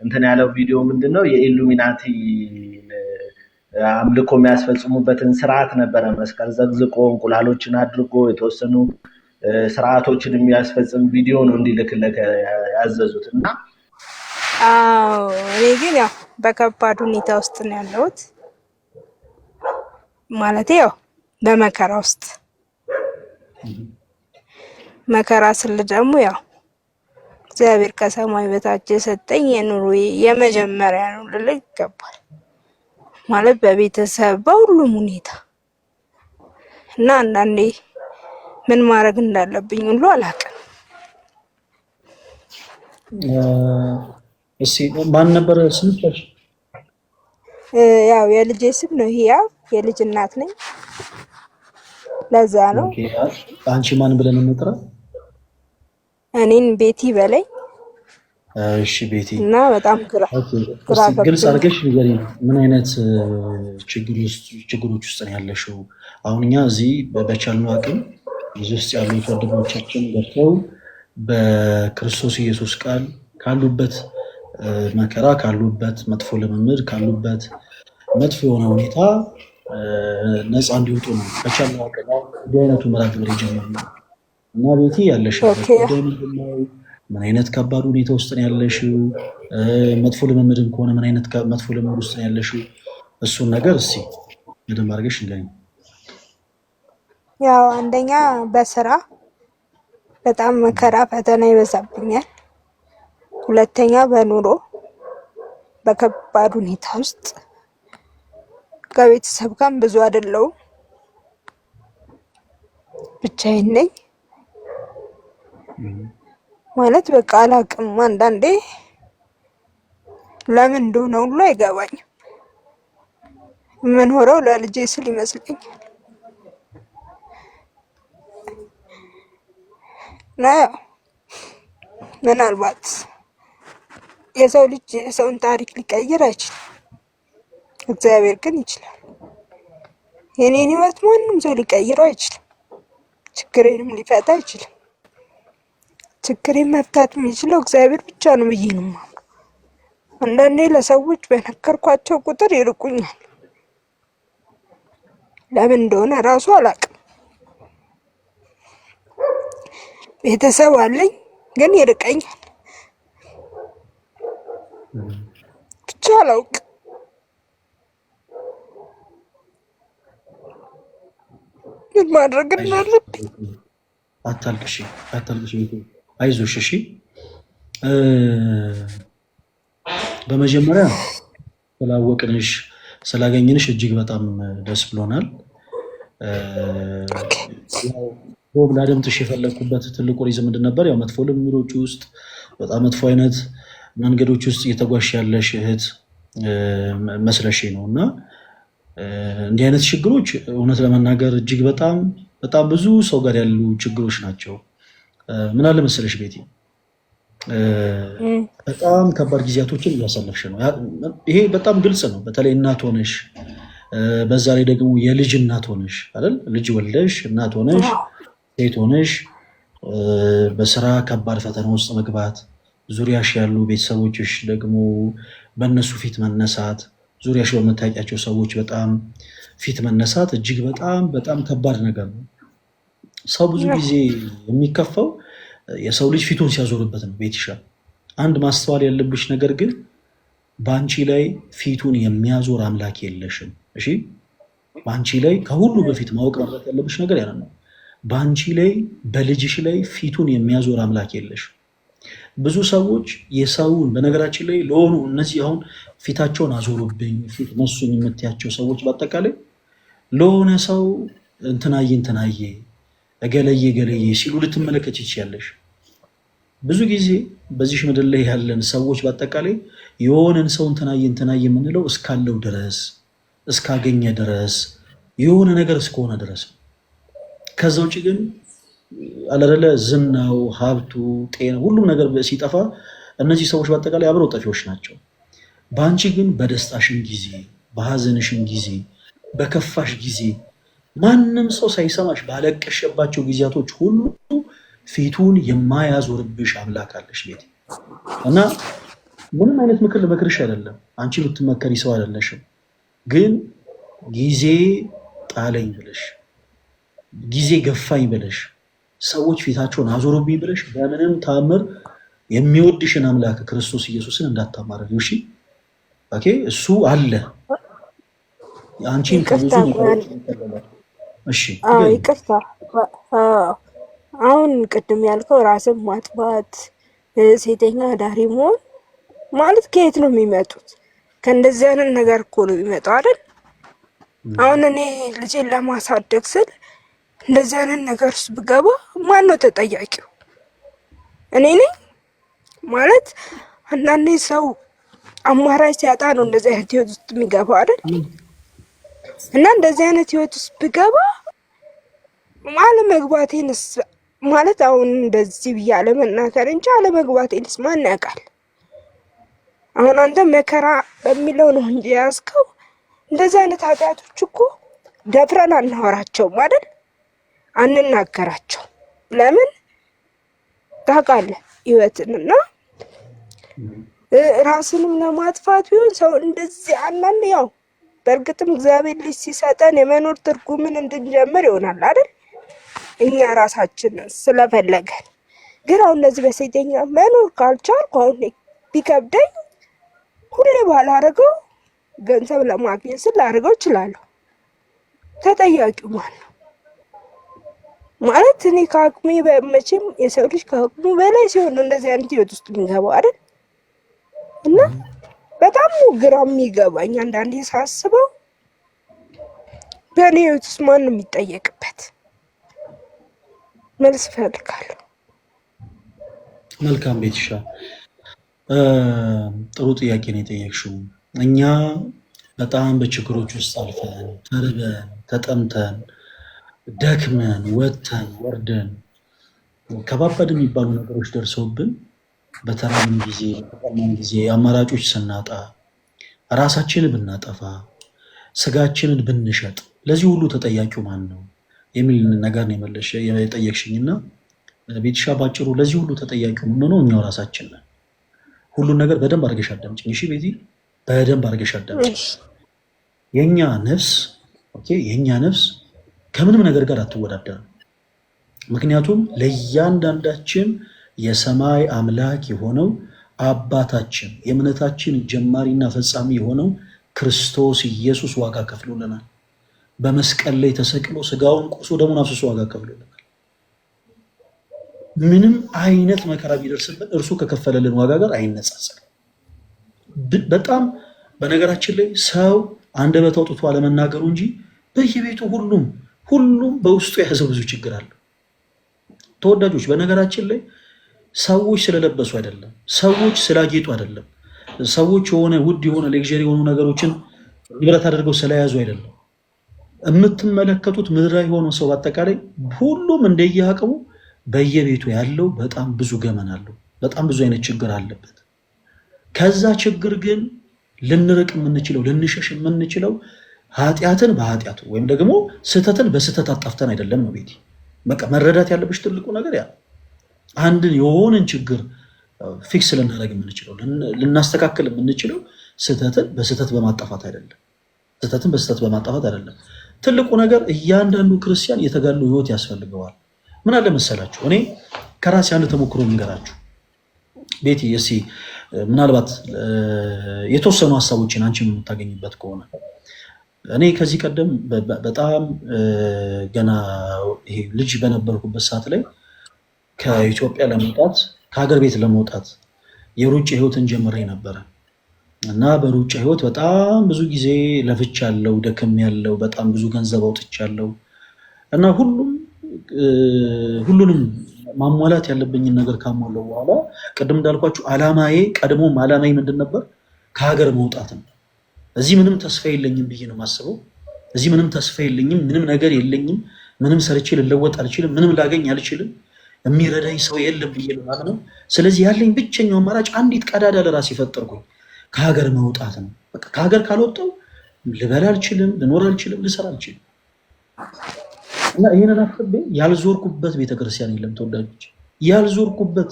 እንትን ያለው ቪዲዮ ምንድነው የኢሉሚናቲ አምልኮ የሚያስፈጽሙበትን ስርዓት ነበረ። መስቀል ዘግዝቆ እንቁላሎችን አድርጎ የተወሰኑ ስርዓቶችን የሚያስፈጽም ቪዲዮ ነው እንዲልክለት ያዘዙት እና እኔ ግን ያው በከባድ ሁኔታ ውስጥ ነው ያለሁት። ማለት ያው በመከራ ውስጥ መከራ ስል ደግሞ ያው እግዚአብሔር ከሰማይ በታች የሰጠኝ የኑሮ የመጀመሪያ ነው ልል ይገባል። ማለት በቤተሰብ በሁሉም ሁኔታ እና አንዳንዴ ምን ማድረግ እንዳለብኝ ሁሉ አላውቅም። እሺ ማን ነበር ስምሽ? ያው የልጄ ስም ነው ህያብ፣ የልጅ እናት ነኝ። ለዛ ነው አንቺ ማን ብለን እንጥራ? እኔን ቤቲ በላይ። እሺ ቤቲ። እና በጣም ግልጽ አድርገሽ ንገሪኝ፣ ምን አይነት ችግሮች ውስጥ ነው ያለሽው? አሁን እኛ እዚህ በቻልነው አቅም እዚህ ውስጥ ያሉ ወንድሞቻችን ገብተው በክርስቶስ ኢየሱስ ቃል ካሉበት መከራ፣ ካሉበት መጥፎ ልምምድ፣ ካሉበት መጥፎ የሆነ ሁኔታ ነፃ እንዲወጡ ነው በቻልነው አቅም እንዲህ አይነቱ መርሃ ግብር የጀመርነው እና ቤቲ ያለሽበት ጉዳይ ምንድን ነው? ምን አይነት ከባድ ሁኔታ ውስጥ ነው ያለሽው? መጥፎ ልምምድም ከሆነ ምን አይነት መጥፎ ልምምድ ውስጥ ነው ያለሽው? እሱን ነገር እስኪ በደንብ አድርገሽ ንገሪኝ። ያው አንደኛ በስራ በጣም መከራ ፈተና ይበዛብኛል። ሁለተኛ በኑሮ በከባድ ሁኔታ ውስጥ ከቤተሰብ ጋር ብዙ አይደለሁም፣ ብቻዬን ነኝ። ማለት በቃ አላውቅም። አንዳንዴ ለምን እንደሆነ ሁሉ አይገባኝም። የምኖረው ለልጄ ስል ይመስለኛል። ምናልባት የሰው ልጅ የሰውን ታሪክ ሊቀይር አይችልም፣ እግዚአብሔር ግን ይችላል። የኔን ህይወት ማንም ሰው ሊቀይረው አይችልም፣ ችግሬንም ሊፈታ አይችልም። ችግሬን መፍታት የሚችለው እግዚአብሔር ብቻ ነው ብዬ ነው የማምነው። አንዳንዴ ለሰዎች በነገርኳቸው ቁጥር ይርቁኛል። ለምን እንደሆነ እራሱ አላውቅም። ቤተሰብ አለኝ ግን ይርቀኛል። ብቻ አላውቅም። ምን ማድረግ እንዳለብኝ። አታልቅሽ። አይዞሽ። እሺ በመጀመሪያ ስላወቅንሽ ስላገኘንሽ እጅግ በጣም ደስ ብሎናል። ሮብ ላደምጥሽ የፈለግኩበት ትልቁ ሪዝም ምንድን ነበር? ያው መጥፎ ልምዶች ውስጥ በጣም መጥፎ አይነት መንገዶች ውስጥ እየተጓሽ ያለሽ እህት መስለሽ ነው እና እንዲህ አይነት ችግሮች እውነት ለመናገር እጅግ በጣም በጣም ብዙ ሰው ጋር ያሉ ችግሮች ናቸው። ምን አለ መሰለሽ ቤቲ፣ በጣም ከባድ ጊዜያቶችን እያሳለፍሽ ነው። ይሄ በጣም ግልጽ ነው። በተለይ እናት ሆነሽ፣ በዛ ላይ ደግሞ የልጅ እናት ሆነሽ አይደል? ልጅ ወልደሽ እናት ሆነሽ ሴት ሆነሽ በስራ ከባድ ፈተና ውስጥ መግባት፣ ዙሪያሽ ያሉ ቤተሰቦችሽ ደግሞ በእነሱ ፊት መነሳት፣ ዙሪያሽ በምታውቂያቸው ሰዎች በጣም ፊት መነሳት እጅግ በጣም በጣም ከባድ ነገር ነው። ሰው ብዙ ጊዜ የሚከፋው የሰው ልጅ ፊቱን ሲያዞርበት ነው። ቤትሻ አንድ ማስተዋል ያለብሽ ነገር ግን በአንቺ ላይ ፊቱን የሚያዞር አምላክ የለሽም። እሺ፣ በአንቺ ላይ ከሁሉ በፊት ማወቅ ማለት ያለብሽ ነገር ያ ነው። በአንቺ ላይ በልጅሽ ላይ ፊቱን የሚያዞር አምላክ የለሽም። ብዙ ሰዎች የሰውን በነገራችን ላይ ለሆኑ እነዚህ አሁን ፊታቸውን አዞሩብኝ ፊት ነሱኝ የምትያቸው ሰዎች በአጠቃላይ ለሆነ ሰው እንትናዬ እገለዬ ሲሉ ልትመለከች ይችያለሽ። ብዙ ጊዜ በዚህ ምድር ላይ ያለን ሰዎች በአጠቃላይ የሆነን ሰው እንትናዬ የምንለው እስካለው ድረስ እስካገኘ ድረስ የሆነ ነገር እስከሆነ ድረስ። ከዛ ውጭ ግን አለረለ ዝናው፣ ሀብቱ፣ ጤና ሁሉም ነገር ሲጠፋ እነዚህ ሰዎች በአጠቃላይ አብረው ጠፊዎች ናቸው። በአንቺ ግን በደስታሽን ጊዜ፣ በሀዘንሽን ጊዜ፣ በከፋሽ ጊዜ ማንም ሰው ሳይሰማሽ ባለቀሸባቸው ጊዜያቶች ሁሉ ፊቱን የማያዞርብሽ አምላክ አለሽ ቤት እና ምንም አይነት ምክር ልመክርሽ አይደለም። አንቺ የምትመከሪ ሰው አይደለሽም። ግን ጊዜ ጣለኝ ብለሽ ጊዜ ገፋኝ ብለሽ ሰዎች ፊታቸውን አዞሩብኝ ብለሽ በምንም ታምር የሚወድሽን አምላክ ክርስቶስ ኢየሱስን እንዳታማርሪው። እሺ ኦኬ? እሱ አለ አንቺን ከብዙ ነገሮች ይከለላል። እሺ ይቅርታ። አሁን ቅድም ያልከው ራስን ማጥፋት፣ ሴተኛ አዳሪ መሆን ማለት ከየት ነው የሚመጡት? ከእንደዚህ አይነት ነገር እኮ ነው የሚመጣው አይደል? አሁን እኔ ልጄን ለማሳደግ ስል እንደዚህ አይነት ነገር ውስጥ ብገባ ማን ነው ተጠያቂው? እኔ ነኝ ማለት። አንዳንዴ ሰው አማራጭ ሲያጣ ነው እንደዚህ አይነት ህይወት ውስጥ የሚገባው አይደል? እና እንደዚህ አይነት ህይወት ውስጥ ብገባ አለመግባቴንስ ማለት አሁን እንደዚህ ብዬ አለመናገር እንጂ አለመግባቴንስ ማን ያውቃል? አሁን አንተ መከራ በሚለው ነው እንጂ ያዝከው። እንደዚህ አይነት ኃጢአቶች እኮ ደፍረን አናወራቸውም አይደል? አንናገራቸው። ለምን ታውቃለህ? ህይወትንና ራስንም ለማጥፋት ቢሆን ሰው እንደዚህ አንዳንድ ያው በእርግጥም እግዚአብሔር ልጅ ሲሰጠን የመኖር ትርጉምን እንድንጀምር ይሆናል አይደል? እኛ ራሳችን ስለፈለገን። ግን አሁን እንደዚህ በሴተኛ መኖር ካልቻልኩ አሁን ቢከብደኝ ሁሌ ባላደርገው ገንዘብ ለማግኘት ስል ላደርገው እችላለሁ። ተጠያቂው ማን ነው? ማለት እኔ ከአቅሜ መቼም የሰው ልጅ ከአቅሙ በላይ ሲሆን እንደዚህ አይነት ህይወት ውስጥ የሚገባው አይደል? እና በጣም ግራ የሚገባኝ አንዳንዴ ሳስበው በእኔ ህይወት ውስጥ ማን ነው የሚጠየቅበት? መልስ እፈልጋለሁ። መልካም ቤትሻ፣ ጥሩ ጥያቄ ነው የጠየቅሽው። እኛ በጣም በችግሮች ውስጥ አልፈን ተርበን ተጠምተን ደክመን ወጥተን ወርደን ከባባድ የሚባሉ ነገሮች ደርሰውብን በተራብን ጊዜ በጠማን ጊዜ አማራጮች ስናጣ ራሳችንን ብናጠፋ ስጋችንን ብንሸጥ ለዚህ ሁሉ ተጠያቂው ማን ነው የሚል ነገር ነው የጠየቅሽኝና ቤትሻ ባጭሩ ለዚህ ሁሉ ተጠያቂው የምንሆነው እኛው ራሳችን ነን። ሁሉን ነገር በደንብ አድርገሽ አዳምጪኝ እሺ ቤቲ፣ በደንብ አድርገሽ አዳምጪኝ። የኛ ነፍስ ከምንም ነገር ጋር አትወዳደርም። ምክንያቱም ለእያንዳንዳችን የሰማይ አምላክ የሆነው አባታችን የእምነታችን ጀማሪና ፈጻሚ የሆነው ክርስቶስ ኢየሱስ ዋጋ ከፍሎልናል። በመስቀል ላይ ተሰቅሎ ስጋውን ቆርሶ ደሙን አፍስሶ ዋጋ ከፍሎልናል። ምንም አይነት መከራ ቢደርስብን እርሱ ከከፈለልን ዋጋ ጋር አይነጻጸርም። በጣም በነገራችን ላይ ሰው አንደበት አውጥቶ አለመናገሩ እንጂ በየቤቱ ሁሉም በውስጡ የያዘው ብዙ ችግር አለ። ተወዳጆች፣ በነገራችን ላይ ሰዎች ስለለበሱ አይደለም፣ ሰዎች ስላጌጡ አይደለም፣ ሰዎች የሆነ ውድ የሆነ ሌክዠሪ የሆኑ ነገሮችን ንብረት አድርገው ስለያዙ አይደለም። የምትመለከቱት ምድራዊ የሆነ ሰው በአጠቃላይ ሁሉም እንደየአቅሙ በየቤቱ ያለው በጣም ብዙ ገመና አለው፣ በጣም ብዙ አይነት ችግር አለበት። ከዛ ችግር ግን ልንርቅ የምንችለው ልንሸሽ የምንችለው ኃጢአትን በኃጢአቱ ወይም ደግሞ ስህተትን በስህተት አጣፍተን አይደለም ነው ቤቲ። በቃ መረዳት ያለብሽ ትልቁ ነገር ያ አንድን የሆነን ችግር ፊክስ ልናደርግ የምንችለው ልናስተካክል የምንችለው ስህተትን በስህተት በማጣፋት አይደለም። ስህተትን በስህተት በማጣፋት አይደለም። ትልቁ ነገር እያንዳንዱ ክርስቲያን የተጋድሎ ህይወት ያስፈልገዋል። ምን አለ መሰላችሁ፣ እኔ ከራሴ አንድ ተሞክሮ ልንገራችሁ ቤቲ። እስኪ ምናልባት የተወሰኑ ሀሳቦችን አንቺ የምታገኝበት ከሆነ እኔ ከዚህ ቀደም በጣም ገና ይሄ ልጅ በነበርኩበት ሰዓት ላይ ከኢትዮጵያ ለመውጣት ከሀገር ቤት ለመውጣት የሩጫ ህይወትን ጀምሬ ነበረ እና በሩጫ ህይወት በጣም ብዙ ጊዜ ለፍቻለሁ፣ ደክሜያለሁ፣ በጣም ብዙ ገንዘብ አውጥቻለሁ እና ሁሉንም ማሟላት ያለብኝን ነገር ካሟለው በኋላ ቅድም እንዳልኳችሁ ቀድሞም አላማዬ ምንድን ነበር? ከሀገር መውጣት ነው። እዚህ ምንም ተስፋ የለኝም ብዬ ነው የማስበው። እዚህ ምንም ተስፋ የለኝም፣ ምንም ነገር የለኝም፣ ምንም ሰርቼ ልለወጥ አልችልም፣ ምንም ላገኝ አልችልም፣ የሚረዳኝ ሰው የለም ብዬ ነው የማምነው። ስለዚህ ያለኝ ብቸኛው አማራጭ አንዲት ቀዳዳ ለራሴ ፈጠርኩኝ፣ ከሀገር መውጣት ነው። በቃ ከሀገር ካልወጣሁ ልበላ አልችልም፣ ልኖር አልችልም፣ ልሰራ አልችልም። እና ይህንን አስቤ ያልዞርኩበት ቤተክርስቲያን የለም ተወዳጆች፣ ያልዞርኩበት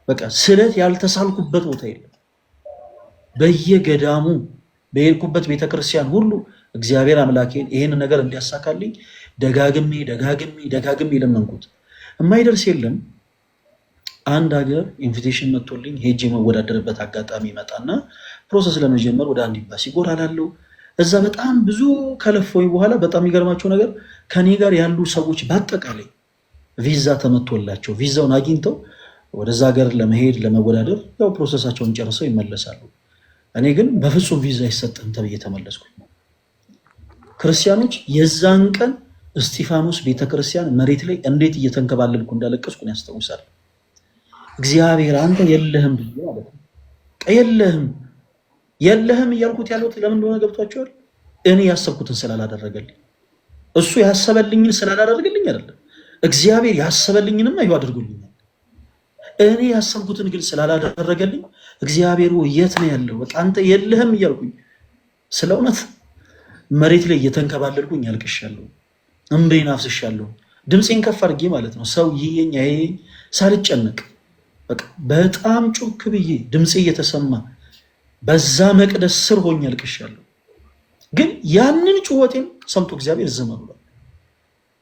በቃ ስለት ያልተሳልኩበት ቦታ የለም። በየገዳሙ በሄድኩበት ቤተክርስቲያን ሁሉ እግዚአብሔር አምላኬን ይሄን ነገር እንዲያሳካልኝ ደጋግሜ ለመንኩት። የማይደርስ የለም። አንድ ሀገር ኢንቪቴሽን መጥቶልኝ ሄጄ የመወዳደርበት አጋጣሚ ይመጣና ፕሮሰስ ለመጀመር ወደ አንድ ኤምባሲ ጎራ እላለሁ። እዛ በጣም ብዙ ከለፈኝ በኋላ በጣም የሚገርማቸው ነገር ከኔ ጋር ያሉ ሰዎች በአጠቃላይ ቪዛ ተመቶላቸው ቪዛውን አግኝተው ወደዛ ሀገር ለመሄድ ለመወዳደር ያው ፕሮሰሳቸውን ጨርሰው ይመለሳሉ። እኔ ግን በፍጹም ቪዛ አይሰጥም ተብዬ ተመለስኩ። ክርስቲያኖች የዛን ቀን እስጢፋኖስ ቤተክርስቲያን መሬት ላይ እንዴት እየተንከባለልኩ እንዳለቀስኩ ያስታውሳል። እግዚአብሔር አንተ የለህም ብዬ ማለት ነው። የለህም እያልኩት ያለሁት ለምን እንደሆነ ገብቷቸዋል። እኔ ያሰብኩትን ስላላደረገልኝ፣ እሱ ያሰበልኝን ስላላደረገልኝ አይደለም። እግዚአብሔር ያሰበልኝንም አይሁ አድርጎልኛል። እኔ ያሰብኩትን ግን ስላላደረገልኝ እግዚአብሔር የት ነው ያለው? በቃ አንተ የለህም እያልኩኝ ስለ እውነት መሬት ላይ እየተንከባለልኩኝ ያልቅሻለሁ፣ እንባዬን አፍስሻለሁ። ድምፄን ከፍ አድርጌ ማለት ነው ሰው ይየኝ አይየኝ ሳልጨነቅ በቃ በጣም ጮክ ብዬ ድምፄ እየተሰማ በዛ መቅደስ ስር ሆኜ ያልቅሻለሁ። ግን ያንን ጩኸቴን ሰምቶ እግዚአብሔር ዝም ብሏል።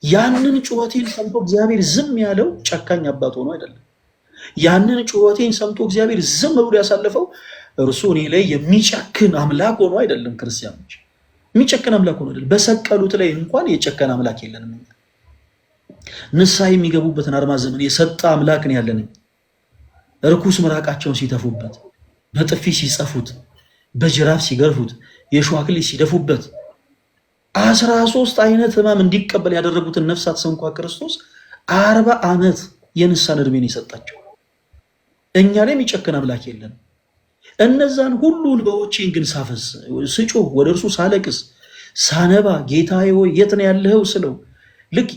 ያንን ጩኸቴን ሰምቶ እግዚአብሔር ዝም ያለው ጨካኝ አባት ሆኖ አይደለም። ያንን ጩኸቴን ሰምቶ እግዚአብሔር ዝም ብሎ ያሳለፈው እርሱ እኔ ላይ የሚጨክን አምላክ ሆኖ አይደለም። ክርስቲያኖች የሚጨክን አምላክ ሆኖ አይደለም። በሰቀሉት ላይ እንኳን የጨከን አምላክ የለንም። ንስሐ የሚገቡበትን አርማ ዘመን የሰጠ አምላክ ነው ያለን። እርኩስ ምራቃቸውን ሲተፉበት፣ በጥፊ ሲጸፉት፣ በጅራፍ ሲገርፉት፣ የእሾህ አክሊል ሲደፉበት 13 አይነት ሕማም እንዲቀበል ያደረጉትን ነፍሳት እንኳ ክርስቶስ 40 ዓመት የንስሐን እድሜን የሰጣቸው። እኛ ላይ የሚጨክን አምላክ የለን። እነዛን ሁሉ እንባዎቼን ግን ሳፈስ ስጮህ፣ ወደ እርሱ ሳለቅስ ሳነባ፣ ጌታዬ ሆይ የት ነው ያለኸው ስለው ልክ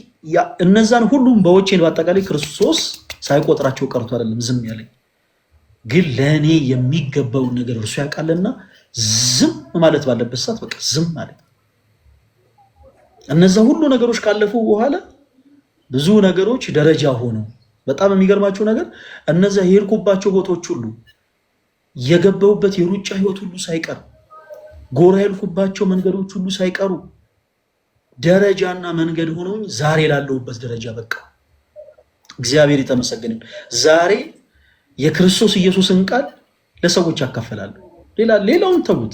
እነዛን ሁሉ እንባዎቼን በአጠቃላይ ክርስቶስ ሳይቆጥራቸው ቀርቶ አይደለም ዝም ያለኝ። ግን ለእኔ የሚገባውን ነገር እርሱ ያውቃልና ዝም ማለት ባለበት ሰዓት በቃ ዝም ማለት። እነዛ ሁሉ ነገሮች ካለፉ በኋላ ብዙ ነገሮች ደረጃ ሆነው በጣም የሚገርማቸው ነገር እነዛ የሄድኩባቸው ቦታዎች ሁሉ የገባሁበት የሩጫ ህይወት ሁሉ ሳይቀር ጎራ ያልኩባቸው መንገዶች ሁሉ ሳይቀሩ ደረጃና መንገድ ሆነውኝ ዛሬ ላለሁበት ደረጃ በቃ እግዚአብሔር የተመሰገነ። ዛሬ የክርስቶስ ኢየሱስን ቃል ለሰዎች ያካፈላለሁ። ሌላውን ተዉት፣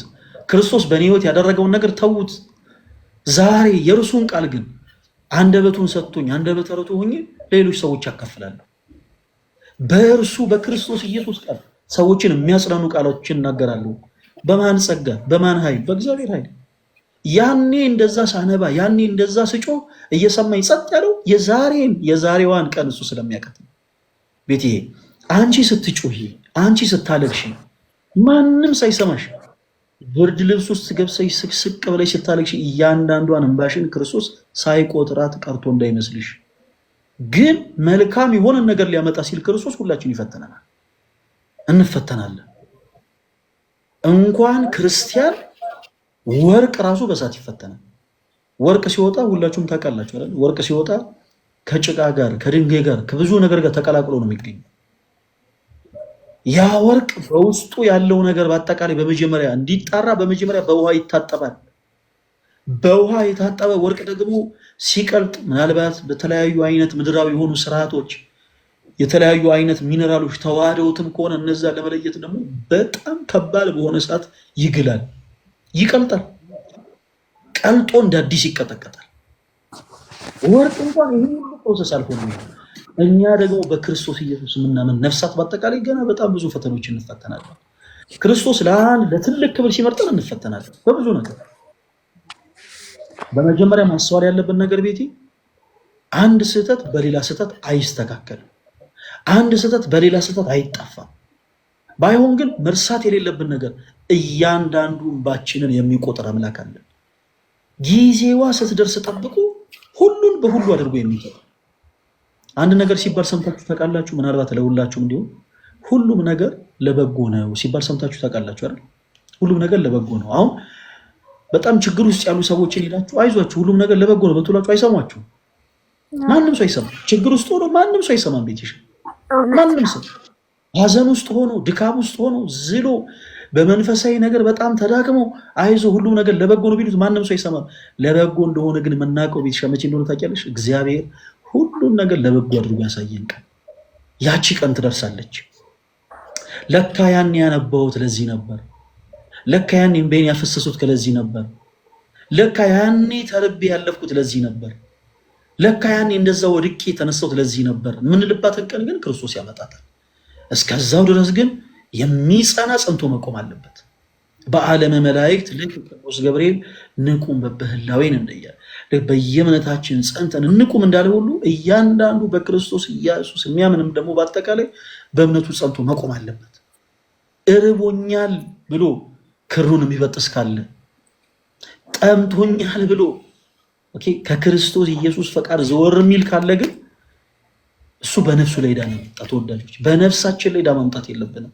ክርስቶስ በእኔ ህይወት ያደረገውን ነገር ተዉት። ዛሬ የእርሱን ቃል ግን አንደበቱን ሰጥቶኝ አንደበተ ርቱዕ ሆኜ ሌሎች ሰዎች ያካፍላለሁ። በእርሱ በክርስቶስ ኢየሱስ ቃል ሰዎችን የሚያጽናኑ ቃሎችን እናገራለሁ። በማን ጸጋ? በማን ኃይል? በእግዚአብሔር ኃይል። ያኔ እንደዛ ሳነባ፣ ያኔ እንደዛ ስጮ እየሰማኝ ጸጥ ያለው የዛሬዋን ቀን እሱ ስለሚያውቃት ነው። ቤቴ አንቺ ስትጮሂ፣ አንቺ ስታለቅሺ ማንም ሳይሰማሽ ብርድ ልብስ ውስጥ ገብሰሽ ስቅስቅ ብለሽ ስታለቅሺ እያንዳንዷን እንባሽን ክርስቶስ ሳይቆጥራት ቀርቶ እንዳይመስልሽ። ግን መልካም የሆነ ነገር ሊያመጣ ሲል ክርስቶስ ሁላችን ይፈተናል፣ እንፈተናለን። እንኳን ክርስቲያን ወርቅ ራሱ በእሳት ይፈተናል። ወርቅ ሲወጣ ሁላችሁም ታውቃላችሁ አይደል? ወርቅ ሲወጣ ከጭቃ ጋር ከድንጋይ ጋር ከብዙ ነገር ጋር ተቀላቅሎ ነው የሚገኘው። ያ ወርቅ በውስጡ ያለው ነገር በአጠቃላይ በመጀመሪያ እንዲጣራ በመጀመሪያ በውሃ ይታጠባል። በውሃ የታጠበ ወርቅ ደግሞ ሲቀልጥ ምናልባት በተለያዩ አይነት ምድራዊ የሆኑ ስርዓቶች የተለያዩ አይነት ሚነራሎች ተዋህደውትም ከሆነ እነዛ ለመለየት ደግሞ በጣም ከባድ በሆነ እሳት ይግላል፣ ይቀልጣል። ቀልጦ እንደ አዲስ ይቀጠቀጣል። ወርቅ እንኳን ይህ ሁሉ ፕሮሰስ አልሆነ። እኛ ደግሞ በክርስቶስ ኢየሱስ የምናምን ነፍሳት በአጠቃላይ ገና በጣም ብዙ ፈተኖች እንፈተናለን። ክርስቶስ ለትልቅ ክብር ሲመርጠን እንፈተናለን በብዙ ነገር። በመጀመሪያ ማስተዋል ያለብን ነገር ቤቴ፣ አንድ ስህተት በሌላ ስህተት አይስተካከልም። አንድ ስህተት በሌላ ስህተት አይጠፋም። ባይሆን ግን መርሳት የሌለብን ነገር እያንዳንዱ እንባችንን የሚቆጥር አምላክ አለ። ጊዜዋ ስትደርስ ጠብቁ፣ ሁሉን በሁሉ አድርጎ የሚገባ አንድ ነገር ሲባል ሰምታችሁ ታውቃላችሁ? ምናልባት ለሁላችሁም እንዲሁም ሁሉም ነገር ለበጎ ነው ሲባል ሰምታችሁ ታውቃላችሁ አይደል? ሁሉም ነገር ለበጎ ነው። አሁን በጣም ችግር ውስጥ ያሉ ሰዎችን ሄዳችሁ አይዟችሁ ሁሉም ነገር ለበጎ ነው በትሏችሁ አይሰሟችሁም። ማንም ሰው አይሰማም። ችግር ውስጥ ሆኖ ማንም ሰው አይሰማም። ቤትሽ ማንም ሰው ሀዘን ውስጥ ሆኖ ድካም ውስጥ ሆኖ ዝሎ በመንፈሳዊ ነገር በጣም ተዳክመው አይዞ ሁሉም ነገር ለበጎ ነው ቢሉት ማንም ሰው አይሰማም። ለበጎ እንደሆነ ግን የምናውቀው ቤተሻ መቼ እንደሆነ ታውቂያለሽ? እግዚአብሔር ሁሉን ነገር ለበጎ አድርጎ ያሳየን ቀን ያቺ ቀን ትደርሳለች። ለካ ያን ያነባሁት ለዚህ ነበር። ለካ ያን ቤን ያፈሰሱት ከለዚህ ነበር። ለካ ያኔ ተርቤ ያለፍኩት ለዚህ ነበር። ለካ ያኔ እንደዛ ወድቄ የተነሳሁት ለዚህ ነበር። የምንልባትን ቀን ግን ክርስቶስ ያመጣታል። እስከዛው ድረስ ግን የሚጸና ጸንቶ መቆም አለበት። በዓለመ መላእክት ልክ ቅዱስ ገብርኤል ንቁም በበህላዌን እንደያ በየእምነታችን ጸንተን እንቁም እንዳለ ሁሉ እያንዳንዱ በክርስቶስ ኢየሱስ የሚያምንም ደግሞ በአጠቃላይ በእምነቱ ጸንቶ መቆም አለበት። እርቦኛል ብሎ ክሩን የሚበጥስ ካለ፣ ጠምቶኛል ብሎ ከክርስቶስ ኢየሱስ ፈቃድ ዘወር የሚል ካለ ግን እሱ በነፍሱ ላይ ዕዳ ነው ያመጣ። ተወዳጆች በነፍሳችን ላይ ዕዳ ማምጣት የለብንም።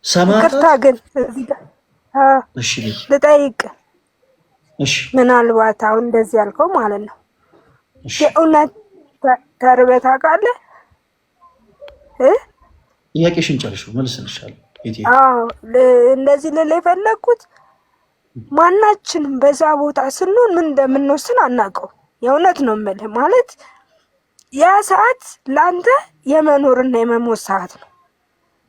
ይቅርታ ግን ልጠይቅ። ምናልባት አሁን እንደዚህ ያልከው ማለት ነው የእውነት ተርበህ ታውቃለህ? ጥያቄሽን ጨርሽው መልስልሻለሁ። እንደዚህ ልል የፈለግኩት ማናችንም በዛ ቦታ ስንሆን ምን እንደምንወስን አናውቀው። የእውነት ነው የምልህ። ማለት ያ ሰዓት ለአንተ የመኖርና የመሞት ሰዓት ነው።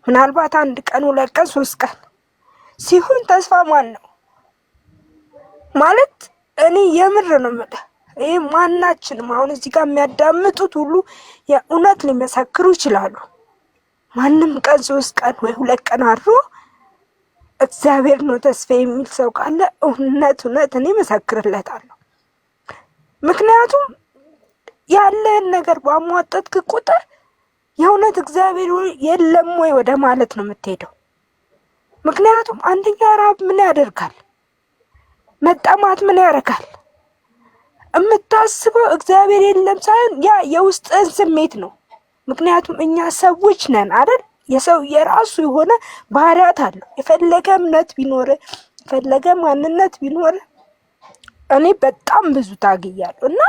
ምናልባት 1 ቀን 2 ቀን 3 ቀን ሲሆን ተስፋ ማን ነው ማለት እኔ የምር ነው የምልህ። ይሄ ማናችንም አሁን እዚህ ጋር የሚያዳምጡት ሁሉ የእውነት ሊመሰክሩ ይችላሉ። ማንም ቀን 3 ቀን ወይ 2 ቀን አድሮ እግዚአብሔር ነው ተስፋ የሚል ሰው ካለ እውነት እኔ መሰክርለታለሁ። ምክንያቱም ያለህን ነገር ባሟጠጥክ ቁጥር የእውነት እግዚአብሔር የለም ወይ ወደ ማለት ነው የምትሄደው። ምክንያቱም አንደኛ ራብ ምን ያደርጋል? መጠማት ምን ያደርጋል? የምታስበው እግዚአብሔር የለም ሳይሆን ያ የውስጥህን ስሜት ነው። ምክንያቱም እኛ ሰዎች ነን አይደል? የሰው የራሱ የሆነ ባህሪያት አለው። የፈለገ እምነት ቢኖር የፈለገ ማንነት ቢኖር እኔ በጣም ብዙ ታግያለሁ እና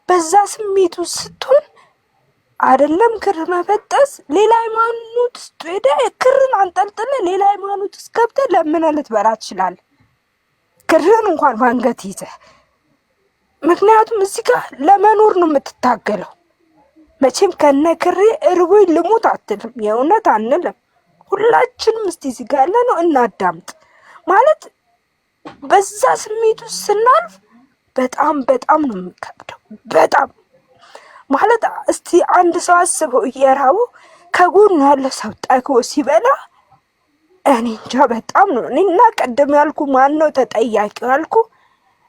በዛ ስሜቱ ስትሆን አይደለም ክር መበጠስ ሌላ ሃይማኖት ውስጥ ሄደህ ክርን አንጠልጥለ ሌላ ሃይማኖት ውስጥ ገብተህ ለምነህ ልትበላ ትችላለህ። ክርን እንኳን ባንገት ይዘህ። ምክንያቱም እዚህ ጋር ለመኖር ነው የምትታገለው። መቼም ከነ ክሬ እርቦኝ ልሙት አትልም። የእውነት አንልም። ሁላችንም እስቲ እዚህ ጋር ያለ ነው እናዳምጥ። ማለት በዛ ስሜት ውስጥ ስናልፍ በጣም ነው የሚከብደው። በጣም ማለት እስቲ አንድ ሰው አስበው እየራቡ ከጎኑ ያለ ሰው ጠግቦ ሲበላ እኔ እንጃ በጣም ነው። እኔና ቀደም ያልኩ ማን ነው ተጠያቂው ያልኩ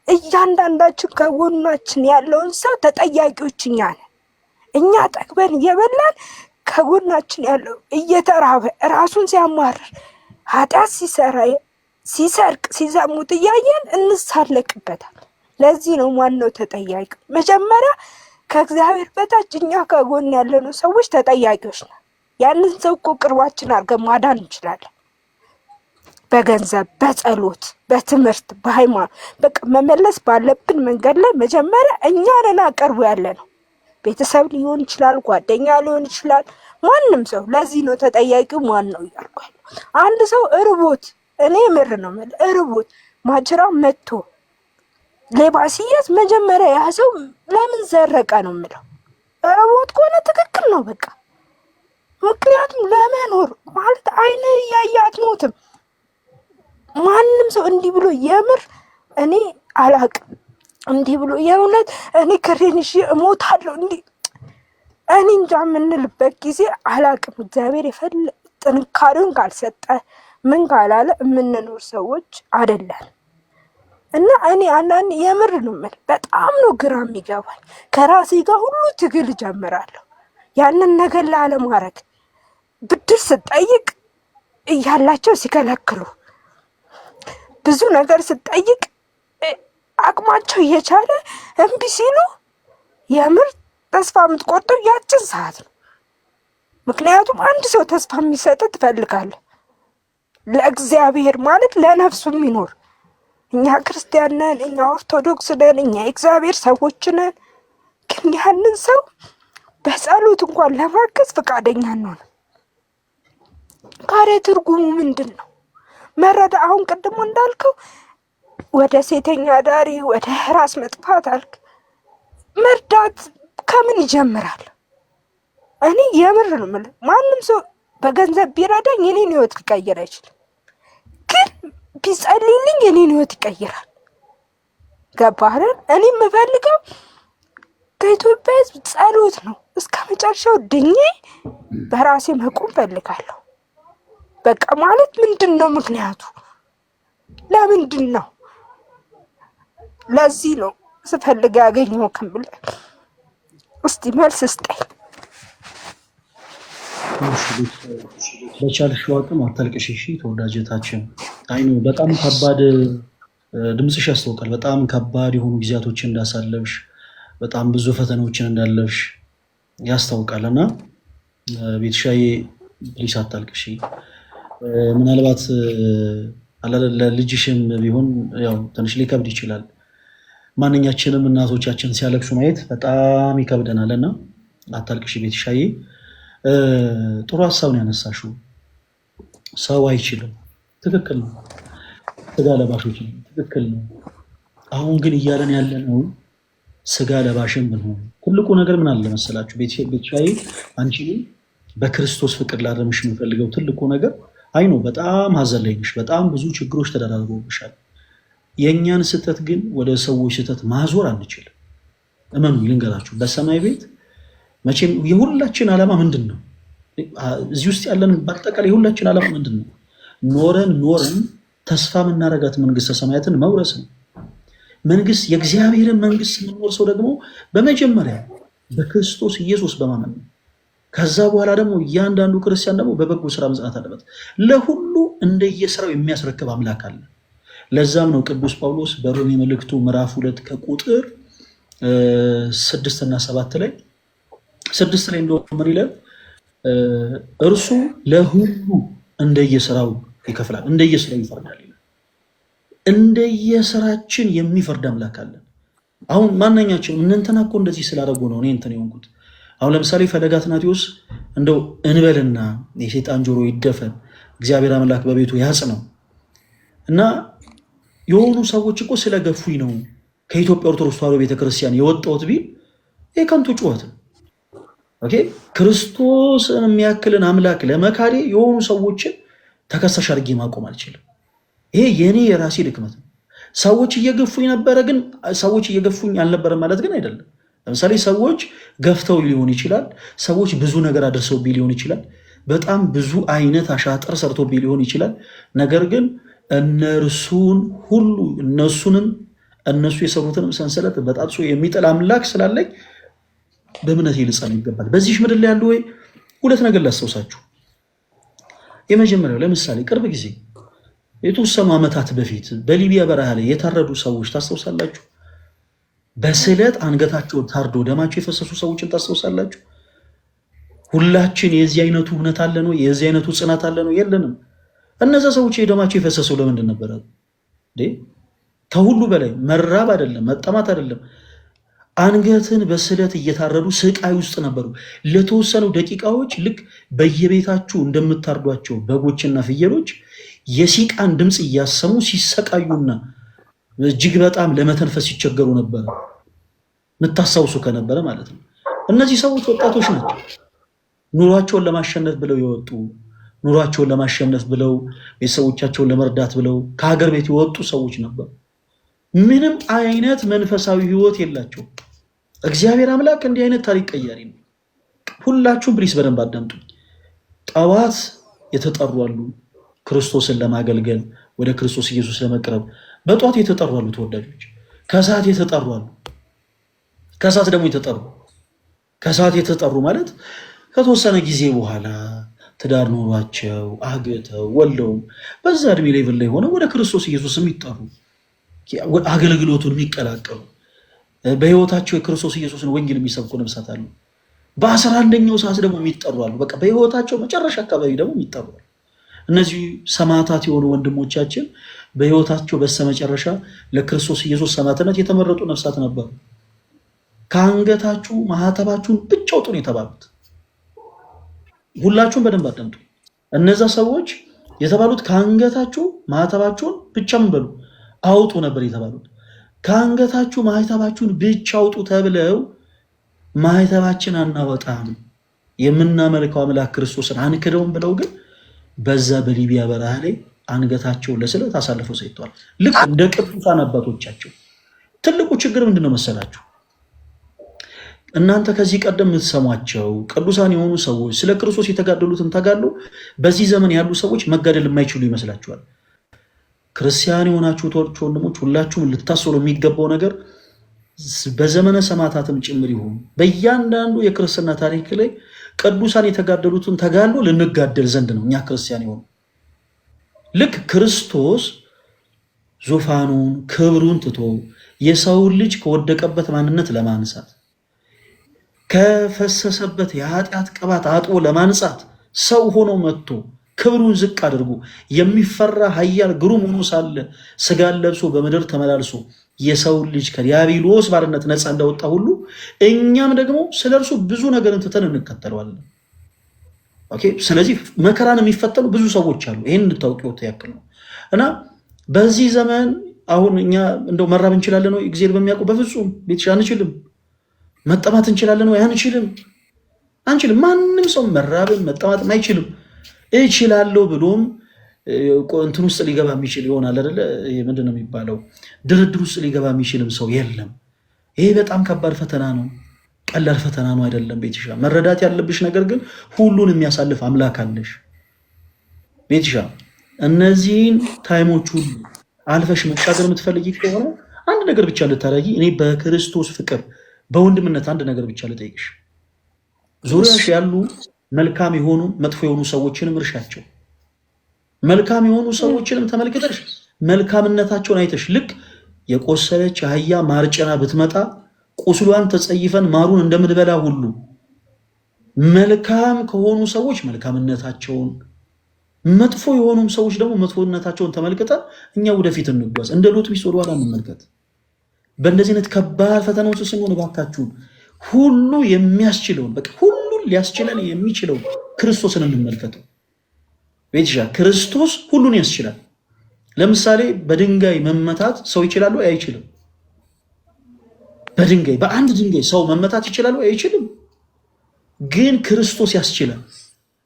እያንዳንዳችን ከጎናችን ያለውን ሰው ተጠያቂዎች እኛ ነን። እኛ ጠግበን እየበላን ከጎናችን ያለው እየተራበ ራሱን ሲያማርር ኃጢአት ሲሰራ ሲሰርቅ ሲዘሙት እያየን እንሳለቅበታል። ለዚህ ነው ማን ነው ተጠያቂው? መጀመሪያ ከእግዚአብሔር በታች እኛ ከጎን ያለነው ሰዎች ተጠያቂዎች ነን። ያንን ሰው እኮ ቅርባችን አድርገን ማዳን እንችላለን። በገንዘብ፣ በጸሎት፣ በትምህርት፣ በሃይማኖት በቃ መመለስ ባለብን መንገድ ላይ መጀመሪያ እኛ ነን አቀርቡ ያለ ነው። ቤተሰብ ሊሆን ይችላል፣ ጓደኛ ሊሆን ይችላል፣ ማንም ሰው። ለዚህ ነው ተጠያቂው ማን ነው እያልኩ ያለው። አንድ ሰው እርቦት እኔ ምር ነው ማለት እርቦት ማጅራ መጥቶ ሌባ ሲያዝ መጀመሪያ ያ ሰው ለምን ዘረቀ ነው የምለው። እርቦት ከሆነ ትክክል ነው በቃ። ምክንያቱም ለመኖር ማለት አይነ እያየ አትሞትም። ማንም ሰው እንዲህ ብሎ የምር እኔ አላቅም እንዲህ ብሎ የእውነት እኔ ከሬንሽ እሞታለሁ እንዲህ እኔ እንጃ የምንልበት ጊዜ አላቅም። እግዚአብሔር ጥንካሬውን ካልሰጠ ምን ካላለ የምንኖር ሰዎች አይደለን። እና እኔ አንዳንድ የምር ነው የምልህ በጣም ነው ግራ የሚገባኝ። ከራሴ ጋር ሁሉ ትግል ጀምራለሁ ያንን ነገር ላለማድረግ። ብድር ስጠይቅ እያላቸው ሲከለክሉ፣ ብዙ ነገር ስጠይቅ አቅማቸው እየቻለ እምቢ ሲሉ የምር ተስፋ የምትቆርጠው ያችን ሰዓት ነው። ምክንያቱም አንድ ሰው ተስፋ የሚሰጥ ትፈልጋለህ። ለእግዚአብሔር ማለት ለነፍሱ የሚኖር እኛ ክርስቲያን ነን፣ እኛ ኦርቶዶክስ ነን፣ እኛ የእግዚአብሔር ሰዎች ነን። ግን ያንን ሰው በጸሎት እንኳን ለማገዝ ፈቃደኛ እንሆን። ካሬ ትርጉሙ ምንድን ነው? መረዳ አሁን ቅድሞ እንዳልከው ወደ ሴተኛ ዳሪ ወደ ራስ መጥፋት አልክ። መርዳት ከምን ይጀምራል? እኔ የምር ነው የምልህ፣ ማንም ሰው በገንዘብ ቢረዳኝ የኔን ህይወት ሊቀይር አይችልም፣ ግን ቢጸልይልኝ የኔን ህይወት ይቀይራል። ገባህ አይደል? እኔ የምፈልገው ከኢትዮጵያ ህዝብ ጸሎት ነው። እስከ መጨረሻው ድኜ በራሴ መቆም ፈልጋለሁ። በቃ ማለት ምንድን ነው ምክንያቱ? ለምንድን ነው? ለዚህ ነው ስፈልግ ያገኘው ከምልህ። እስቲ መልስ ስጠኝ። በቻልሽው አቅም አታልቅሽ እሺ ተወዳጀታችን። አይ ነው በጣም ከባድ ድምፅሽ ያስታውቃል። በጣም ከባድ የሆኑ ጊዜያቶችን እንዳሳለፍሽ፣ በጣም ብዙ ፈተናዎችን እንዳለፍሽ ያስታውቃል። እና ቤትሻዬ ፕሊስ አታልቅሽ። ምናልባት ለልጅሽም ቢሆን ያው ትንሽ ሊከብድ ይችላል። ማንኛችንም እናቶቻችን ሲያለቅሱ ማየት በጣም ይከብደናል እና አታልቅሽ ቤትሻዬ። ጥሩ ሀሳብ ነው ያነሳሽው። ሰው አይችልም፣ ትክክል ነው። ስጋ ለባሾች ነው፣ ትክክል ነው። አሁን ግን እያለን ያለነው ስጋ ለባሽን ብንሆን ትልቁ ነገር ምን አለ መሰላችሁ ቤትሻዬ፣ አንቺ በክርስቶስ ፍቅር ላረምሽ የምፈልገው ትልቁ ነገር አይ ነው በጣም ሀዘን ላይ ነሽ፣ በጣም ብዙ ችግሮች ተደራርበውብሻል። የእኛን ስህተት ግን ወደ ሰዎች ስህተት ማዞር አንችልም። እመኑ ልንገራችሁ፣ በሰማይ ቤት መቼም የሁላችን ዓላማ ምንድን ነው? እዚህ ውስጥ ያለን በአጠቃላይ የሁላችን ዓላማ ምንድን ነው? ኖረን ተስፋ የምናረጋት መንግስተ ሰማያትን መውረስ ነው። መንግስት የእግዚአብሔርን መንግስት የምንወርሰው ደግሞ በመጀመሪያ በክርስቶስ ኢየሱስ በማመን ነው። ከዛ በኋላ ደግሞ እያንዳንዱ ክርስቲያን ደግሞ በበጎ ስራ መጽናት አለበት። ለሁሉ እንደየስራው የሚያስረክብ አምላክ አለ። ለዛም ነው ቅዱስ ጳውሎስ በሮሜ መልእክቱ ምዕራፍ 2 ከቁጥር 6 እና 7 ላይ 6 ላይ እንደሆነ ምን ይላል? እርሱ ለሁሉ እንደየስራው ይከፍላል፣ እንደየስራው ይፈርዳል ይላል። እንደየስራችን የሚፈርድ አምላክ አለን። አሁን ማንኛቸው እንትና እኮ እንደዚህ ስላደረጉ ነው እኔ እንትን የሆንኩት። አሁን ለምሳሌ ፈለገ አትናቴዎስ እንደው እንበልና የሴጣን ጆሮ ይደፈን፣ እግዚአብሔር አምላክ በቤቱ ያጽነው እና የሆኑ ሰዎች እኮ ስለገፉኝ ነው ከኢትዮጵያ ኦርቶዶክስ ተዋሕዶ ቤተክርስቲያን የወጣሁት ቢል ይህ ከንቱ ጩኸት ነው። ኦኬ፣ ክርስቶስን የሚያክልን አምላክ ለመካዴ የሆኑ ሰዎችን ተከሳሽ አድርጌ ማቆም አልችልም። ይሄ የኔ የራሴ ድክመት ነው። ሰዎች እየገፉኝ ነበረ፣ ግን ሰዎች እየገፉኝ አልነበረም ማለት ግን አይደለም። ለምሳሌ ሰዎች ገፍተው ሊሆን ይችላል። ሰዎች ብዙ ነገር አድርሰውብኝ ሊሆን ይችላል። በጣም ብዙ አይነት አሻጥር ሰርቶብኝ ሊሆን ይችላል። ነገር ግን እነርሱን ሁሉ እነሱ የሰሩትንም ሰንሰለት በጣጥሶ የሚጥል አምላክ ስላለኝ በእምነት ልጸና ይገባል። በዚህ ምድር ላይ ያሉ ወይ ሁለት ነገር ላስታውሳችሁ። የመጀመሪያው ለምሳሌ ቅርብ ጊዜ የተወሰኑ ዓመታት በፊት በሊቢያ በረሃ ላይ የታረዱ ሰዎች ታስታውሳላችሁ? በስለት አንገታቸው ታርዶ ደማቸው የፈሰሱ ሰዎችን ታስታውሳላችሁ? ሁላችን የዚህ አይነቱ እምነት አለን ወይ? የዚህ አይነቱ ጽናት አለን ወይ? የለንም። እነዛ ሰዎች የደማቸው የፈሰሰው ለምንድን ነበረ? ከሁሉ በላይ መራብ አይደለም፣ መጠማት አይደለም፣ አንገትን በስለት እየታረዱ ስቃይ ውስጥ ነበሩ። ለተወሰኑ ደቂቃዎች ልክ በየቤታችሁ እንደምታርዷቸው በጎችና ፍየሎች የሲቃን ድምፅ እያሰሙ ሲሰቃዩና እጅግ በጣም ለመተንፈስ ሲቸገሩ ነበረ። የምታስታውሱ ከነበረ ማለት ነው። እነዚህ ሰዎች ወጣቶች ናቸው። ኑሯቸውን ለማሸነፍ ብለው የወጡ ኑሯቸውን ለማሸነፍ ብለው ቤተሰቦቻቸውን ለመርዳት ብለው ከሀገር ቤት የወጡ ሰዎች ነበሩ። ምንም አይነት መንፈሳዊ ህይወት የላቸው። እግዚአብሔር አምላክ እንዲህ አይነት ታሪክ ቀያሪ ነው። ሁላችሁም ፕሊስ በደንብ አዳምጡኝ። ጠዋት የተጠሩ አሉ ክርስቶስን ለማገልገል ወደ ክርስቶስ ኢየሱስ ለመቅረብ በጠዋት የተጠሩ አሉ ተወዳጆች። ከሰዓት የተጠሩ አሉ። ከሰዓት ደግሞ ከሰዓት የተጠሩ ማለት ከተወሰነ ጊዜ በኋላ ትዳር ኖሯቸው አግብተው ወልደውም በዛ እድሜ ሌቭል ላይ ሆነው ወደ ክርስቶስ ኢየሱስ የሚጠሩ አገልግሎቱን የሚቀላቀሉ በህይወታቸው የክርስቶስ ኢየሱስን ወንጌል የሚሰብኩ ነፍሳት አሉ። በ11ኛው ሰዓት ደግሞ የሚጠሩ አሉ። በቃ በህይወታቸው መጨረሻ አካባቢ ደግሞ የሚጠሩ አሉ። እነዚህ ሰማዕታት የሆኑ ወንድሞቻችን በህይወታቸው በስተመጨረሻ ለክርስቶስ ኢየሱስ ሰማዕትነት የተመረጡ ነፍሳት ነበሩ። ከአንገታችሁ ማህተባችሁን ብቻ አውጡ ነው የተባሉት። ሁላችሁም በደንብ አዳምጡ። እነዛ ሰዎች የተባሉት ከአንገታችሁ ማህተባችሁን ብቻ ምን በሉ አውጡ ነበር የተባሉት። ከአንገታችሁ ማህተባችሁን ብቻ አውጡ ተብለው ማህተባችን አናወጣም የምናመልከው አምላክ ክርስቶስን አንክደውም ብለው ግን በዛ በሊቢያ በረሃ ላይ አንገታቸውን ለስለት አሳልፈው ሰጥተዋል። ልክ እንደ ቅዱሳን አባቶቻቸው። ትልቁ ችግር ምንድነው መሰላችሁ? እናንተ ከዚህ ቀደም የምትሰሟቸው ቅዱሳን የሆኑ ሰዎች ስለ ክርስቶስ የተጋደሉትን ተጋድሎ በዚህ ዘመን ያሉ ሰዎች መጋደል የማይችሉ ይመስላችኋል። ክርስቲያን የሆናችሁ ወንድሞች ሁላችሁም ልታስሩ የሚገባው ነገር በዘመነ ሰማዕታትም ጭምር ይሁን በእያንዳንዱ የክርስትና ታሪክ ላይ ቅዱሳን የተጋደሉትን ተጋድሎ ልንጋደል ዘንድ ነው። እኛ ክርስቲያን የሆኑ ልክ ክርስቶስ ዙፋኑን ክብሩን ትቶ የሰውን ልጅ ከወደቀበት ማንነት ለማንሳት ከፈሰሰበት የኃጢአት ቅባት አጥቦ ለማንጻት ሰው ሆኖ መጥቶ ክብሩን ዝቅ አድርጎ የሚፈራ ኃያል ግሩም ሆኖ ሳለ ስጋን ለብሶ በምድር ተመላልሶ የሰውን ልጅ ከዲያብሎስ ባርነት ነፃ እንዳወጣ ሁሉ እኛም ደግሞ ስለ እርሱ ብዙ ነገርን ትተን እንከተለዋለን። ኦኬ። ስለዚህ መከራን የሚፈተኑ ብዙ ሰዎች አሉ። ይህን እንድታውቁት ያክል ነው። እና በዚህ ዘመን አሁን እኛ እንደው መራብ እንችላለን ወይ? እግዚአብሔር በሚያውቁ በፍጹም ቤትሽ አንችልም። መጠማት እንችላለን ወይ? አንችልም። ማንም ሰው መራብን መጠማትም አይችልም። እችላለሁ ብሎም እንትን ውስጥ ሊገባ የሚችል ይሆናል አይደለ? ምንድን ነው የሚባለው? ድርድር ውስጥ ሊገባ የሚችልም ሰው የለም። ይሄ በጣም ከባድ ፈተና ነው። ቀላል ፈተና ነው አይደለም። ቤትሻ መረዳት ያለብሽ ነገር ግን ሁሉን የሚያሳልፍ አምላክ አለሽ። ቤትሻ እነዚህን ታይሞች ሁሉ አልፈሽ መሻገር የምትፈልጊ ከሆነ አንድ ነገር ብቻ ልታደርጊ፣ እኔ በክርስቶስ ፍቅር በወንድምነት አንድ ነገር ብቻ ልጠይቅሽ። ዙሪያሽ ያሉ መልካም የሆኑ መጥፎ የሆኑ ሰዎችንም እርሻቸው። መልካም የሆኑ ሰዎችንም ተመልክተሽ መልካምነታቸውን አይተሽ ልክ የቆሰለች አህያ ማርጭና ብትመጣ ቁስሏን ተጸይፈን ማሩን እንደምንበላ ሁሉ መልካም ከሆኑ ሰዎች መልካምነታቸውን፣ መጥፎ የሆኑም ሰዎች ደግሞ መጥፎነታቸውን ተመልክተን እኛ ወደፊት እንጓዝ። እንደ ሎጥ ሚስት ወደኋላ እንመልከት። በእንደዚህ አይነት ከባድ ፈተናዎች ስንሆን እባካችሁን ሁሉ የሚያስችለውን በቃ ሁሉን ሊያስችለን የሚችለው ክርስቶስን እንመልከተው። ቤትሻ ክርስቶስ ሁሉን ያስችላል። ለምሳሌ በድንጋይ መመታት ሰው ይችላል ወይ? አይችልም። በአንድ ድንጋይ ሰው መመታት ይችላል ወይ? አይችልም። ግን ክርስቶስ ያስችላል።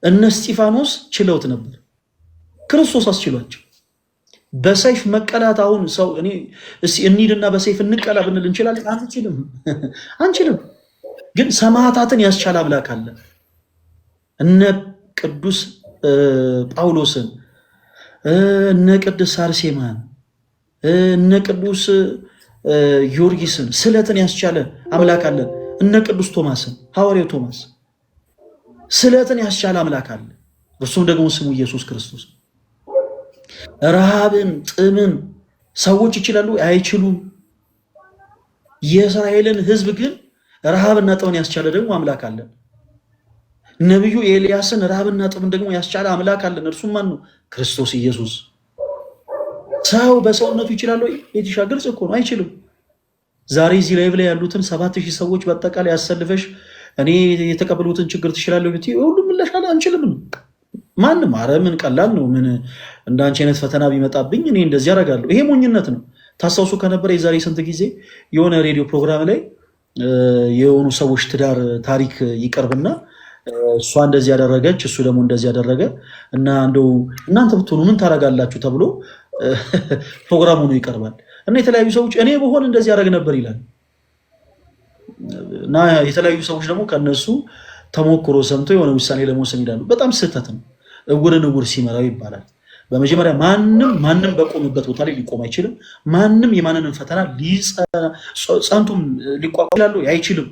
እነ እስጢፋኖስ ችለውት ነበር፣ ክርስቶስ አስችሏቸው። በሰይፍ መቀላት አሁን ሰው እኔ እንሂድና በሰይፍ እንቀላ ብንል እንችላለን? አንችልም። ግን ሰማዕታትን ያስቻለ አምላክ አለ። እነ ቅዱስ ጳውሎስን፣ እነ ቅዱስ አርሴማን፣ እነ ቅዱስ ጊዮርጊስን ስለትን ያስቻለ አምላክ አለን። እነ ቅዱስ ቶማስን፣ ሐዋርያው ቶማስ ስለትን ያስቻለ አምላክ አለ። እርሱም ደግሞ ስሙ ኢየሱስ ክርስቶስ። ረሃብን፣ ጥምን ሰዎች ይችላሉ? አይችሉም። የእስራኤልን ሕዝብ ግን ረሃብና ጥምን ያስቻለ ደግሞ አምላክ አለን። ነቢዩ ኤልያስን ረሃብና ጥምን ደግሞ ያስቻለ አምላክ አለን። እርሱም ማን ነው? ክርስቶስ ኢየሱስ። ሰው በሰውነቱ ይችላል ወይ? የቲሻ ግልጽ እኮ ነው፣ አይችልም። ዛሬ እዚህ ላይ ብላ ያሉትን 7000 ሰዎች በአጠቃላይ ያሰልፈሽ እኔ የተቀበሉትን ችግር ትችላለሁ ብትይ ሁሉም ምላሻለ አንችልም። ማንም አረ ምን ቀላል ነው፣ ምን እንዳንቺ አይነት ፈተና ቢመጣብኝ እኔ እንደዚህ ያደርጋለሁ። ይሄ ሞኝነት ነው። ታስታውሱ ከነበረ የዛሬ ስንት ጊዜ የሆነ ሬዲዮ ፕሮግራም ላይ የሆኑ ሰዎች ትዳር ታሪክ ይቀርብና እሷ እንደዚህ ያደረገች እሱ ደግሞ እንደዚህ ያደረገ እና እንደው እናንተ ብትሆኑ ምን ታደርጋላችሁ ተብሎ ፕሮግራሙ ነው ይቀርባል። እና የተለያዩ ሰዎች እኔ በሆን እንደዚህ ያደርግ ነበር ይላል። እና የተለያዩ ሰዎች ደግሞ ከነሱ ተሞክሮ ሰምቶ የሆነ ውሳኔ ለመወሰን ይላሉ። በጣም ስህተት ነው። እውርን እውር ሲመራው ይባላል። በመጀመሪያ ማንም በቆምበት ቦታ ላይ ሊቆም አይችልም። ማንም የማንንም ፈተና ጸንቱም ሊቋቋም ይችላሉ አይችልም።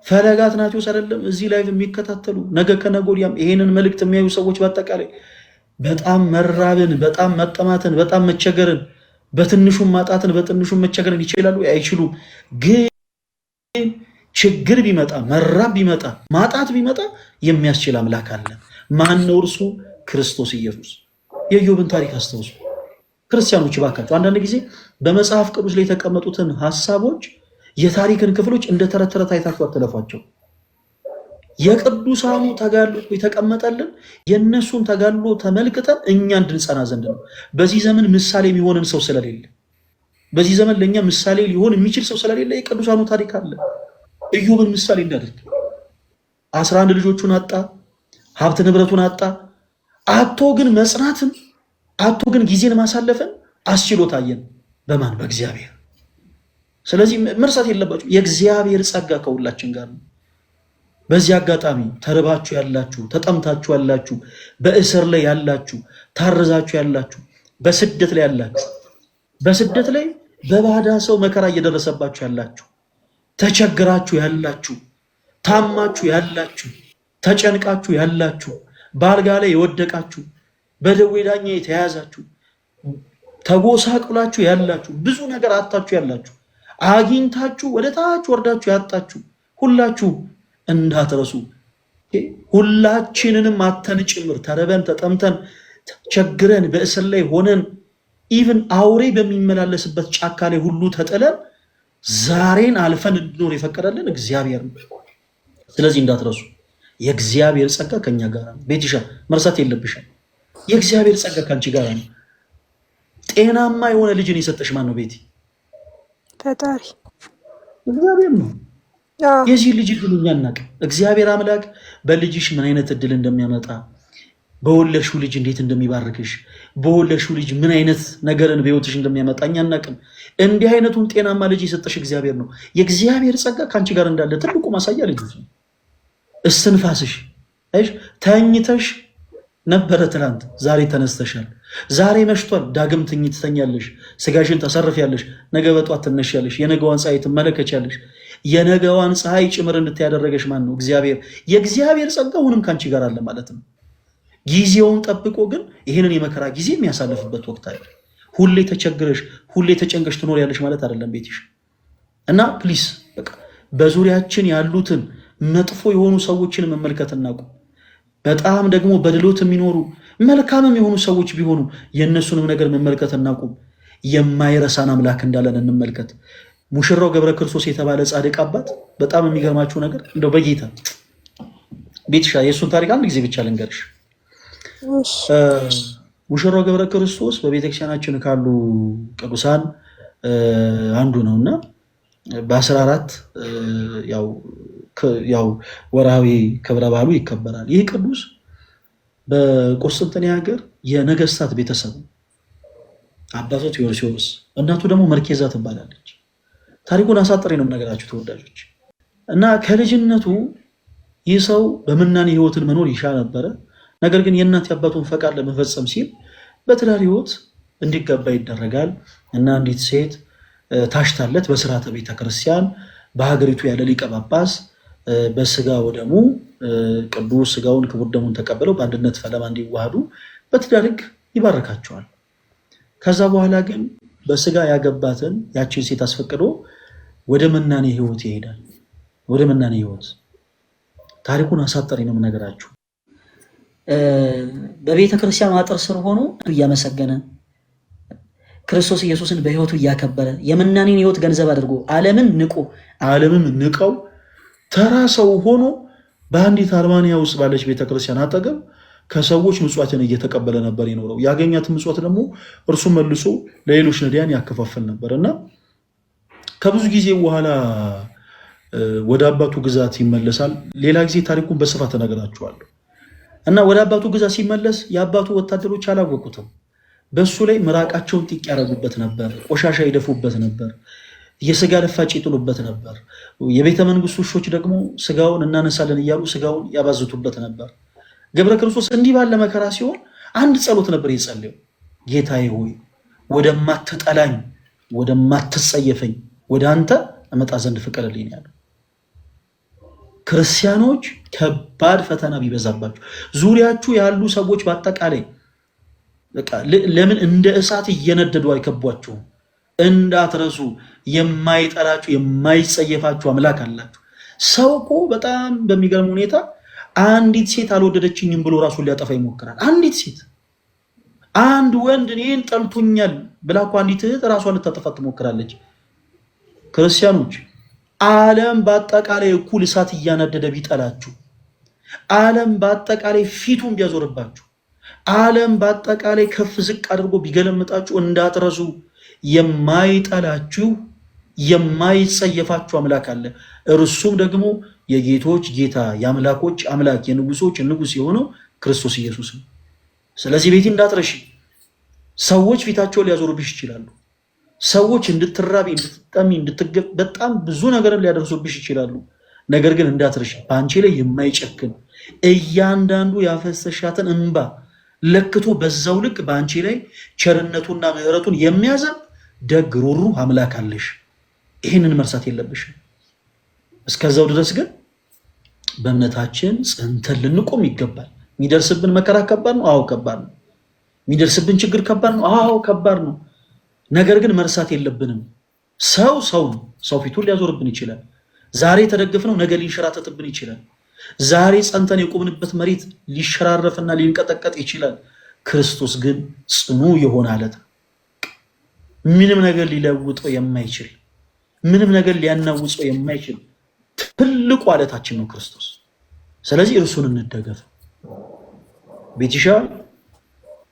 ፈለገ አትናቴዎስ አይደለም እዚህ ላይ የሚከታተሉ ነገ ከነገ ወዲያም ይሄንን መልእክት የሚያዩ ሰዎች በአጠቃላይ በጣም መራብን፣ በጣም መጠማትን፣ በጣም መቸገርን፣ በትንሹም ማጣትን፣ በትንሹም መቸገርን ይችላሉ አይችሉም። ግን ችግር ቢመጣ፣ መራብ ቢመጣ፣ ማጣት ቢመጣ የሚያስችል አምላክ አለ። ማን ነው እርሱ? ክርስቶስ ኢየሱስ። የኢዮብን ታሪክ አስታውሱ ክርስቲያኖች ባካችሁ። አንዳንድ ጊዜ በመጽሐፍ ቅዱስ ላይ የተቀመጡትን ሐሳቦች የታሪክን ክፍሎች እንደ ተረት ተረት አይታችሁ አትለፏቸው። የቅዱሳኑ ተጋድሎ የተቀመጠልን የነሱን ተጋድሎ ተመልክተን እኛ እንድንጸና ዘንድ ነው። በዚህ ዘመን ምሳሌ የሚሆንን ሰው ስለሌለ፣ በዚህ ዘመን ለእኛ ምሳሌ ሊሆን የሚችል ሰው ስለሌለ የቅዱሳኑ ታሪክ አለ። ኢዮብን ምሳሌ እንዳደርግ 11 ልጆቹን አጣ፣ ሀብት ንብረቱን አጣ። አቶ ግን መጽናትን አቶ ግን ጊዜን ማሳለፍን አስችሎታየን በማን? በእግዚአብሔር። ስለዚህ መርሳት የለባችሁ የእግዚአብሔር ጸጋ ከሁላችን ጋር ነው። በዚህ አጋጣሚ ተርባችሁ ያላችሁ፣ ተጠምታችሁ ያላችሁ፣ በእስር ላይ ያላችሁ፣ ታርዛችሁ ያላችሁ፣ በስደት ላይ ያላችሁ፣ በስደት ላይ በባዳ ሰው መከራ እየደረሰባችሁ ያላችሁ፣ ተቸግራችሁ ያላችሁ፣ ታማችሁ ያላችሁ፣ ተጨንቃችሁ ያላችሁ፣ በአልጋ ላይ የወደቃችሁ፣ በደዌ ዳኛ የተያዛችሁ፣ ተጎሳቁላችሁ ያላችሁ፣ ብዙ ነገር አጣችሁ ያላችሁ፣ አግኝታችሁ ወደ ታች ወርዳችሁ ያጣችሁ ሁላችሁ እንዳትረሱ። ሁላችንንም አተን ጭምር ተረበን ተጠምተን ቸግረን በእስር ላይ ሆነን ኢቭን አውሬ በሚመላለስበት ጫካ ላይ ሁሉ ተጥለን ዛሬን አልፈን እንድኖር የፈቀደልን እግዚአብሔር ነው። ስለዚህ እንዳትረሱ የእግዚአብሔር ጸጋ ከኛ ጋር ነው። ቤትሻ መርሳት የለብሽም። የእግዚአብሔር ጸጋ ከአንቺ ጋር ነው። ጤናማ የሆነ ልጅን የሰጠሽ ማን ነው? ቤቲ ፈጣሪ እግዚአብሔር ነው። የዚህ ልጅ እድል እኛ አናውቅም። እግዚአብሔር አምላክ በልጅሽ ምን አይነት እድል እንደሚያመጣ፣ በወለድሽው ልጅ እንዴት እንደሚባርክሽ፣ በወለድሽው ልጅ ምን አይነት ነገርን በህይወትሽ እንደሚያመጣ እኛ አናውቅም። እንዲህ አይነቱን ጤናማ ልጅ የሰጠሽ እግዚአብሔር ነው። የእግዚአብሔር ጸጋ ከአንቺ ጋር እንዳለ ትልቁ ማሳያ ልጅ ነው። እስትንፋስሽ ተኝተሽ ነበረ ትናንት፣ ዛሬ ተነስተሻል። ዛሬ መሽቷል፣ ዳግም ትተኛለሽ፣ ስጋሽን ታሳርፊያለሽ። ነገ በጧት ትነሻለሽ፣ የነገዋን ፀሐይ ትመለከቻለሽ። የነገዋን ፀሐይ ጭምር እንድታያደረገሽ ማን ነው? እግዚአብሔር። የእግዚአብሔር ጸጋ አሁንም ከአንቺ ጋር አለ ማለት ነው። ጊዜውን ጠብቆ ግን ይህንን የመከራ ጊዜ የሚያሳልፍበት ወቅት አለ። ሁሌ ተቸግረሽ ሁሌ ተጨንቀሽ ትኖሪያለሽ ማለት አይደለም ቤትሽ። እና ፕሊስ በቃ በዙሪያችን ያሉትን መጥፎ የሆኑ ሰዎችን መመልከት እናቁም። በጣም ደግሞ በድሎት የሚኖሩ መልካምም የሆኑ ሰዎች ቢሆኑ የእነሱንም ነገር መመልከት እናቁም። የማይረሳን አምላክ እንዳለን እንመልከት። ሙሽራው ገብረ ክርስቶስ የተባለ ጻድቅ አባት በጣም የሚገርማችሁ ነገር እንደው በጌታ ቤትሻ የእሱን ታሪክ አንድ ጊዜ ብቻ ልንገርሽ። ሙሽራው ገብረ ክርስቶስ በቤተክርስቲያናችን ካሉ ቅዱሳን አንዱ ነው እና በ14 ያው ወርሃዊ ክብረ በዓሉ ይከበራል። ይህ ቅዱስ በቁስጥንጥንያ ሀገር የነገስታት ቤተሰብ አባቱ ቴዎዶሲዎስ፣ እናቱ ደግሞ መርኬዛ ትባላለች። ታሪኩን አሳጥሬ ነው የምነግራችሁ ተወዳጆች። እና ከልጅነቱ ይህ ሰው በምናኔ ህይወትን መኖር ይሻ ነበረ። ነገር ግን የእናት የአባቱን ፈቃድ ለመፈጸም ሲል በትዳር ህይወት እንዲገባ ይደረጋል እና አንዲት ሴት ታሽታለት በስርዓተ ቤተክርስቲያን በሀገሪቱ ያለ ሊቀ ጳጳስ በስጋ ወደሙ ቅዱስ ስጋውን ክቡር ደሙን ተቀበለው በአንድነት ፈለማ እንዲዋሃዱ በትዳር ህግ ይባረካቸዋል። ከዛ በኋላ ግን በስጋ ያገባትን ያችን ሴት አስፈቅዶ ወደ መናኔ ህይወት ይሄዳል። ወደ መናኔ ህይወት ታሪኩን አሳጠሪ ነው የምነግራችሁ። በቤተ ክርስቲያን አጥር ስር ሆኖ እያመሰገነ ክርስቶስ ኢየሱስን በህይወቱ እያከበረ የመናኔን ህይወት ገንዘብ አድርጎ ዓለምን ንቀው ተራ ሰው ሆኖ በአንዲት አርማንያ ውስጥ ባለች ቤተክርስቲያን አጠገብ ከሰዎች ምጽዋትን እየተቀበለ ነበር የኖረው። ያገኛት ምጽዋት ደግሞ እርሱ መልሶ ለሌሎች ነዳያን ያከፋፈል ነበር እና ከብዙ ጊዜ በኋላ ወደ አባቱ ግዛት ይመለሳል። ሌላ ጊዜ ታሪኩን በስፋት ተነግራችኋለሁ። እና ወደ አባቱ ግዛት ሲመለስ የአባቱ ወታደሮች አላወቁትም። በሱ ላይ ምራቃቸውን ጢቅ ያደረጉበት ነበር፣ ቆሻሻ ይደፉበት ነበር፣ የስጋ ልፋጭ ይጥሉበት ነበር። የቤተ መንግስት ውሾች ደግሞ ስጋውን እናነሳለን እያሉ ስጋውን ያባዝቱበት ነበር። ገብረ ክርስቶስ እንዲህ ባለ መከራ ሲሆን አንድ ጸሎት ነበር የጸለየው። ጌታዬ ሆይ ወደማትጠላኝ ወደማትጸየፈኝ ወደ አንተ እመጣ ዘንድ ፍቀድልኝ ያለው። ክርስቲያኖች ከባድ ፈተና ቢበዛባችሁ ዙሪያችሁ ያሉ ሰዎች በአጠቃላይ በቃ ለምን እንደ እሳት እየነደዱ አይከቧችሁም? እንዳትረሱ የማይጠላችሁ የማይጸየፋችሁ አምላክ አላችሁ። ሰው እኮ በጣም በሚገርም ሁኔታ አንዲት ሴት አልወደደችኝም ብሎ ራሱን ሊያጠፋ ይሞክራል። አንዲት ሴት አንድ ወንድ እኔን ጠልቶኛል ብላ እኮ አንዲት እህት ራሷን ልታጠፋ ትሞክራለች። ክርስቲያኖች ዓለም በአጠቃላይ እኩል እሳት እያነደደ ቢጠላችሁ ዓለም በአጠቃላይ ፊቱን ቢያዞርባችሁ፣ ዓለም በአጠቃላይ ከፍ ዝቅ አድርጎ ቢገለምጣችሁ እንዳትረሱ የማይጠላችሁ የማይጸየፋችሁ አምላክ አለ። እርሱም ደግሞ የጌቶች ጌታ የአምላኮች አምላክ የንጉሶች ንጉስ የሆነው ክርስቶስ ኢየሱስ ነው። ስለዚህ ቤቴ እንዳትረሺ። ሰዎች ፊታቸውን ሊያዞሩብሽ ይችላሉ። ሰዎች እንድትራቢ፣ እንድትጠሚ፣ በጣም ብዙ ነገርን ሊያደርሱብሽ ይችላሉ። ነገር ግን እንዳትረሺ፣ በአንቺ ላይ የማይጨክን እያንዳንዱ ያፈሰሻትን እንባ ለክቶ በዛው ልክ በአንቺ ላይ ቸርነቱና ምሕረቱን የሚያዘብ ደግ ሩሩ አምላክ አለሽ። ይህንን መርሳት የለብሽም። እስከዛው ድረስ ግን በእምነታችን ጸንተን ልንቆም ይገባል። የሚደርስብን መከራ ከባድ ነው። አዎ ከባድ ነው። የሚደርስብን ችግር ከባድ ነው። አዎ ከባድ ነው። ነገር ግን መርሳት የለብንም። ሰው ነው። ሰው ፊቱን ሊያዞርብን ይችላል። ዛሬ የተደገፍነው ነገ ሊንሸራተትብን ይችላል። ዛሬ ጸንተን የቆምንበት መሬት ሊሸራረፍና ሊንቀጠቀጥ ይችላል። ክርስቶስ ግን ጽኑ የሆነ አለት፣ ምንም ነገር ሊለውጠው የማይችል፣ ምንም ነገር ሊያናውጸው የማይችል ትልቁ አለታችን ነው ክርስቶስ። ስለዚህ እርሱን እንደገፍ። ቤቲሻ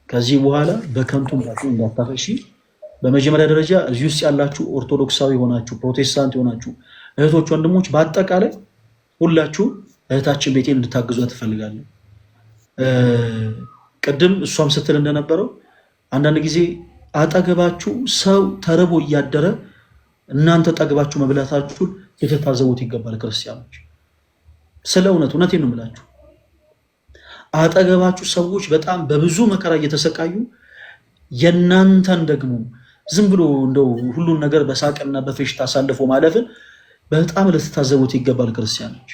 ከዚህ በኋላ በከንቱ እንዳታፈሺ። በመጀመሪያ ደረጃ እዚህ ውስጥ ያላችሁ ኦርቶዶክሳዊ ሆናችሁ ፕሮቴስታንት የሆናችሁ እህቶች፣ ወንድሞች በአጠቃላይ ሁላችሁ እህታችን ቤቴን እንድታግዟ ትፈልጋለሁ። ቅድም እሷም ስትል እንደነበረው አንዳንድ ጊዜ አጠገባችሁ ሰው ተርቦ እያደረ እናንተ ጠግባችሁ መብላታችሁን ልትታዘቡት ይገባል። ክርስቲያኖች ስለ እውነቴን ነው የምላችሁ። አጠገባችሁ ሰዎች በጣም በብዙ መከራ እየተሰቃዩ የእናንተን ደግሞ ዝም ብሎ እንደው ሁሉን ነገር በሳቅና በፌሽታ አሳልፎ ማለፍን በጣም ልትታዘቡት ይገባል። ክርስቲያኖች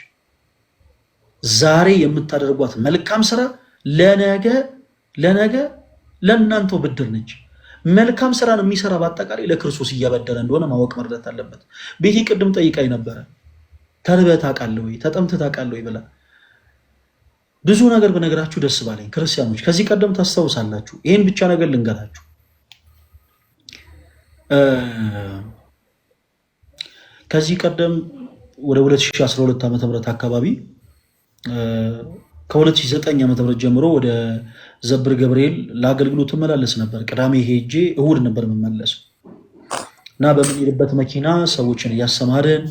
ዛሬ የምታደርጓት መልካም ስራ ለነገ ለእናንተው ብድር ነች። መልካም ስራን የሚሰራ በአጠቃላይ ለክርስቶስ እያበደረ እንደሆነ ማወቅ መረዳት አለበት። ቤቴ ቅድም ጠይቃኝ ነበረ፣ ተርበህ ታውቃለህ ወይ ተጠምተህ ታውቃለህ ወይ ብላ። ብዙ ነገር በነገራችሁ ደስ ባለኝ። ክርስቲያኖች ከዚህ ቀደም ታስታውሳላችሁ። ይህን ብቻ ነገር ልንገራችሁ። ከዚህ ቀደም ወደ 2012 ዓ.ም አካባቢ ከ2009 ዓ.ም ጀምሮ ወደ ዘብር ገብርኤል ለአገልግሎት እመላለስ ነበር። ቅዳሜ ሄጄ እሁድ ነበር የምመለሰው እና በምንሄድበት መኪና ሰዎችን እያሰማርን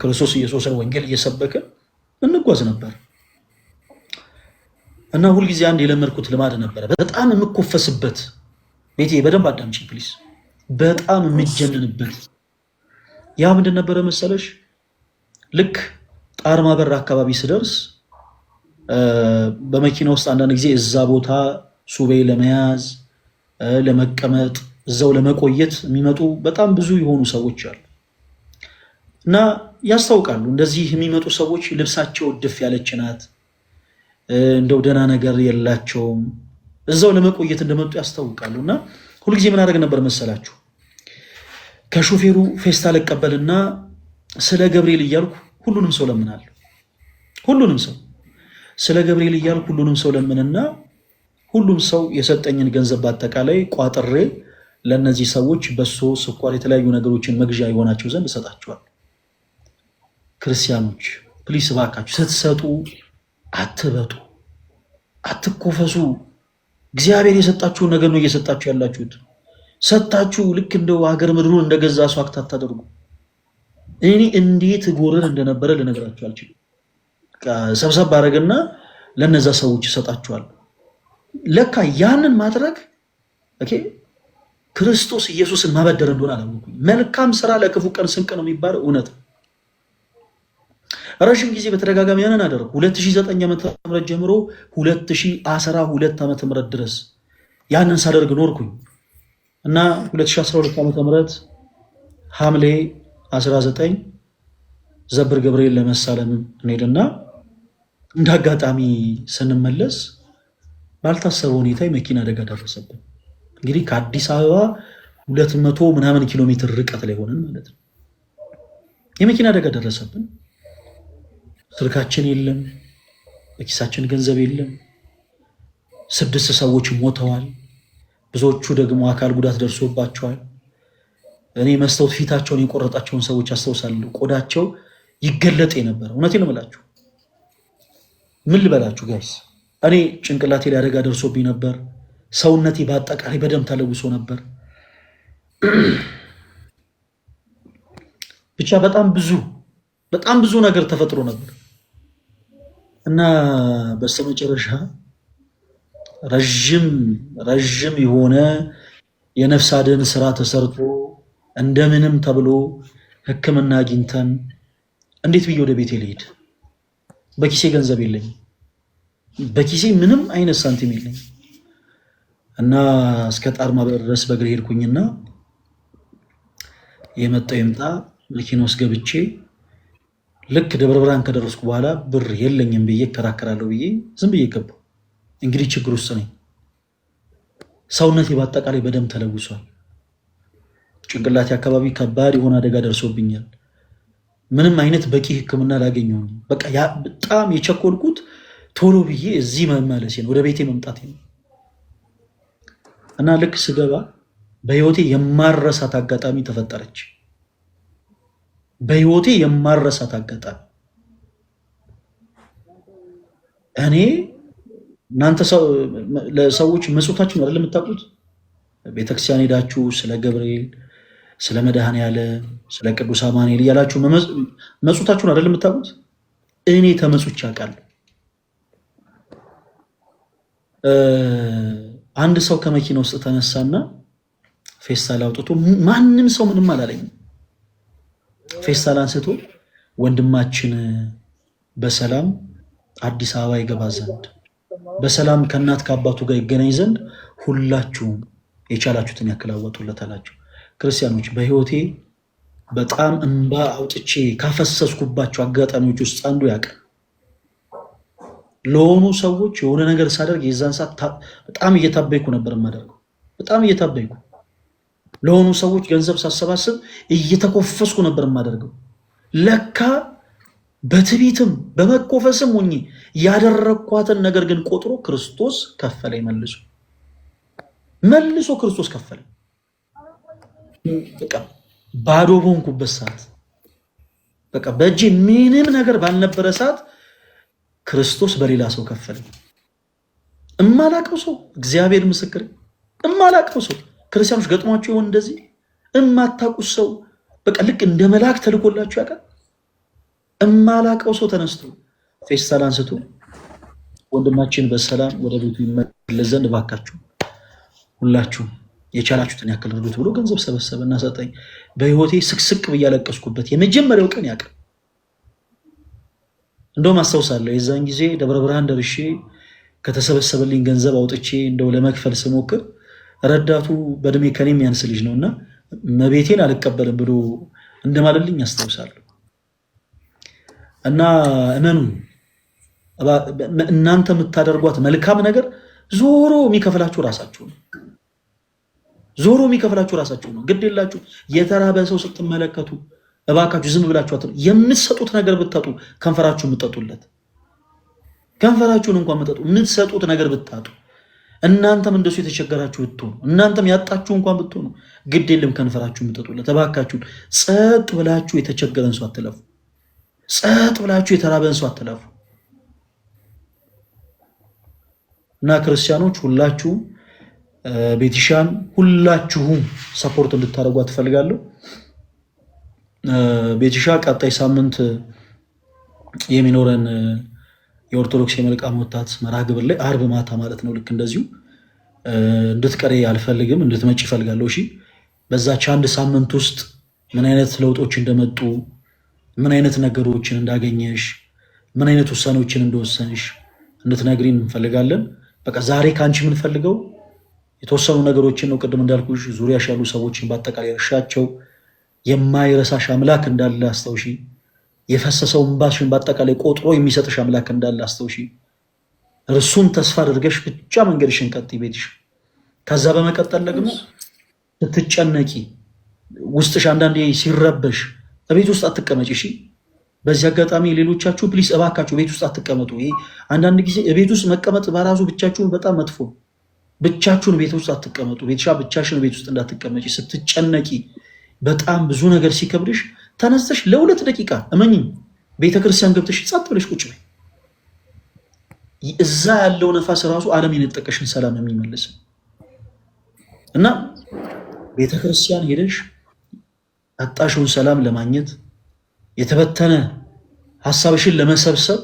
ክርስቶስ ኢየሱስን ወንጌል እየሰበክን እንጓዝ ነበር እና ሁልጊዜ አንድ የለመድኩት ልማድ ነበረ፣ በጣም የምኮፈስበት። ቤቴ በደንብ አዳምጪ ፕሊስ። በጣም የምጀንንበት ያ ምንድን ነበረ መሰለሽ? ልክ ጣርማ በር አካባቢ ስደርስ በመኪና ውስጥ አንዳንድ ጊዜ እዛ ቦታ ሱቤ ለመያዝ ለመቀመጥ እዛው ለመቆየት የሚመጡ በጣም ብዙ የሆኑ ሰዎች አሉ እና ያስታውቃሉ። እንደዚህ የሚመጡ ሰዎች ልብሳቸው ድፍ ያለች ናት፣ እንደው ደህና ነገር የላቸውም። እዛው ለመቆየት እንደመጡ ያስታውቃሉ። እና ሁልጊዜ ምን አደረግ ነበር መሰላችሁ? ከሾፌሩ ፌስታል እቀበልና ስለ ገብርኤል እያልኩ ሁሉንም ሰው ለምናለሁ። ሁሉንም ሰው ስለ ገብርኤል እያልኩ ሁሉንም ሰው ለምንና ሁሉም ሰው የሰጠኝን ገንዘብ በአጠቃላይ ቋጥሬ ለእነዚህ ሰዎች በሶ፣ ስኳር፣ የተለያዩ ነገሮችን መግዣ የሆናቸው ዘንድ እሰጣቸዋል። ክርስቲያኖች ፕሊስ እባካችሁ ስትሰጡ አትበጡ፣ አትኮፈሱ። እግዚአብሔር የሰጣችሁን ነገር ነው እየሰጣችሁ ያላችሁት። ሰጣችሁ ልክ እንደው ሀገር ምድሩን እንደገዛ ሰው አክት አታደርጉ። እኔ እንዴት ጎረር እንደነበረ ልነግራችሁ አልችልም። ሰብሰብ አደረግና ለነዛ ሰዎች ይሰጣችኋል። ለካ ያንን ማድረግ ክርስቶስ ኢየሱስን ማበደር እንደሆነ አላወኩኝ። መልካም ስራ ለክፉ ቀን ስንቅ ነው የሚባለው እውነት ነው። ረዥም ጊዜ በተደጋጋሚ ያንን አደረኩ። 2009 ዓ.ም ጀምሮ 2012 ዓ.ም ድረስ ያንን ሳደርግ ኖርኩኝ እና 2012 ዓ.ም ሐምሌ 19 ዘብር ገብርኤል ለመሳለም እንሄድና እንደ አጋጣሚ ስንመለስ ባልታሰበ ሁኔታ የመኪና አደጋ ደረሰብን። እንግዲህ ከአዲስ አበባ 200 ምናምን ኪሎ ሜትር ርቀት ላይ ሆነን ማለት ነው። የመኪና አደጋ ደረሰብን። ስልካችን የለም፣ በኪሳችን ገንዘብ የለም። 6 ሰዎች ሞተዋል። ብዙዎቹ ደግሞ አካል ጉዳት ደርሶባቸዋል። እኔ መስታወት ፊታቸውን የቆረጣቸውን ሰዎች አስታውሳለሁ። ቆዳቸው ይገለጥ የነበረ እውነቴን ነው የምላችሁ። ምን ልበላችሁ ጋይስ፣ እኔ ጭንቅላቴ ላይ አደጋ ደርሶብኝ ነበር። ሰውነቴ በአጠቃላይ በደም ተለውሶ ነበር። ብቻ በጣም ብዙ ነገር ተፈጥሮ ነበር እና በስተመጨረሻ ረዥም የሆነ የነፍስ አድን ስራ ተሰርቶ እንደምንም ተብሎ ሕክምና አግኝተን እንዴት ብዬ ወደ ቤቴ ልሄድ? በኪሴ ገንዘብ የለኝም። በኪሴ ምንም አይነት ሳንቲም የለኝም እና እስከ ጣርማ ድረስ በእግሬ ሄድኩኝና የመጣው ይምጣ መኪና ውስጥ ገብቼ ልክ ደብረ ብርሃን ከደረስኩ በኋላ ብር የለኝም ብዬ እከራከራለሁ ብዬ ዝም ብዬ ገባሁ። እንግዲህ ችግር ውስጥ ነኝ። ሰውነቴ በአጠቃላይ በደም ተለውሷል። ጭንቅላቴ አካባቢ ከባድ የሆነ አደጋ ደርሶብኛል። ምንም አይነት በቂ ሕክምና ላገኘው በቃ በጣም የቸኮልኩት ቶሎ ብዬ እዚህ መመለሴ ነው፣ ወደ ቤቴ መምጣቴ ነው። እና ልክ ስገባ በህይወቴ የማረሳት አጋጣሚ ተፈጠረች። በህይወቴ የማረሳት አጋጣሚ እኔ እናንተ ለሰዎች መጽውታችሁን አይደል የምታውቁት? ቤተክርስቲያን ሄዳችሁ ስለ ገብርኤል፣ ስለ መድኃኔዓለም፣ ስለ ቅዱስ አማኑኤል እያላችሁ መጽውታችሁን አይደል የምታውቁት? እኔ ተመጽውቼ አውቃለሁ። አንድ ሰው ከመኪና ውስጥ ተነሳና ፌስታል አውጥቶ ማንም ሰው ምንም አላለኝም። ፌስታል አንስቶ ወንድማችን በሰላም አዲስ አበባ ይገባ ዘንድ በሰላም ከእናት ከአባቱ ጋር ይገናኝ ዘንድ ሁላችሁም የቻላችሁትን ያክል አዋጡለት አላቸው። ክርስቲያኖች፣ በህይወቴ በጣም እንባ አውጥቼ ካፈሰስኩባቸው አጋጣሚዎች ውስጥ አንዱ ያቀ ለሆኑ ሰዎች የሆነ ነገር ሳደርግ የዛን ሰዓት በጣም እየታበይኩ ነበር የማደርገው። በጣም እየታበይኩ ለሆኑ ሰዎች ገንዘብ ሳሰባስብ እየተኮፈስኩ ነበር የማደርገው። ለካ በትዕቢትም በመኮፈስም ሆኜ ያደረኳትን ነገር ግን ቆጥሮ ክርስቶስ ከፈለኝ። መልሶ ክርስቶስ ከፈለኝ። በቃ ባዶ በሆንኩበት ሰዓት፣ በቃ በእጄ ምንም ነገር ባልነበረ ሰዓት ክርስቶስ በሌላ ሰው ከፈለኝ። እማላቀው ሰው፣ እግዚአብሔር ምስክር፣ እማላቀው ሰው። ክርስቲያኖች ገጥሟቸው ይሆን እንደዚህ? እማታውቁት ሰው በቃ ልክ እንደ መልአክ ተልኮላችሁ ያውቃል። እማላቀው ሰው ተነስቶ ፌስታል አንስቶ ወንድማችን በሰላም ወደ ቤቱ ይመለስ ዘንድ እባካችሁ ሁላችሁም የቻላችሁትን ያክል እርዱት ብሎ ገንዘብ ሰበሰበ እና ሰጠኝ። በህይወቴ ስቅስቅ ብዬ ያለቀስኩበት የመጀመሪያው ቀን ያቀ እንደውም አስታውሳለሁ። የዛን ጊዜ ደብረ ብርሃን ደርሼ ከተሰበሰበልኝ ገንዘብ አውጥቼ እንደው ለመክፈል ስሞክር ረዳቱ በእድሜ ከኔ የሚያንስ ልጅ ነውና መቤቴን አልቀበልም ብሎ እንደማለልኝ አስታውሳለሁ። እና እመኑ፣ እናንተ የምታደርጓት መልካም ነገር ዞሮ የሚከፍላችሁ ራሳችሁ ነው። ዞሮ የሚከፍላችሁ ራሳችሁ ነው። ግድ የላችሁ። የተራበ ሰው ስትመለከቱ እባካችሁ ዝም ብላችሁ አትሉ። የምትሰጡት ነገር ብታጡ ከንፈራችሁ የምትጠጡለት፣ ከንፈራችሁን እንኳን የምትጠጡ የምትሰጡት ነገር ብታጡ፣ እናንተም እንደሱ የተቸገራችሁ ብትሆኑ፣ እናንተም ያጣችሁ እንኳን ብትሆኑ ግድ የለም ከንፈራችሁ የምትጠጡለት። እባካችሁን ጸጥ ብላችሁ የተቸገረን ሰው አትለፉ። ጸጥ ብላችሁ የተራበን ሰው አትለፉ። እና ክርስቲያኖች ሁላችሁም ቤቲሻን ሁላችሁም ሰፖርት እንድታደርጓ ትፈልጋለሁ። ቤቲሻ ቀጣይ ሳምንት የሚኖረን የኦርቶዶክስ የመልካም ወጣት መርሃ ግብር ላይ አርብ ማታ ማለት ነው። ልክ እንደዚሁ እንድትቀሪ አልፈልግም፣ እንድትመጪ እፈልጋለሁ። እሺ፣ በዛች አንድ ሳምንት ውስጥ ምን አይነት ለውጦች እንደመጡ፣ ምን አይነት ነገሮችን እንዳገኘሽ፣ ምን አይነት ውሳኔዎችን እንደወሰንሽ እንድትነግሪን እንፈልጋለን። በቃ ዛሬ ከአንቺ የምንፈልገው የተወሰኑ ነገሮችን ነው። ቅድም እንዳልኩሽ ዙሪያሽ ያሉ ሰዎችን በአጠቃላይ እርሻቸው የማይረሳሽ አምላክ እንዳለ አስታውሺ። የፈሰሰው እንባሽን በአጠቃላይ ቆጥሮ የሚሰጥሽ አምላክ እንዳለ አስታውሺ። እርሱን ተስፋ አድርገሽ ብቻ መንገድሽን ቀጥይ ቤትሽ። ከዛ በመቀጠል ደግሞ ስትጨነቂ፣ ውስጥሽ አንዳንዴ ሲረበሽ ቤት ውስጥ አትቀመጪ። እሺ፣ በዚህ አጋጣሚ ሌሎቻችሁ ፕሊስ እባካችሁ ቤት ውስጥ አትቀመጡ። ይሄ አንዳንድ ጊዜ ቤት ውስጥ መቀመጥ በራሱ ብቻችሁን በጣም መጥፎ። ብቻችሁን ቤት ውስጥ አትቀመጡ። ቤትሻ ብቻሽን ቤት ውስጥ እንዳትቀመጪ። ስትጨነቂ፣ በጣም ብዙ ነገር ሲከብድሽ ተነስተሽ ለ2 ደቂቃ እመኝኝ ቤተክርስቲያን ገብተሽ ጸጥ ብለሽ ቁጭ በይ። እዛ ያለው ነፋስ ራሱ ዓለም የነጠቀሽን ሰላም የሚመልስ እና ቤተክርስቲያን ሄደሽ አጣሽውን ሰላም ለማግኘት የተበተነ ሐሳብሽን ለመሰብሰብ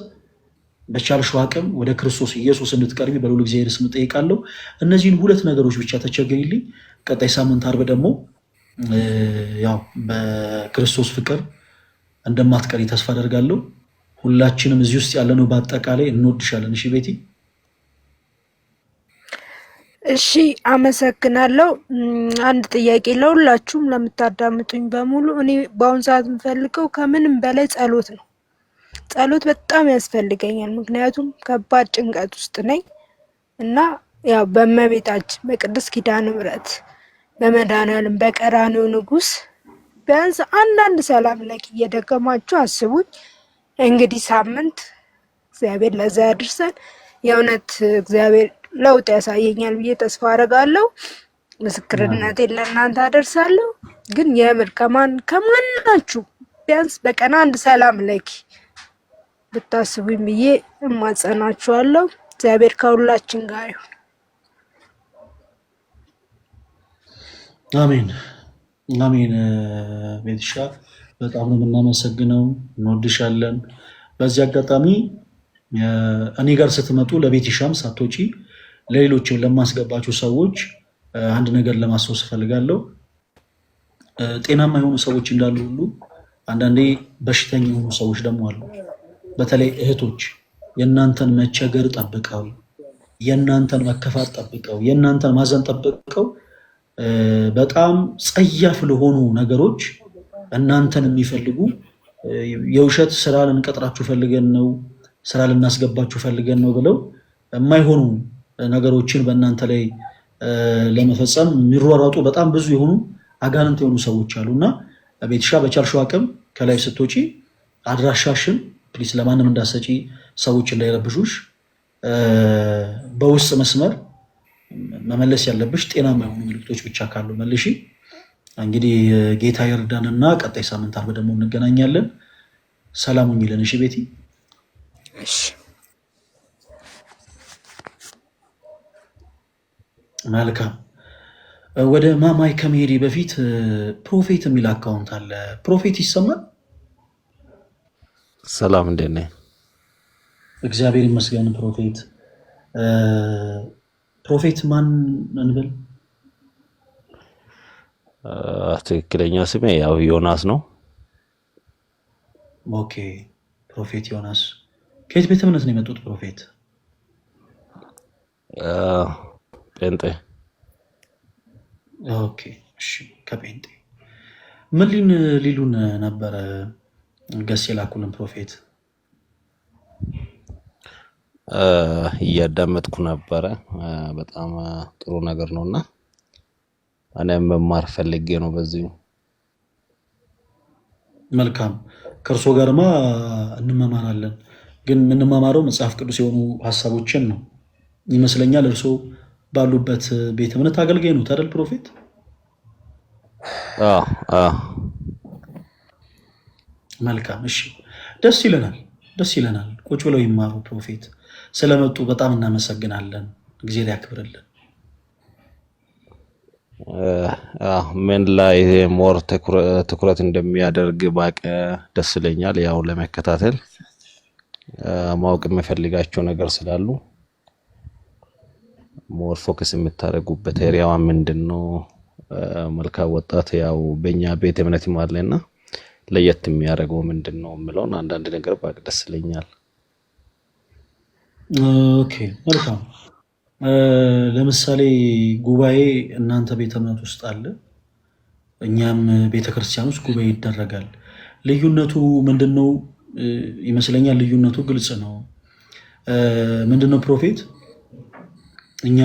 በቻልሽው አቅም ወደ ክርስቶስ ኢየሱስ እንድትቀርቢ በልዑል እግዚአብሔር ስም ጠይቃለሁ። እነዚህን ሁለት ነገሮች ብቻ ተቸገሪልኝ። ቀጣይ ሳምንት ዓርብ ደግሞ ያው በክርስቶስ ፍቅር እንደማትቀሪ ተስፋ አደርጋለሁ። ሁላችንም እዚህ ውስጥ ያለነው በአጠቃላይ እንወድሻለን። እሺ ቤቲ? እሺ አመሰግናለሁ። አንድ ጥያቄ ለሁላችሁም ለምታዳምጡኝ በሙሉ፣ እኔ በአሁኑ ሰዓት የምፈልገው ከምንም በላይ ጸሎት ነው። ጸሎት በጣም ያስፈልገኛል። ምክንያቱም ከባድ ጭንቀት ውስጥ ነኝ እና ያው በእመቤታችን በቅድስት ኪዳነ ምሕረት በመድኃኔዓለም በቀራንዮ ንጉሥ ቢያንስ አንዳንድ ሰላም ለኪ እየደገማችሁ አስቡኝ። እንግዲህ ሳምንት እግዚአብሔር ለዛ ያድርሰን። የእውነት እግዚአብሔር ለውጥ ያሳየኛል ብዬ ተስፋ አደርጋለሁ። ምስክርነቴን ለእናንተ አደርሳለሁ። ግን የምር ከማናችሁ ቢያንስ በቀን አንድ ሰላም ለኪ ብታስቡኝ ብዬ እማጸናችኋለሁ። እግዚአብሔር ከሁላችን ጋር ይሁን። አሜን አሜን። ቤትሻ በጣም ነው የምናመሰግነው፣ እንወድሻለን። በዚህ አጋጣሚ እኔ ጋር ስትመጡ ለቤትሻም ሳትወጪ ለሌሎችም ለማስገባቸው ሰዎች አንድ ነገር ለማስታወስ እፈልጋለሁ። ጤናማ የሆኑ ሰዎች እንዳሉ ሁሉ አንዳንዴ በሽተኛ የሆኑ ሰዎች ደግሞ አሉ። በተለይ እህቶች የእናንተን መቸገር ጠብቀው፣ የእናንተን መከፋት ጠብቀው፣ የእናንተን ማዘን ጠብቀው በጣም ጸያፍ ለሆኑ ነገሮች እናንተን የሚፈልጉ የውሸት ስራ ልንቀጥራችሁ ፈልገን ነው፣ ስራ ልናስገባችሁ ፈልገን ነው ብለው የማይሆኑ ነገሮችን በእናንተ ላይ ለመፈጸም የሚሯሯጡ በጣም ብዙ የሆኑ አጋንንት የሆኑ ሰዎች አሉና ቤትሻ በቻልሽው አቅም ከላይ ስትወጪ አድራሻሽን ፕሊስ ለማንም እንዳሰጪ፣ ሰዎች እንዳይረብሹሽ። በውስጥ መስመር መመለስ ያለብሽ ጤናማ የሆኑ ምልክቶች ብቻ ካሉ መልሺ። እንግዲህ ጌታ ይርዳንና ቀጣይ ሳምንት ዓርብ ደግሞ እንገናኛለን። ሰላም ሁኚልን። እሺ ቤቲ? እሺ መልካም። ወደ ማማይ ከመሄዴ በፊት ፕሮፌት የሚል አካውንት አለ። ፕሮፌት ይሰማል? ሰላም እንዴት ነህ? እግዚአብሔር ይመስገን። ፕሮፌት ማን እንበል? ትክክለኛ ስሜ ያው ዮናስ ነው። ኦኬ ፕሮፌት ዮናስ። ከየት ቤተ እምነት ነው የመጡት ፕሮፌት? ጴንጤ። ኦኬ እሺ፣ ከጴንጤ ምን ሊሉን ነበረ ገስ የላኩልን ፕሮፌት? እያዳመጥኩ ነበረ። በጣም ጥሩ ነገር ነውና እኔም መማር ፈልጌ ነው በዚሁ። መልካም። ከእርሶ ጋርማ እንመማራለን፣ ግን የምንማማረው መጽሐፍ ቅዱስ የሆኑ ሀሳቦችን ነው ይመስለኛል። እርሶ ባሉበት ቤተ እምነት አገልጋይ ነው አይደል ፕሮፌት? መልካም እሺ፣ ደስ ይለናል። ቁጭ ብለው ይማሩ ፕሮፌት። ስለመጡ በጣም እናመሰግናለን። እግዚአብሔር ያክብርልን። ምን ላይ ሞር ትኩረት እንደሚያደርግ ባቀ ደስ ይለኛል። ያው ለመከታተል ማወቅ የምፈልጋቸው ነገር ስላሉ ሞር ፎከስ የምታደርጉበት ኤሪያዋ ምንድነው? መልካም ወጣት ያው በእኛ ቤተ እምነት ይማለና ለየት የሚያደርገው ምንድነው የምለውን አንዳንድ ነገር ባቅ ደስ ይለኛል። ኦኬ መልካም። ለምሳሌ ጉባኤ እናንተ ቤተ እምነት ውስጥ አለ፣ እኛም ቤተክርስቲያን ውስጥ ጉባኤ ይደረጋል። ልዩነቱ ምንድነው ይመስለኛል? ልዩነቱ ግልጽ ነው። ምንድነው ፕሮፌት? እኛ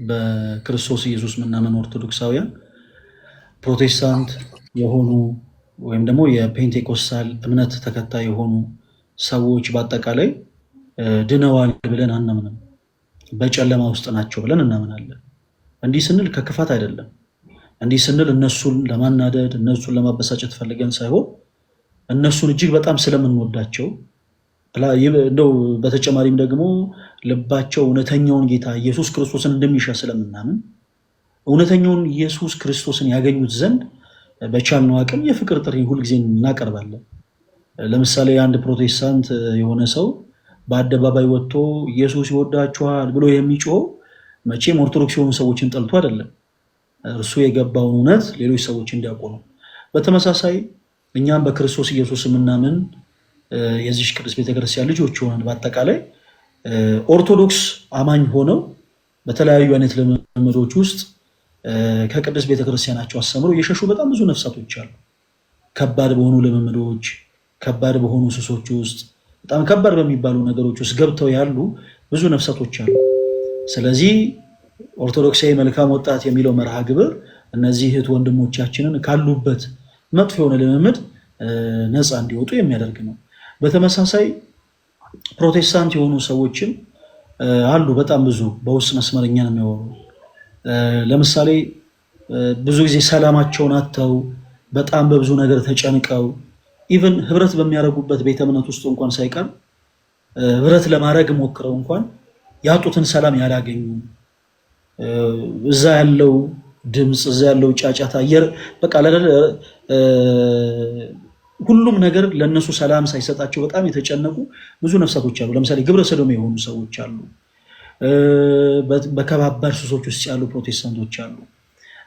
በክርስቶስ ኢየሱስ ምናምን ኦርቶዶክሳውያን ፕሮቴስታንት የሆኑ ወይም ደግሞ የፔንቴኮስታል እምነት ተከታይ የሆኑ ሰዎች በአጠቃላይ ድነዋል ብለን አናምንም። በጨለማ ውስጥ ናቸው ብለን እናምናለን። እንዲህ ስንል ከክፋት አይደለም። እንዲህ ስንል እነሱን ለማናደድ እነሱን ለማበሳጨት ፈልገን ሳይሆን እነሱን እጅግ በጣም ስለምንወዳቸው እንደው በተጨማሪም ደግሞ ልባቸው እውነተኛውን ጌታ ኢየሱስ ክርስቶስን እንደሚሻ ስለምናምን እውነተኛውን ኢየሱስ ክርስቶስን ያገኙት ዘንድ በቻልነው አቅም የፍቅር ጥሪ ሁልጊዜ እናቀርባለን። ለምሳሌ አንድ ፕሮቴስታንት የሆነ ሰው በአደባባይ ወጥቶ ኢየሱስ ይወዳችኋል ብሎ የሚጮህ መቼም ኦርቶዶክስ የሆኑ ሰዎችን ጠልቶ አይደለም፣ እርሱ የገባውን እውነት ሌሎች ሰዎች እንዲያውቁ ነው። በተመሳሳይ እኛም በክርስቶስ ኢየሱስ የምናምን የዚህ ቅዱስ ቤተክርስቲያን ልጆች ሆነን በአጠቃላይ ኦርቶዶክስ አማኝ ሆነው በተለያዩ አይነት ልምምዶች ውስጥ ከቅዱስ ቤተክርስቲያናቸው አስተምሮ የሸሹ በጣም ብዙ ነፍሳቶች አሉ። ከባድ በሆኑ ልምምዶች፣ ከባድ በሆኑ ሱሶች ውስጥ፣ በጣም ከባድ በሚባሉ ነገሮች ውስጥ ገብተው ያሉ ብዙ ነፍሳቶች አሉ። ስለዚህ ኦርቶዶክሳዊ መልካም ወጣት የሚለው መርሃ ግብር እነዚህ እህት ወንድሞቻችንን ካሉበት መጥፎ የሆነ ልምምድ ነፃ እንዲወጡ የሚያደርግ ነው። በተመሳሳይ ፕሮቴስታንት የሆኑ ሰዎችም አሉ፣ በጣም ብዙ በውስጥ መስመር እኛን የሚያወሩ። ለምሳሌ ብዙ ጊዜ ሰላማቸውን አጥተው በጣም በብዙ ነገር ተጨንቀው ኢቨን ህብረት በሚያደርጉበት ቤተ እምነት ውስጥ እንኳን ሳይቀር ህብረት ለማድረግ ሞክረው እንኳን ያጡትን ሰላም ያላገኙ፣ እዛ ያለው ድምፅ፣ እዛ ያለው ጫጫታ፣ አየር በቃ ሁሉም ነገር ለነሱ ሰላም ሳይሰጣቸው በጣም የተጨነቁ ብዙ ነፍሳቶች አሉ። ለምሳሌ ግብረ ሰዶም የሆኑ ሰዎች አሉ። በከባባድ ሱሶች ውስጥ ያሉ ፕሮቴስታንቶች አሉ።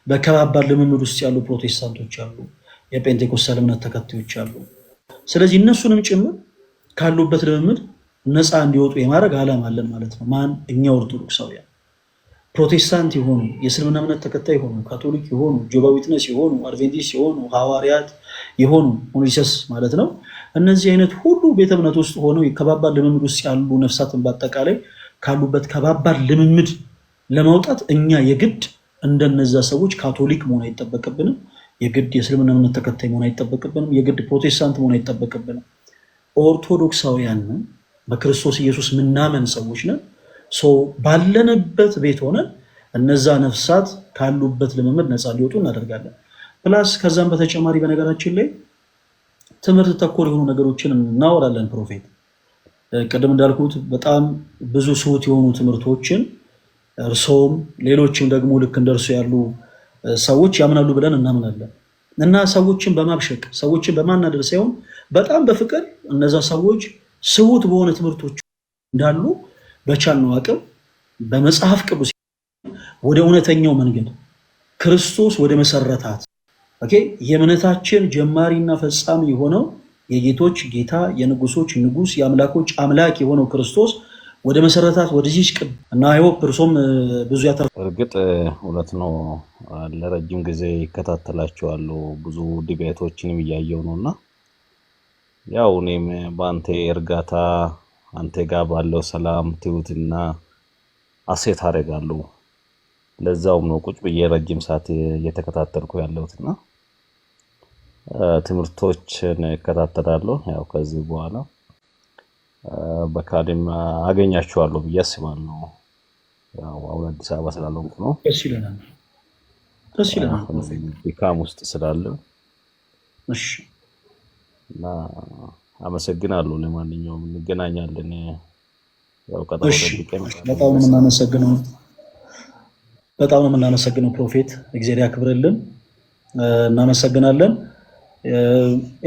በከባባድ ልምምድ ውስጥ ያሉ ፕሮቴስታንቶች አሉ። የጴንጤኮስታል እምነት ተከታዮች አሉ። ስለዚህ እነሱንም ጭምር ካሉበት ልምምድ ነፃ እንዲወጡ የማድረግ ዓላማ አለን ማለት ነው። ማን? እኛ ኦርቶዶክሳውያን። ፕሮቴስታንት የሆኑ የእስልምና እምነት ተከታይ የሆኑ ካቶሊክ የሆኑ ጆባ ዊትነስ የሆኑ አድቬንቲስት የሆኑ ሐዋርያት የሆኑ ሞኒሰስ ማለት ነው። እነዚህ አይነት ሁሉ ቤተ እምነት ውስጥ ሆነው ከባባድ ልምምድ ውስጥ ያሉ ነፍሳትን በአጠቃላይ ካሉበት ከባባድ ልምምድ ለማውጣት እኛ የግድ እንደነዛ ሰዎች ካቶሊክ መሆን አይጠበቅብንም። የግድ የእስልምና እምነት ተከታይ መሆን አይጠበቅብንም። የግድ ፕሮቴስታንት መሆን አይጠበቅብንም። ኦርቶዶክሳውያን በክርስቶስ ኢየሱስ ምናመን ሰዎች ነን። ባለንበት ቤት ሆነን እነዛ ነፍሳት ካሉበት ልምምድ ነፃ ሊወጡ እናደርጋለን። ፕላስ ከዛም በተጨማሪ በነገራችን ላይ ትምህርት ተኮር የሆኑ ነገሮችን እናወራለን። ፕሮፌት ቅድም እንዳልኩት በጣም ብዙ ስሁት የሆኑ ትምህርቶችን እርሶም ሌሎችም ደግሞ ልክ እንደርሱ ያሉ ሰዎች ያምናሉ ብለን እናምናለን እና ሰዎችን በማብሸቅ ሰዎችን በማናደር ሳይሆን በጣም በፍቅር እነዛ ሰዎች ስሁት በሆነ ትምህርቶች እንዳሉ በቻልነው አቅም በመጽሐፍ ቅዱስ ወደ እውነተኛው መንገድ ክርስቶስ ወደ መሰረታት የእምነታችን ጀማሪና ፈጻሚ የሆነው የጌቶች ጌታ የንጉሶች ንጉስ የአምላኮች አምላክ የሆነው ክርስቶስ ወደ መሰረታት ወደዚህ ቅድ እና አይሆፕ እርሶም ብዙ እርግጥ እውነት ነው። ለረጅም ጊዜ ይከታተላቸዋለሁ፣ ብዙ ዲቤቶችንም እያየው ነውና ያው እኔም በአንተ እርጋታ አንተ ጋር ባለው ሰላም ትሁትና አሴት አደርጋለሁ። ለዛውም ነው ቁጭ ብዬ ረጅም ሰዓት እየተከታተልኩ ያለሁትና ትምህርቶችን እከታተላለሁ። ያው ከዚህ በኋላ በካድም አገኛቸዋለሁ ብዬ አስባለሁ። ያው አሁን አዲስ አበባ ስላልሆንኩ ነው። ደስ ይለናል። ቢካም ውስጥ ስላለው እሺ እና አመሰግናለሁ። ለማንኛውም እንገናኛለን። ያው ቀጠሮ ተጠብቀን በጣም ነው የምናመሰግነው ፕሮፌት፣ እግዚአብሔር ያክብርልን። እናመሰግናለን።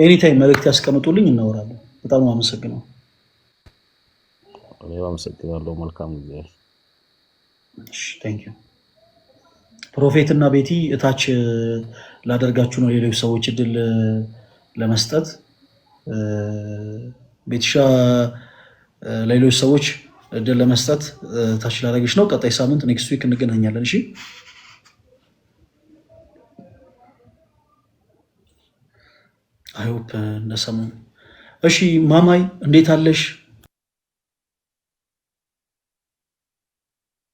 ኤኒታይም መልእክት ያስቀምጡልኝ፣ እናወራለን። በጣም ነው አመሰግናለሁ። እኔ አመሰግናለሁ። መልካም ጊዜ። እሺ ቴንክ ዩ ፕሮፌት እና ቤቲ እታች ላደርጋችሁ ነው ሌሎች ሰዎች እድል ለመስጠት ቤትሻ ሌሎች ሰዎች እድል ለመስጠት ታች ላደርግሽ ነው። ቀጣይ ሳምንት ኔክስት ዊክ እንገናኛለን። እሺ አይሆፕ እንደሰሙ። እሺ ማማይ እንዴት አለሽ?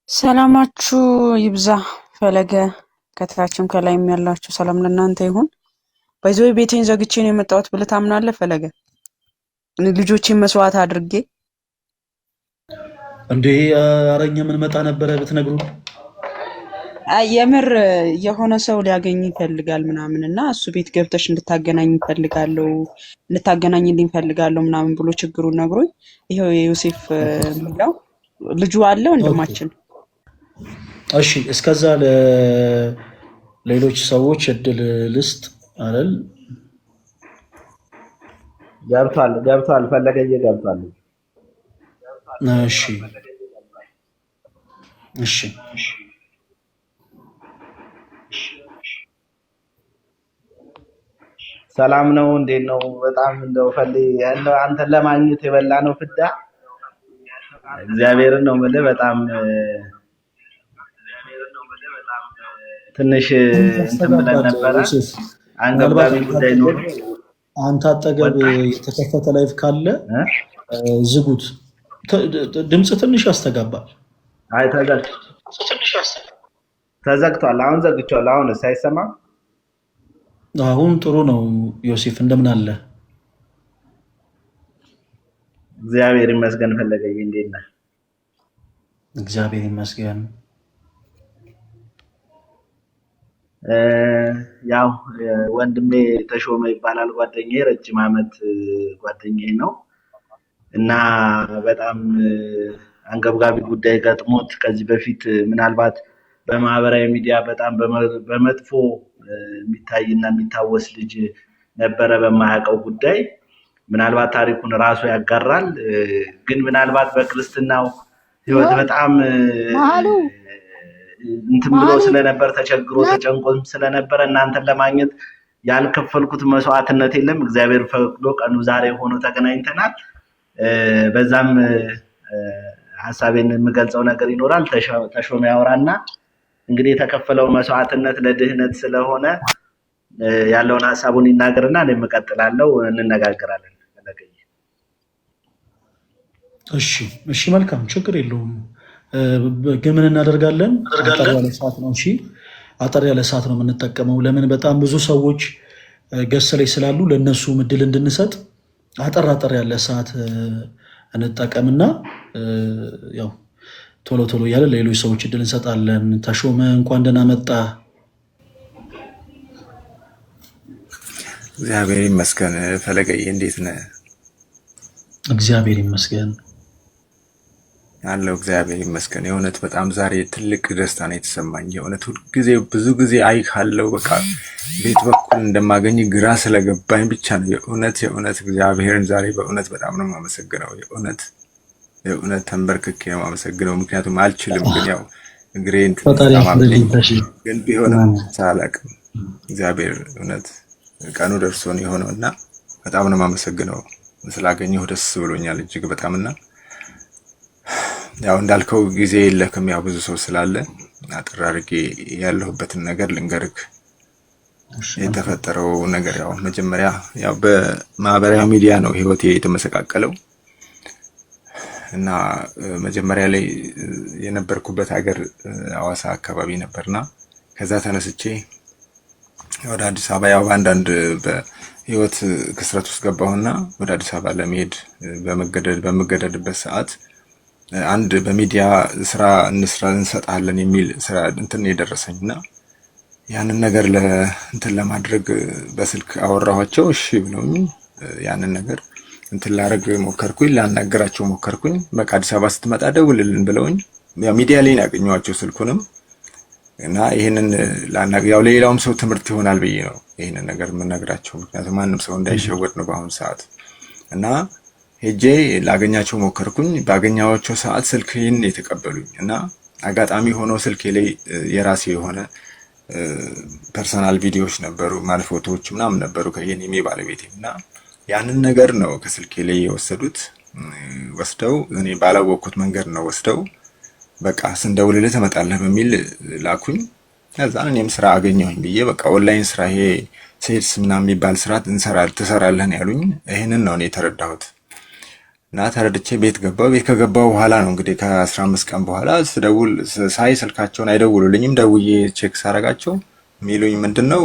ሰላማችሁ ይብዛ። ፈለገ ከታችም ከላይም ያላችሁ ሰላም ለእናንተ ይሁን። በዚህ ቤቴን ዘግቼ ነው የመጣሁት ብለህ ታምናለህ ፈለገ? ልጆቼን መስዋዕት አድርጌ እንዴ አረኛ ምን መጣ ነበረ ብትነግሩ የምር የሆነ ሰው ሊያገኝ ይፈልጋል ምናምን እና እሱ ቤት ገብተሽ እንድታገናኝልኝ ፈልጋለሁ ምናምን ብሎ ችግሩን ነግሮኝ ይኸው የዮሴፍ የሚለው ልጁ አለ ወንድማችን። እሺ እስከዛ ለሌሎች ሰዎች እድል ልስጥ አይደል? ገብቷል ፈለገዬ ገብቷል። እሺ ሰላም ነው እንዴት ነው? በጣም እንደው አንተን ለማግኘት የበላ ነው ፍዳ። እግዚአብሔርን ነው የምልህ በጣም ትንሽ እንትን ብለን ነበረ። አንገብጋቢ ጉዳይ ነው። አንተ አጠገብ የተከፈተ ላይፍ ካለ ዝጉት። ድምጽ ትንሽ ያስተጋባል። አይ ተዘግቷል። አሁን ዘግቼዋለሁ። አሁን አይሰማም? አሁን ጥሩ ነው። ዮሴፍ እንደምን አለ? እግዚአብሔር ይመስገን። ፈለገኝ እንዴት ነህ? እግዚአብሔር ይመስገን። ያው ወንድሜ ተሾመ ይባላል ጓደኛዬ፣ ረጅም ዓመት ጓደኛዬ ነው እና በጣም አንገብጋቢ ጉዳይ ገጥሞት ከዚህ በፊት ምናልባት በማህበራዊ ሚዲያ በጣም በመጥፎ የሚታይና የሚታወስ ልጅ ነበረ በማያውቀው ጉዳይ። ምናልባት ታሪኩን ራሱ ያጋራል። ግን ምናልባት በክርስትናው ህይወት በጣም እንትን ብሎ ስለነበር ተቸግሮ ተጨንቆም ስለነበረ እናንተን ለማግኘት ያልከፈልኩት መስዋዕትነት የለም። እግዚአብሔር ፈቅዶ ቀኑ ዛሬ ሆኖ ተገናኝተናል። በዛም ሐሳቤን የምገልጸው ነገር ይኖራል። ተሾመ ያወራና እንግዲህ የተከፈለው መስዋዕትነት ለድህነት ስለሆነ ያለውን ሐሳቡን ይናገርና እኔም እቀጥላለሁ፣ እንነጋገራለን። እሺ መልካም ችግር የለውም። ግን ምን እናደርጋለን? አጠር ያለ ሰዓት ነው። እሺ አጠር ያለ ሰዓት ነው የምንጠቀመው። ለምን በጣም ብዙ ሰዎች ገስ ላይ ስላሉ ለነሱ እድል እንድንሰጥ አጠር ያለ ሰዓት እንጠቀምና ያው ቶሎ እያለ ለሌሎች ሰዎች እድል እንሰጣለን። ተሾመ እንኳን ደህና መጣ። እግዚአብሔር ይመስገን። ፈለገዬ እንዴት ነህ? እግዚአብሔር ይመስገን አለው። እግዚአብሔር ይመስገን። የእውነት በጣም ዛሬ ትልቅ ደስታ ነው የተሰማኝ። የእውነት ሁልጊዜ ብዙ ጊዜ ካለው በቃ ቤት በኩል እንደማገኝ ግራ ስለገባኝ ብቻ ነው። የእውነት እግዚአብሔርን ዛሬ በእውነት በጣም ነው የማመሰግነው። የእውነት ተንበርክኬ ነው የማመሰግነው። ምክንያቱም አልችልም፣ ግን ያው እግሬን ግን ቢሆንም ሳላቅም እግዚአብሔር እውነት ቀኑ ደርሶን የሆነው እና በጣም ነው የማመሰግነው። ስላገኘሁ ደስ ብሎኛል እጅግ በጣምና ያው እንዳልከው ጊዜ የለክም፣ ያው ብዙ ሰው ስላለ አጠር አድርጌ ያለሁበትን ነገር ልንገርክ። የተፈጠረው ነገር ያው መጀመሪያ ያው በማህበራዊ ሚዲያ ነው ህይወቴ የተመሰቃቀለው እና መጀመሪያ ላይ የነበርኩበት ሀገር ሐዋሳ አካባቢ ነበርና ከዛ ተነስቼ ወደ አዲስ አበባ ያው አንዳንድ በህይወት ክስረት ውስጥ ገባሁና ወደ አዲስ አበባ ለመሄድ በመገደድበት ሰዓት አንድ በሚዲያ ስራ እንሰጣለን የሚል ስራ እንትን የደረሰኝና ያንን ነገር እንትን ለማድረግ በስልክ አወራኋቸው። እሺ ብለውኝ ያንን ነገር እንትን ላረግ ሞከርኩኝ፣ ላናገራቸው ሞከርኩኝ። በቃ አዲስ አበባ ስትመጣ ደውልልን ብለውኝ ያው ሚዲያ ላይ ያገኘኋቸው ስልኩንም እና ይሄንን ያው ለሌላውም ሰው ትምህርት ይሆናል ብዬ ነው ይሄንን ነገር የምነግራቸው። ምክንያቱም ማንም ሰው እንዳይሸወድ ነው በአሁኑ ሰዓት። እና ሄጄ ላገኛቸው ሞከርኩኝ። ባገኛቸው ሰዓት ስልኬን የተቀበሉኝ እና አጋጣሚ ሆኖ ስልኬ ላይ የራሴ የሆነ ፐርሰናል ቪዲዮዎች ነበሩ፣ ማለት ፎቶዎች ምናምን ነበሩ ከየኔ ባለቤቴ እና ያንን ነገር ነው ከስልኬ ላይ የወሰዱት። ወስደው እኔ ባላወቅኩት መንገድ ነው ወስደው በቃ ስንደውልልህ ትመጣለህ በሚል ላኩኝ። ከዛ እኔም ስራ አገኘሁኝ ብዬ በቃ ኦንላይን ስራ ይሄ ሴልስ ምናምን የሚባል ስራ ትሰራለህ ነው ያሉኝ። ይሄንን ነው እኔ የተረዳሁት እና ተረድቼ ቤት ገባሁ። ቤት ከገባሁ በኋላ ነው እንግዲህ ከ15 ቀን በኋላ ስደውል ሳይ ስልካቸውን አይደውሉልኝም። ደውዬ ቼክ ሳረጋቸው የሚሉኝ ምንድነው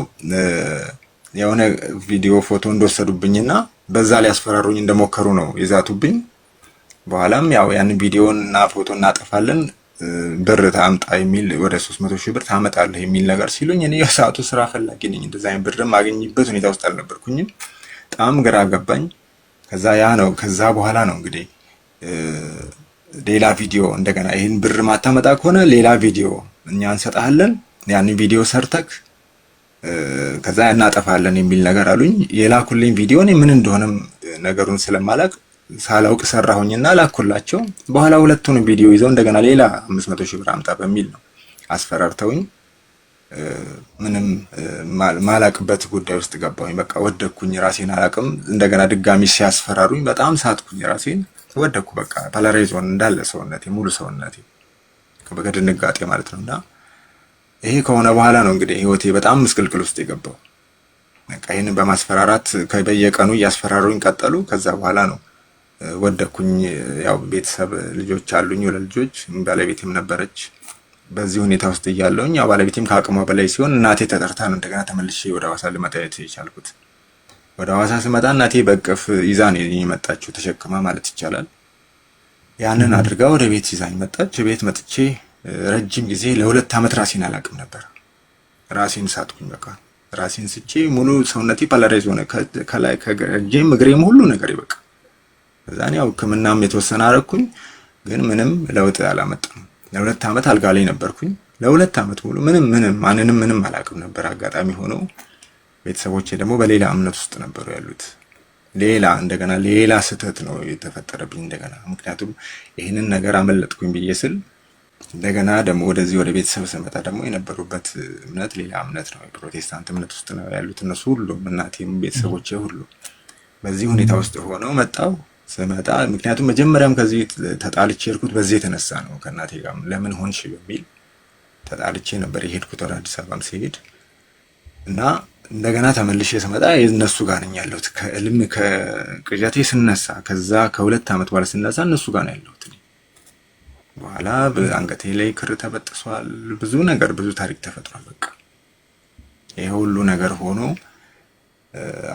የሆነ ቪዲዮ ፎቶ እንደወሰዱብኝና በዛ ላይ ያስፈራሩኝ እንደሞከሩ ነው የዛቱብኝ። በኋላም ያው ያን ቪዲዮን እና ፎቶ እናጠፋለን ብር ታምጣ የሚል ወደ 300,000 ብር ታመጣለህ የሚል ነገር ሲሉኝ እኔ የሰዓቱ ስራ ፈላጊ ነኝ። እንደዛ አይነት ብር ማግኘበት ሁኔታ ውስጥ አልነበርኩኝም። በጣም ግራ ገባኝ። ከዛ በኋላ ነው እንግዲህ ሌላ ቪዲዮ እንደገና ይህን ብር ማታመጣ ከሆነ ሌላ ቪዲዮ እኛ እንሰጣለን፣ ያንን ቪዲዮ ሰርተክ ከዛ እናጠፋለን የሚል ነገር አሉኝ። የላኩልኝ ቪዲዮ እኔ ምን እንደሆነም ነገሩን ስለማላቅ ሳላውቅ ሰራሁኝና ላኩላቸው። በኋላ ሁለቱን ቪዲዮ ይዘው እንደገና ሌላ 500,000 ብር አምጣ በሚል ነው አስፈራርተውኝ ምንም ማላቅበት ጉዳይ ውስጥ ገባሁኝ። በቃ ወደኩኝ፣ ራሴን አላቅም። እንደገና ድጋሚ ሲያስፈራሩኝ በጣም ሳትኩኝ፣ ራሴን ወደኩ። በቃ ፓላራይዝ ሆነ እንዳለ ሰውነቴ፣ ሙሉ ሰውነቴ በድንጋጤ ማለት ነውና ይሄ ከሆነ በኋላ ነው እንግዲህ ህይወቴ በጣም ምስቅልቅል ውስጥ የገባው። በቃ ይሄንን በማስፈራራት በየቀኑ እያስፈራሩኝ ቀጠሉ። ከዛ በኋላ ነው ወደኩኝ። ያው ቤተሰብ ልጆች አሉኝ፣ ሁለት ልጆች፣ ባለቤቴም ነበረች። በዚህ ሁኔታ ውስጥ እያለሁኝ ያው ባለቤቴም ከአቅሟ በላይ ሲሆን እናቴ ተጠርታ ነው እንደገና ተመልሼ ወደ ሐዋሳ ልመጣ የቻልኩት። ወደ ሐዋሳ ስመጣ እናቴ በቅፍ ይዛ ነው የመጣችው፣ ተሸክማ ማለት ይቻላል። ያንን አድርጋ ወደ ቤት ይዛኝ መጣች። ቤት መጥቼ ረጅም ጊዜ ለ2 ዓመት ራሴን አላቅም ነበር። ራሴን ሳትኩኝ። በቃ ራሴን ስቼ ሙሉ ሰውነቴ ፓላራይዝ ሆነ፣ ከላይ ከእጄም እግሬም ሁሉ ነገር ይበቃ። እዛን ያው ሕክምናም የተወሰነ አረኩኝ፣ ግን ምንም ለውጥ አላመጣም። ለ2 ዓመት አልጋ ላይ ነበርኩኝ። ለ2 ዓመት ሙሉ ማንንም ምንም አላቅም ነበር። አጋጣሚ ሆኖ ቤተሰቦቼ ደግሞ በሌላ እምነት ውስጥ ነበሩ ያሉት። እንደገና ሌላ ስህተት ነው የተፈጠረብኝ እንደገና። ምክንያቱም ይህንን ነገር አመለጥኩኝ ብዬ ስል እንደገና ደግሞ ወደዚህ ወደ ቤተሰብ ስመጣ ደግሞ የነበሩበት እምነት ሌላ እምነት ነው፣ የፕሮቴስታንት እምነት ውስጥ ነው ያሉት እነሱ ሁሉም፣ እናቴም ቤተሰቦቼ ሁሉ። በዚህ ሁኔታ ውስጥ ሆነው ስመጣ ምክንያቱም መጀመሪያም ከዚህ ተጣልቼ የሄድኩት በዚህ የተነሳ ነው። ከእናቴ ጋር ለምን ሆንሽ በሚል ተጣልቼ ነበር የሄድኩት ወደ አዲስ አበባም ሲሄድ እና እንደገና ተመልሼ ስመጣ የእነሱ ጋር ነኝ ያለሁት። ከቅዠቴ ስነሳ ከዛ ከ2 ዓመት በኋላ ስነሳ እነሱ ጋር ነው ያለሁት። በኋላ በአንገቴ ላይ ክር ተበጥሷል። ብዙ ታሪክ ተፈጥሯል። በቃ ይሄ ሁሉ ነገር ሆኖ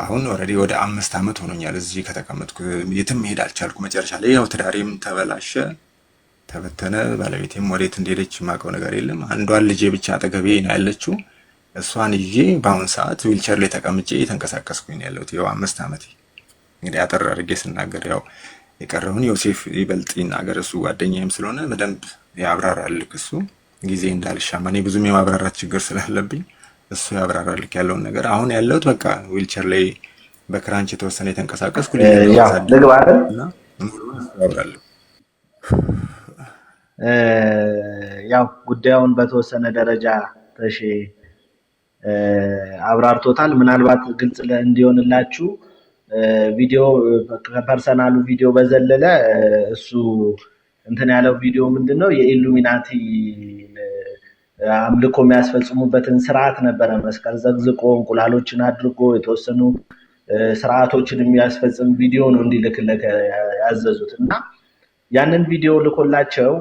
አሁን ኦልሬዲ ወደ 5 ዓመት ሆኖኛል እዚህ ከተቀመጥኩ። የትም መሄድ አልቻልኩ። መጨረሻ ላይ ያው ትዳሬም ተበላሸ፣ ተበተነ። ባለቤቴም ወዴት እንደሄደች የማውቀው ነገር የለም። አንዷን ልጄ ብቻ አጠገቤ ነው ያለችው። እሷን ይዤ በአሁን ሰዓት ዊልቸር ላይ ተቀምጬ እየተንቀሳቀስኩኝ ያለሁት ያው 5 ዓመት። እንግዲህ አጠር አድርጌ ስናገር ያው የቀረውን ዮሴፍ ይበልጥ ይናገር፣ እሱ ጓደኛዬም ስለሆነ በደንብ ያብራራልክ። እሱ ጊዜ እንዳልሻማ እኔ ብዙም የማብራራት ችግር ስላለብኝ እሱ ያብራራልክ ያለውን ነገር። አሁን ያለሁት በቃ ዊልቸር ላይ በክራንች የተወሰነ የተንቀሳቀስኩ ያው ጉዳዩን በተወሰነ ደረጃ ተሼ አብራርቶታል። ምናልባት ግልጽ እንዲሆንላችሁ ቪዲዮ ከፐርሰናሉ ቪዲዮ በዘለለ እሱ እንትን ያለው ቪዲዮ ምንድነው የኢሉሚናቲ አምልኮ የሚያስፈጽሙበትን ስርዓት ነበረ። መስቀል ዘግዝቆ እንቁላሎችን አድርጎ የተወሰኑ ስርዓቶችን የሚያስፈጽም ቪዲዮ ነው እንዲልክለት ያዘዙት እና ያንን ቪዲዮ ልኮላቸው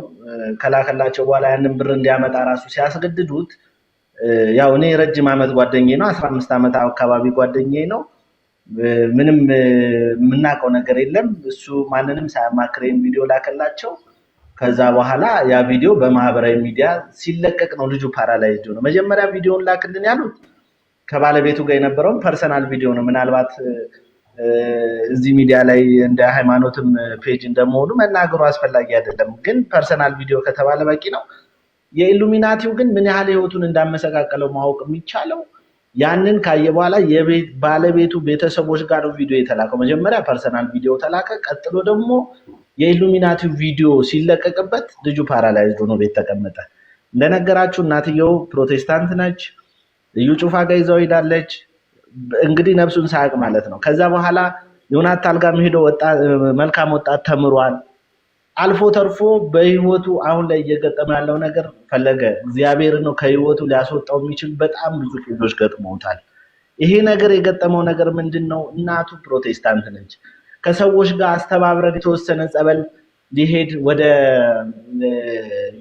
ከላከላቸው በኋላ ያንን ብር እንዲያመጣ ራሱ ሲያስገድዱት ያው እኔ ረጅም ዓመት ጓደኛዬ ነው፣ 15 ዓመት አካባቢ ጓደኛዬ ነው። ምንም የምናውቀው ነገር የለም። እሱ ማንንም ሳያማክረኝ ቪዲዮ ላከላቸው። ከዛ በኋላ ያ ቪዲዮ በማህበራዊ ሚዲያ ሲለቀቅ ነው ልጁ ፓራላይዝድ ነው። መጀመሪያ ቪዲዮውን ላክልን ያሉት ከባለቤቱ ጋር የነበረውን ፐርሰናል ቪዲዮ ነው። ምናልባት እዚህ ሚዲያ ላይ እንደ ሃይማኖትም ፔጅ እንደመሆኑ መናገሩ አስፈላጊ አይደለም፣ ግን ፐርሰናል ቪዲዮ ከተባለ በቂ ነው። የኢሉሚናቲው ግን ምን ያህል ህይወቱን እንዳመሰቃቀለው ማወቅ የሚቻለው ያንን ካየ በኋላ ባለቤቱ ቤተሰቦች ጋር ነው ቪዲዮ የተላከው። መጀመሪያ ፐርሰናል ቪዲዮ ተላከ። ቀጥሎ ደግሞ የኢሉሚናቲው ቪዲዮ ሲለቀቅበት ልጁ ፓራላይዝድ ሆኖ ቤት ተቀመጠ። እንደነገራችሁ እናትየው ፕሮቴስታንት ነች። ልዩ ጩፋ ጋር ይዘው ሄዳለች። እንግዲህ ነፍሱን ሳያውቅ ማለት ነው። ከዛ በኋላ ዮናታን ጋር ሄዶ መልካም ወጣት ተምሯል። አልፎ ተርፎ በህይወቱ አሁን ላይ እየገጠመ ያለው ነገር ፈለገ እግዚአብሔር ነው ከህይወቱ ሊያስወጣው የሚችል በጣም ብዙ ኬዞች ገጥመውታል። ይሄ ነገር የገጠመው ነገር ምንድነው? እናቱ ፕሮቴስታንት ነች። ከሰዎች ጋር አስተባብረን የተወሰነ ጸበል ሊሄድ ወደ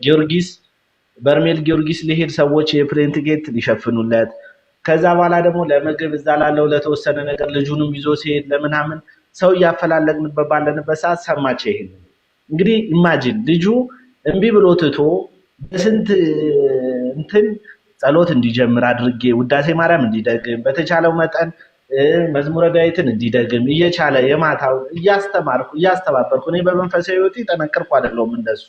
ጊዮርጊስ በርሜል ጊዮርጊስ ሊሄድ ሰዎች የፕሌን ቲኬት ሊሸፍኑለት፣ ከዛ በኋላ ደግሞ ለምግብ እዛ ላለው ለተወሰነ ነገር ልጁንም ይዞ ሲሄድ ለምናምን ሰው እያፈላለግንበት ባለንበት ሰዓት ሰማች። ይሄን እንግዲህ ኢማጂን ልጁ እምቢ ብሎ ትቶ በስንት እንትን ጸሎት እንዲጀምር አድርጌ ውዳሴ ማርያም እንዲደግም በተቻለው መጠን መዝሙረ ዳዊትን እንዲደግም እየቻለ የማታው እያስተባበርኩ እኔ በመንፈሳዊ ሕይወቴ ጠነከርኩ አይደለሁም እንደሱ።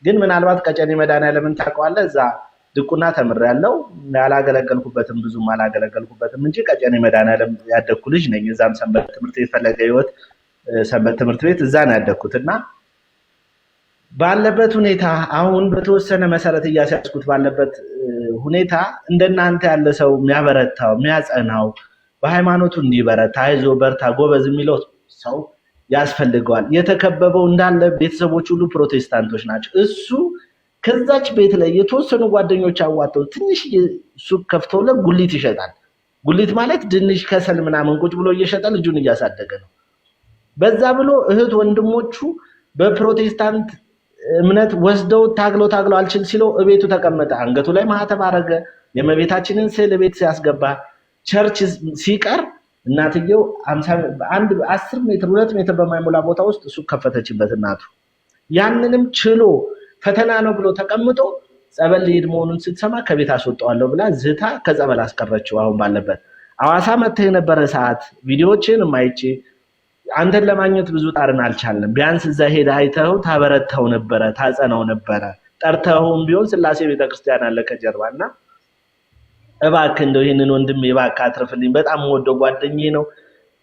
ግን ምናልባት ቀጨኔ መድኃኔዓለምን ታውቀዋለህ? እዛ ድቁና ተምሬያለሁ። ያላገለገልኩበትም ብዙም አላገለገልኩበትም እንጂ ቀጨኔ መድኃኔዓለም ያደግኩ ልጅ ነኝ። እዛም ሰንበት ትምህርት ቤት ፈለገ ሕይወት ሰንበት ትምህርት ቤት እዛ ነው ያደግኩት እና ባለበት ሁኔታ አሁን በተወሰነ መሰረት እያስያዝኩት ባለበት ሁኔታ እንደናንተ ያለ ሰው የሚያበረታው የሚያጸናው በሃይማኖቱ እንዲበረታ አይዞ በርታ ጎበዝ የሚለው ሰው ያስፈልገዋል። የተከበበው እንዳለ ቤተሰቦች ሁሉ ፕሮቴስታንቶች ናቸው። እሱ ከዛች ቤት ላይ የተወሰኑ ጓደኞች አዋተው ትንሽ ሱቅ ከፍተውለት ጉሊት ይሸጣል። ጉሊት ማለት ድንሽ ከሰል ምናምን ቁጭ ብሎ እየሸጠ ልጁን እያሳደገ ነው። በዛ ብሎ እህት ወንድሞቹ በፕሮቴስታንት እምነት ወስደው ታግለው አልችል ሲለው እቤቱ ተቀመጠ። አንገቱ ላይ ማህተብ አረገ። የእመቤታችንን ስዕል ቤት ሲያስገባ ቸርች ሲቀር እናትየው 10 ሜትር 2 ሜትር በማይሞላ ቦታ ውስጥ እሱ ከፈተችበት እናቱ። ያንንም ችሎ ፈተና ነው ብሎ ተቀምጦ ጸበል ሊሄድ መሆኑን ስትሰማ ከቤት አስወጣዋለሁ ብላ ዝታ ከጸበል አስቀረችው። አሁን ባለበት ሐዋሳ መጥተህ የነበረ ሰዓት ቪዲዮዎችን ማይቼ አንተን ለማግኘት ብዙ ጣርን አልቻለም። ቢያንስ እዛ ሄደ አይተው ታበረታው ነበረ፣ ታጸናው ነበረ። ጠርተውም ቢሆን ስላሴ ቤተክርስቲያን አለ ከጀርባና እባክህ እንደው ይሄንን ወንድሜ እባክህ አትርፍልኝ። በጣም ወደው ጓደኛዬ ነው።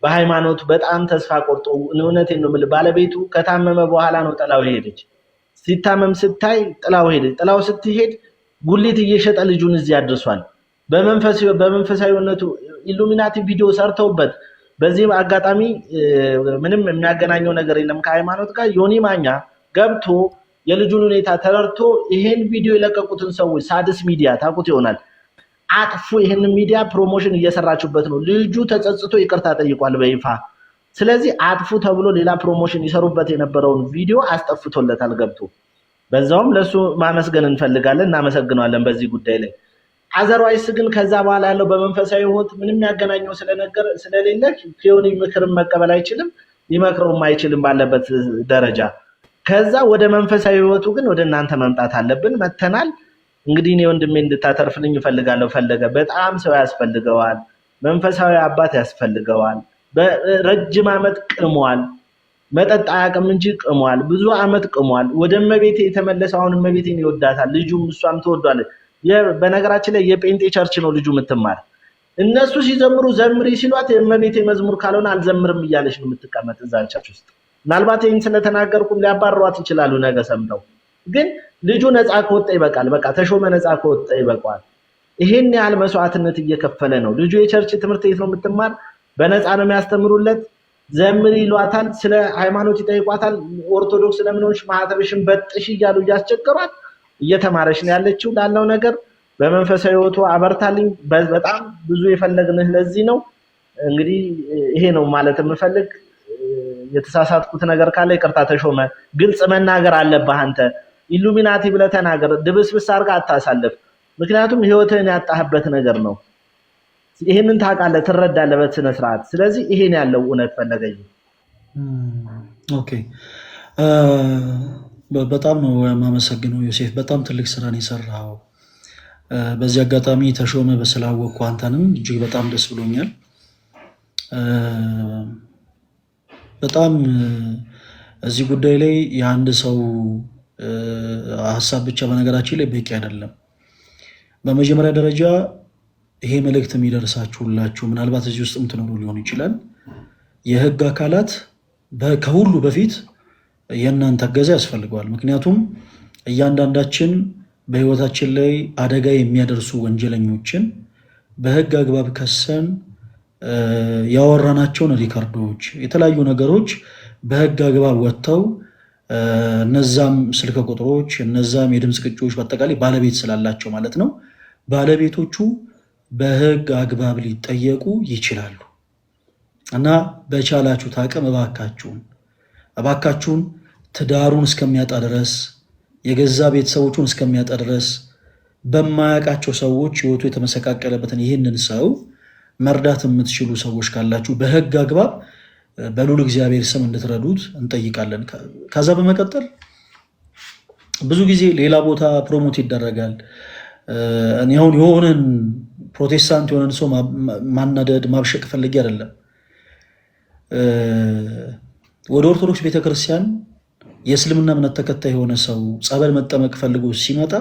በሃይማኖቱ በጣም ተስፋ ቆርጦ እውነቴን ነው የምልህ ባለቤቱ ከታመመ በኋላ ነው ጥላው ሄደች። ሲታመም ስታይ ጥላው ሄደች። ጥላው ስትሄድ ጉሊት እየሸጠ ልጁን እዚህ አድርሷል። በመንፈሳዊነቱ ኢሉሚናቲ ቪዲዮ ሰርተውበት በዚህ አጋጣሚ ምንም የሚያገናኘው ነገር የለም ከሃይማኖት ጋር። ዮኒ ማኛ ገብቶ የልጁን ሁኔታ ተረድቶ ይሄን ቪዲዮ የለቀቁትን ሰዎች ሳድስ ሚዲያ ታውቁት ይሆናል አጥፉ፣ ይሄን ሚዲያ ፕሮሞሽን እየሰራችሁበት ነው። ልጁ ተጸጽቶ ይቅርታ ጠይቋል በይፋ። ስለዚህ አጥፉ ተብሎ ሌላ ፕሮሞሽን ይሰሩበት የነበረውን ቪዲዮ አስጠፍቶለታል ገብቶ። በዛውም ለሱ ማመስገን እንፈልጋለን፣ እናመሰግናለን በዚህ ጉዳይ ላይ። አዘርዋይስ ግን ከዛ በኋላ ያለው በመንፈሳዊ ሕይወት ምንም ያገናኘው ስለሌለ ፊዮኒ ምክርን መቀበል አይችልም፣ ሊመክረውም አይችልም ባለበት ደረጃ። ከዛ ወደ መንፈሳዊ ሕይወቱ ግን ወደ እናንተ መምጣት አለብን። መተናል። እንግዲህ እኔ ወንድሜ እንድታተርፍልኝ እፈልጋለሁ። ፈለገ በጣም ሰው ያስፈልገዋል፣ መንፈሳዊ አባት ያስፈልገዋል። በረጅም ዓመት ቅሟል፣ መጠጥ አያውቅም እንጂ ቅሟል፣ ብዙ ዓመት ቅሟል። ወደ እመቤቴ የተመለሰው አሁን እመቤቴን ይወዳታል፣ ልጁም እሷም ትወዷለች። በነገራችን ላይ የጴንጤ ቸርች ነው ልጁ የምትማር። እነሱ ሲዘምሩ ዘምሪ ሲሏት የእመቤቴ መዝሙር ካልሆነ አልዘምርም እያለች ነው የምትቀመጥ እዛ ቸርች ውስጥ። ምናልባት ይህን ስለተናገርኩም ሊያባሯት ይችላሉ ነገ ሰምተው። ግን ልጁ ነፃ ከወጣ ይበቃል። በቃ ተሾመ ነፃ ከወጣ ይበቃል። ይሄን ያህል መስዋዕትነት እየከፈለ ነው ልጁ። የቸርች ትምህርት ቤት ነው የምትማር፣ በነፃ ነው የሚያስተምሩለት። ዘምሪ ይሏታል፣ ስለ ሃይማኖት ይጠይቋታል። ኦርቶዶክስ ለምን ሆንሽ ማህተብሽን በጥሽ እያሉ እያስቸገሯት እየተማረች ነው ያለችው። ላለው ነገር በመንፈሳዊ ሕይወቱ አበርታልኝ። በጣም ብዙ የፈለግንህ ለዚህ ነው። እንግዲህ ይሄ ነው ማለት የምፈልግ። የተሳሳትኩት ነገር ካለ ይቅርታ ተሾመ። ግልጽ መናገር አለብህ አንተ። ኢሉሚናቲ ብለህ ተናገር፣ ድብስብስ አድርገህ አታሳልፍ። ምክንያቱም ህይወትህን ያጣህበት ነገር ነው። ይሄንን ታውቃለህ፣ ትረዳለህ በስነ ስርዓት። ስለዚህ ይሄን ያለው እውነት ፈለገኝ። ኦኬ፣ በጣም ነው የማመሰግነው ዮሴፍ። በጣም ትልቅ ስራን የሰራው። በዚህ አጋጣሚ ተሾመ በስላወቅኩ አንተንም እጅግ በጣም ደስ ብሎኛል። በጣም እዚህ ጉዳይ ላይ የአንድ ሰው ሀሳብ ብቻ በነገራችን ላይ በቂ አይደለም። በመጀመሪያ ደረጃ ይሄ መልእክት የሚደርሳችሁላችሁ ምናልባት እዚህ ውስጥ የምትኖሩ ሊሆን ይችላል። የህግ አካላት ከሁሉ በፊት የእናንተ እገዛ ያስፈልገዋል። ምክንያቱም እያንዳንዳችን በህይወታችን ላይ አደጋ የሚያደርሱ ወንጀለኞችን በህግ አግባብ ከሰን ያወራናቸውን ሪከርዶች፣ የተለያዩ ነገሮች በህግ አግባብ ወጥተው እነዛም ስልክ ቁጥሮች እነዛም የድምፅ ቅጂዎች በአጠቃላይ ባለቤት ስላላቸው ማለት ነው ባለቤቶቹ በህግ አግባብ ሊጠየቁ ይችላሉ። እና በቻላችሁት አቅም እባካችሁን ትዳሩን እስከሚያጣ ድረስ የገዛ ቤተሰቦቹን እስከሚያጣ ድረስ በማያውቃቸው ሰዎች ህይወቱ የተመሰቃቀለበትን ይህንን ሰው መርዳት የምትችሉ ሰዎች ካላችሁ በህግ አግባብ በልዑል እግዚአብሔር ስም እንድትረዱት እንጠይቃለን። ከዛ በመቀጠል ብዙ ጊዜ ሌላ ቦታ ፕሮሞት ይደረጋል። እኔ አሁን የሆነን ፕሮቴስታንት የሆነን ሰው ማናደድ ማብሸቅ ፈልጌ አይደለም። ወደ ኦርቶዶክስ ቤተክርስቲያን የእስልምና እምነት ተከታይ የሆነ ሰው ጸበል መጠመቅ ፈልጎ ሲመጣ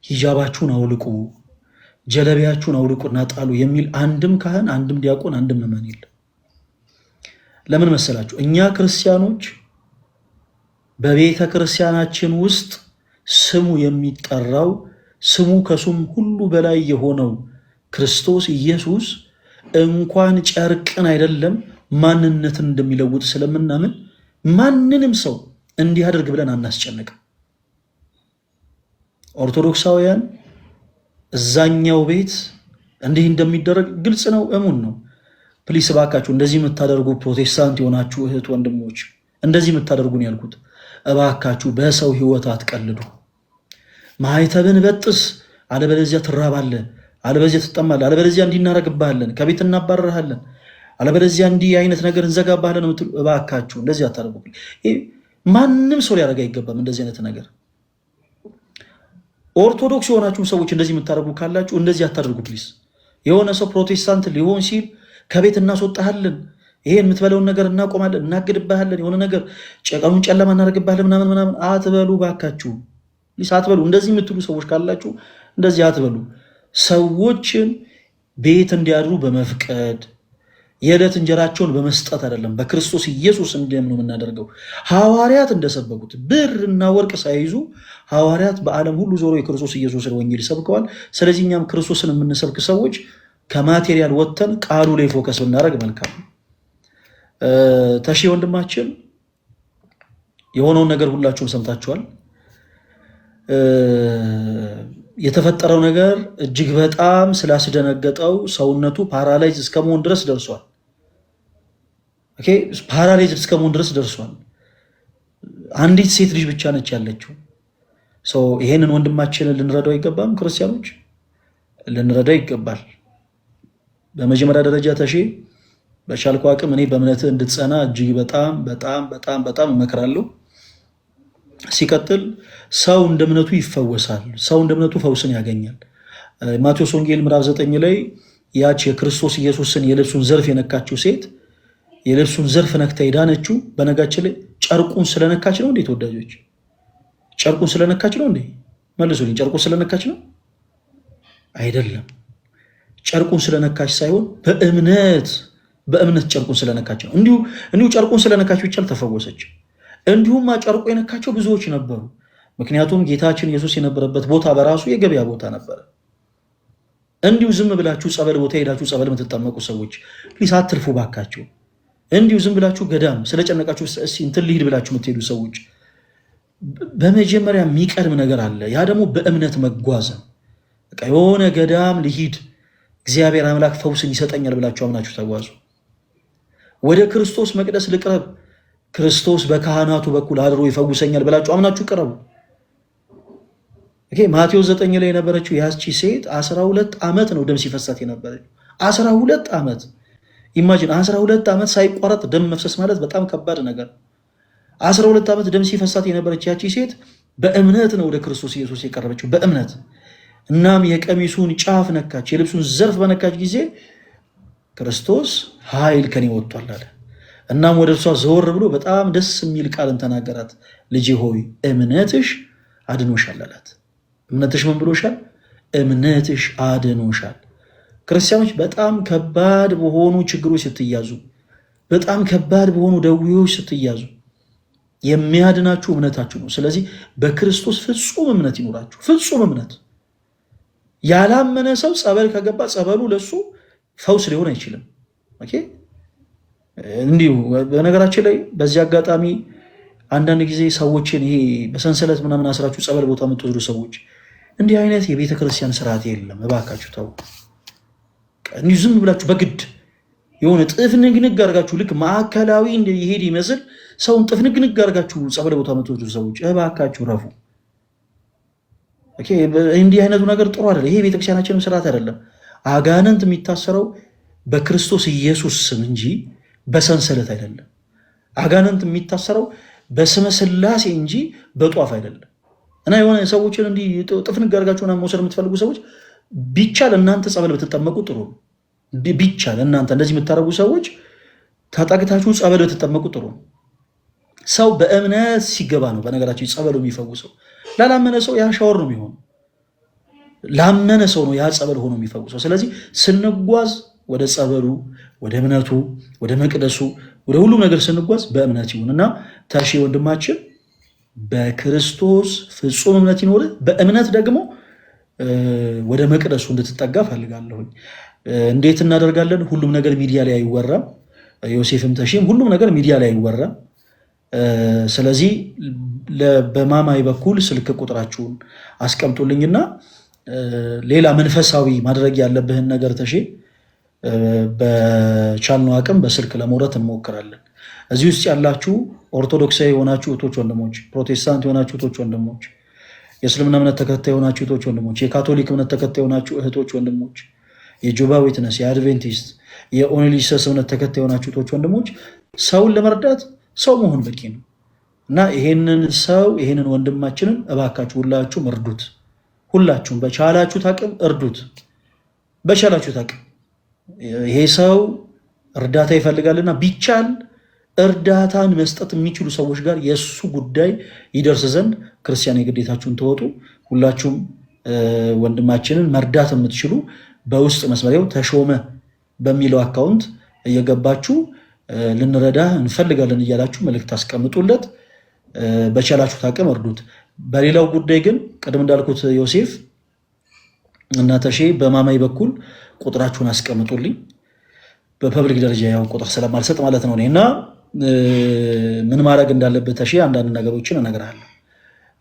ሂጃባችሁን አውልቁ፣ ጀለቢያችሁን አውልቁና ጣሉ የሚል አንድም ካህን፣ አንድም ዲያቆን፣ አንድም ምዕመን የለም። ለምን መሰላችሁ? እኛ ክርስቲያኖች በቤተ ክርስቲያናችን ውስጥ ስሙ የሚጠራው ስሙ ከስም ሁሉ በላይ የሆነው ክርስቶስ ኢየሱስ እንኳን ጨርቅን አይደለም ማንነትን እንደሚለውጥ ስለምናምን ማንንም ሰው እንዲህ አድርግ ብለን አናስጨንቅም። ኦርቶዶክሳውያን እዛኛው ቤት እንዲህ እንደሚደረግ ግልጽ ነው፣ እሙን ነው። ፕሊስ እባካችሁ እንደዚህ የምታደርጉ ፕሮቴስታንት የሆናችሁ እህት ወንድሞች፣ እንደዚህ የምታደርጉን ያልኩት እባካችሁ በሰው ህይወት አትቀልዱ። ማህተብን በጥስ፣ አለበለዚያ ትራባለህ፣ አለበለዚያ ትጠማለህ፣ አለበለዚያ እንዲህ እናደርግብሃለን፣ ከቤት እናባረርሃለን፣ አለበለዚያ እንዲህ አይነት ነገር እንዘጋብሃለን የምትሉ እባካችሁ እንደዚህ አታደርጉ። ማንም ሰው ሊያደርግ አይገባም እንደዚህ አይነት ነገር። ኦርቶዶክስ የሆናችሁ ሰዎች እንደዚህ የምታደርጉ ካላችሁ እንደዚህ አታደርጉ ፕሊስ። የሆነ ሰው ፕሮቴስታንት ሊሆን ሲል ከቤት እናስወጣሃለን፣ ይሄን የምትበለውን ነገር እናቆማለን፣ እናግድብሃለን፣ የሆነ ነገር ቀኑን ጨለማ እናደርግብሃለን ምናምን አትበሉ ባካችሁ ፕሊስ አትበሉ። እንደዚህ የምትሉ ሰዎች ካላችሁ እንደዚህ አትበሉ። ሰዎችን ቤት እንዲያድሩ በመፍቀድ የዕለት እንጀራቸውን በመስጠት አይደለም፣ በክርስቶስ ኢየሱስ እንዲያምኑ የምናደርገው። ሐዋርያት እንደሰበኩት ብርና ወርቅ ሳይዙ ሐዋርያት በዓለም ሁሉ ዞሮ የክርስቶስ ኢየሱስን ወንጌል ሰብከዋል። ስለዚህ እኛም ክርስቶስን የምንሰብክ ሰዎች ከማቴሪያል ወጥተን ቃሉ ላይ ፎከስ ብናደርግ መልካም። ተሺ ወንድማችን የሆነውን ነገር ሁላችሁም ሰምታችኋል። የተፈጠረው ነገር እጅግ በጣም ስላስደነገጠው ሰውነቱ ፓራላይዝ እስከመሆን ድረስ ደርሷል። ኦኬ፣ ፓራላይዝ እስከመሆን ድረስ ደርሷል። አንዲት ሴት ልጅ ብቻ ነች ያለችው። ይሄንን ወንድማችንን ልንረዳው አይገባም? ክርስቲያኖች ልንረዳው ይገባል። በመጀመሪያ ደረጃ ተሺ በቻልኩ አቅም እኔ በእምነትህ እንድትጸና እጅግ በጣም በጣም በጣም በጣም እመክራለሁ። ሲቀጥል ሰው እንደ እምነቱ ይፈወሳል። ሰው እንደ እምነቱ ፈውስን ያገኛል። ማቴዎስ ወንጌል ምዕራፍ 9 ላይ ያች የክርስቶስ ኢየሱስን የልብሱን ዘርፍ የነካችው ሴት የልብሱን ዘርፍ ነክታ የዳነችው በነጋችን ላይ ጨርቁን ስለነካች ነው እንዴ? ተወዳጆች ጨርቁን ስለነካች ነው እንዴ? መልሱልኝ። ጨርቁን ስለነካች ነው? አይደለም። ጨርቁን ስለነካች ሳይሆን በእምነት ጨርቁን ስለነካች ነው። እንዲሁ ጨርቁን ስለነካች ብቻ አልተፈወሰች። እንዲሁም ጨርቁ የነካቸው ብዙዎች ነበሩ። ምክንያቱም ጌታችን ኢየሱስ የነበረበት ቦታ በራሱ የገበያ ቦታ ነበረ። እንዲሁ ዝም ብላችሁ ጸበል ቦታ ሄዳችሁ ጸበል የምትጠመቁ ሰዎች ፕሊስ አትልፉ ባካችሁ። እንዲሁ ዝም ብላችሁ ገዳም ስለጨነቃችሁ እንትን ልሂድ ብላችሁ የምትሄዱ ሰዎች በመጀመሪያ የሚቀድም ነገር አለ። ያ ደግሞ በእምነት መጓዝ። በቃ የሆነ ገዳም ልሂድ እግዚአብሔር አምላክ ፈውስን ይሰጠኛል ብላችሁ አምናችሁ ተጓዙ። ወደ ክርስቶስ መቅደስ ልቅረብ ክርስቶስ በካህናቱ በኩል አድሮ ይፈውሰኛል ብላችሁ አምናችሁ ቅረቡ። ማቴዎስ 9 ላይ የነበረችው ያቺ ሴት 12 ዓመት ነው ደም ሲፈሳት የነበረችው። 12 ዓመት ኢማጂን፣ 12 ዓመት ሳይቋረጥ ደም መፍሰስ ማለት በጣም ከባድ ነገር። 12 ዓመት ደም ሲፈሳት የነበረች ያቺ ሴት በእምነት ነው ወደ ክርስቶስ ኢየሱስ የቀረበችው፣ በእምነት። እናም የቀሚሱን ጫፍ ነካች፣ የልብሱን ዘርፍ በነካች ጊዜ ክርስቶስ ኃይል ከኔ ወጥቷል አለ። እናም ወደ እርሷ ዘወር ብሎ በጣም ደስ የሚል ቃልን ተናገራት። ልጄ ሆይ እምነትሽ አድኖሻል አላት። እምነትሽ ምን ብሎሻል? እምነትሽ አድኖሻል። ክርስቲያኖች በጣም ከባድ በሆኑ ችግሮች ስትያዙ፣ በጣም ከባድ በሆኑ ደዌዎች ስትያዙ የሚያድናችሁ እምነታችሁ ነው። ስለዚህ በክርስቶስ ፍጹም እምነት ይኖራችሁ። ፍጹም እምነት። ያላመነ ሰው ጸበል ከገባ ጸበሉ ለሱ ፈውስ ሊሆን አይችልም። ኦኬ። እንዲሁ በነገራችን ላይ በዚህ አጋጣሚ አንዳንድ ጊዜ ሰዎችን ይሄ በሰንሰለት ምናምን አስራችሁ ጸበል ቦታ የምትወስዱ ሰዎች እንዲህ አይነት የቤተ ክርስቲያን ስርዓት የለም። እባካችሁ ተው። እንዲሁ ዝም ብላችሁ በግድ የሆነ ጥፍንግንግ አድርጋችሁ ልክ ማዕከላዊ ይሄድ ይመስል ሰውን ጥፍንግንግ አድርጋችሁ ጸበል ቦታ የምትወስዱ ሰዎች እባካችሁ ረፉ። እንዲህ አይነቱ ነገር ጥሩ አይደለም። ይሄ ቤተክርስቲያናችንም ስርዓት አይደለም። አጋንንት የሚታሰረው በክርስቶስ ኢየሱስ ስም እንጂ በሰንሰለት አይደለም። አጋንንት የሚታሰረው በስመ ሥላሴ እንጂ በጧፍ አይደለም። እና የሆነ ሰዎችን እንዲህ ጥፍን ጋርጋችሁና መውሰድ የምትፈልጉ ሰዎች ቢቻል እናንተ ጸበል ብትጠመቁ ጥሩ ነው። ቢቻል እናንተ እንደዚህ የምታደርጉ ሰዎች ተጠግታችሁ ጸበል ብትጠመቁ ጥሩ ነው። ሰው በእምነት ሲገባ ነው በነገራችን ጸበሉ የሚፈውሰው። ላላመነ ሰው ያ ሻወር ነው የሚሆነው። ላመነ ሰው ነው ያ ጸበል ሆኖ የሚፈውሰው። ስለዚህ ስንጓዝ ወደ ጸበሉ፣ ወደ እምነቱ፣ ወደ መቅደሱ፣ ወደ ሁሉም ነገር ስንጓዝ በእምነት ይሁን እና ታሺ ወንድማችን በክርስቶስ ፍጹም እምነት ይኖር። በእምነት ደግሞ ወደ መቅደሱ እንድትጠጋ ፈልጋለሁኝ። እንዴት እናደርጋለን? ሁሉም ነገር ሚዲያ ላይ አይወራም። ዮሴፍም ተሺም ሁሉም ነገር ሚዲያ ላይ አይወራም። ስለዚህ በማማይ በኩል ስልክ ቁጥራችሁን አስቀምጡልኝና ሌላ መንፈሳዊ ማድረግ ያለብህን ነገር ተሺ በቻልነው አቅም በስልክ ለመውረድ እንሞክራለን። እዚህ ውስጥ ያላችሁ ኦርቶዶክሳዊ የሆናችሁ እህቶች ወንድሞች፣ ፕሮቴስታንት የሆናችሁ እህቶች ወንድሞች፣ የእስልምና እምነት ተከታይ የሆናችሁ እህቶች ወንድሞች፣ የካቶሊክ እምነት ተከታይ የሆናችሁ እህቶች ወንድሞች፣ የጆባ ዊትነስ፣ የአድቬንቲስት፣ የኦንሊ ጂሰስ እምነት ተከታይ የሆናችሁ እህቶች ወንድሞች፣ ሰውን ለመርዳት ሰው መሆን በቂ ነው እና ይሄንን ወንድማችንን እባካችሁ ሁላችሁም እርዱት። ሁላችሁም በቻላችሁት አቅም እርዱት። በቻላችሁት አቅም ይሄ ሰው እርዳታ ይፈልጋልና ቢቻል እርዳታን መስጠት የሚችሉ ሰዎች ጋር የእሱ ጉዳይ ይደርስ ዘንድ ክርስቲያን የግዴታችሁን ተወጡ። ሁላችሁም ወንድማችንን መርዳት የምትችሉ በውስጥ መስመሪያው ተሾመ በሚለው አካውንት እየገባችሁ ልንረዳ እንፈልጋለን እያላችሁ መልእክት አስቀምጡለት። በቻላችሁት አቅም እርዱት። በሌላው ጉዳይ ግን ቅድም እንዳልኩት ዮሴፍ እና ተሼ በማማይ በኩል ቁጥራችሁን አስቀምጡልኝ። በፐብሊክ ደረጃ ያው ቁጥር ስለማልሰጥ ማለት ነው እና ምን ማድረግ እንዳለበት ተሼ አንዳንድ ነገሮችን እነግርሃለሁ።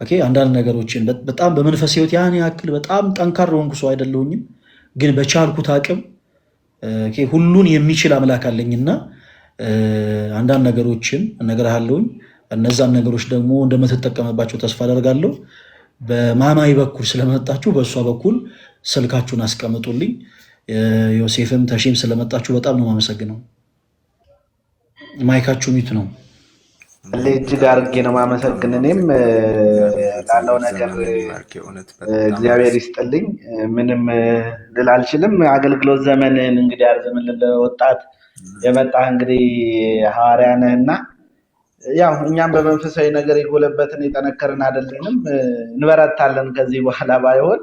ኦኬ፣ አንዳንድ ነገሮችን በጣም በመንፈስ ህይወት ያን ያክል በጣም ጠንካራ ሆንኩ ሰው አይደለሁኝም፣ ግን በቻልኩት አቅም ሁሉን የሚችል አምላክ አለኝና አንዳንድ ነገሮችን እነግርሃለሁኝ። እነዛን ነገሮች ደግሞ እንደምትጠቀምባቸው ተስፋ አደርጋለሁ። በማማይ በኩል ስለመጣችሁ በእሷ በኩል ስልካችሁን አስቀምጡልኝ። ዮሴፍም ተሼም ስለመጣችሁ በጣም ነው የማመሰግነው። ማይካችሁ ሚት ነው። እጅግ አድርጌ ነው የማመሰግን። እኔም ላለው ነገር እግዚአብሔር ይስጥልኝ። ምንም ልል አልችልም። አገልግሎት ዘመንን እንግዲህ አርዝምልን። ለወጣት የመጣህ እንግዲህ ሐዋርያ ነህና ያው እኛም በመንፈሳዊ ነገር የጎለበትን የጠነከርን አይደለንም፣ እንበረታለን። ከዚህ በኋላ ባይሆን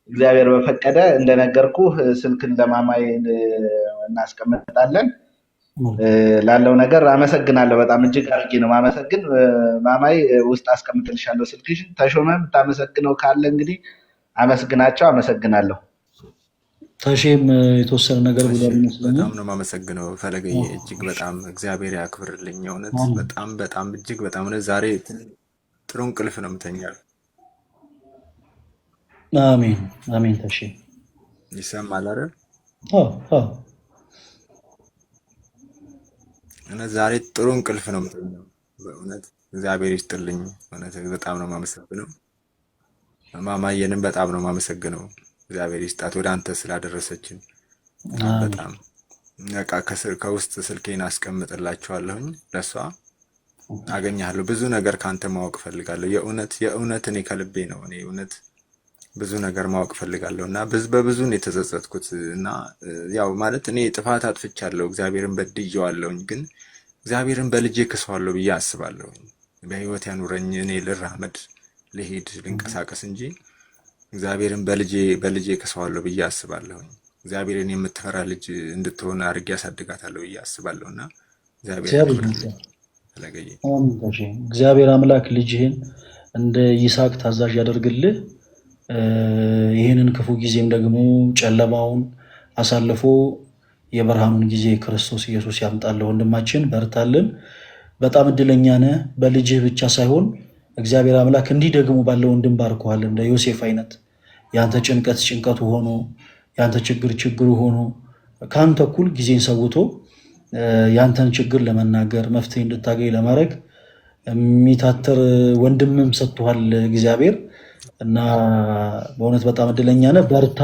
እግዚአብሔር በፈቀደ እንደነገርኩ ስልክን ለማማይ እናስቀምጣለን። ላለው ነገር አመሰግናለሁ። በጣም እጅግ አድርጌ ነው ማመሰግን። ማማይ ውስጥ አስቀምጥልሻለሁ ስልክሽን። ተሾመ የምታመሰግነው ካለ እንግዲህ አመስግናቸው። አመሰግናለሁ። ተሼም የተወሰነ ነገር ብሏል ይመስለኛል። በጣም ነው የማመሰግነው ፈለገዬ፣ እጅግ በጣም እግዚአብሔር ያክብርልኝ። እውነት በጣም እጅግ በጣም ነው። ዛሬ ጥሩ እንቅልፍ ነው የምተኛው። አሜን አሜን። ተሼ ይሰማል አይደል? አዎ። እውነት ዛሬ ጥሩ እንቅልፍ ነው የምተኛው። በእውነት እግዚአብሔር ይስጥልኝ። እውነት በጣም ነው የማመሰግነው። ማማየንም በጣም ነው የማመሰግነው። እግዚአብሔር ይስጣት ወደ አንተ ስላደረሰችን። በጣም ነቃ ከውስጥ ስልኬን አስቀምጥላችኋለሁኝ። ለሷ አገኛለሁ። ብዙ ነገር ካንተ ማወቅ ፈልጋለሁ። የእውነት እኔ ከልቤ ነው። እኔ እውነት ብዙ ነገር ማወቅ ፈልጋለሁ እና በብዙ ነው የተጸጸትኩት እና ያው ማለት እኔ ጥፋት አጥፍቻለሁ፣ እግዚአብሔርን በድዬዋለሁኝ። ግን እግዚአብሔርን በልጄ ክሰዋለሁ ብዬ አስባለሁ። በህይወት ያኑረኝ፣ እኔ ልራመድ፣ ልሄድ፣ ልንቀሳቀስ እንጂ እግዚአብሔርን በልጄ ክሰዋለሁ ብዬ አስባለሁ። እግዚአብሔርን የምትፈራ ልጅ እንድትሆን አድርጌ ያሳድጋታለሁ ብዬ አስባለሁ እና እግዚአብሔር አምላክ ልጅህን እንደ ይስሐቅ ታዛዥ ያደርግልህ። ይህንን ክፉ ጊዜም ደግሞ ጨለማውን አሳልፎ የብርሃኑን ጊዜ ክርስቶስ ኢየሱስ ያምጣልህ። ወንድማችን በርታልን። በጣም እድለኛ ነህ። በልጅህ ብቻ ሳይሆን እግዚአብሔር አምላክ እንዲህ ደግሞ ባለው ወንድም ባርኮሃል። እንደ ዮሴፍ አይነት ያንተ ጭንቀት ጭንቀቱ ሆኖ ያንተ ችግር ችግሩ ሆኖ ከአንተ እኩል ጊዜን ሰውቶ ያንተን ችግር ለመናገር መፍትሄ እንድታገኝ ለማድረግ የሚታተር ወንድምም ሰጥቷል እግዚአብሔር እና በእውነት በጣም እድለኛ ነህ። በርታ።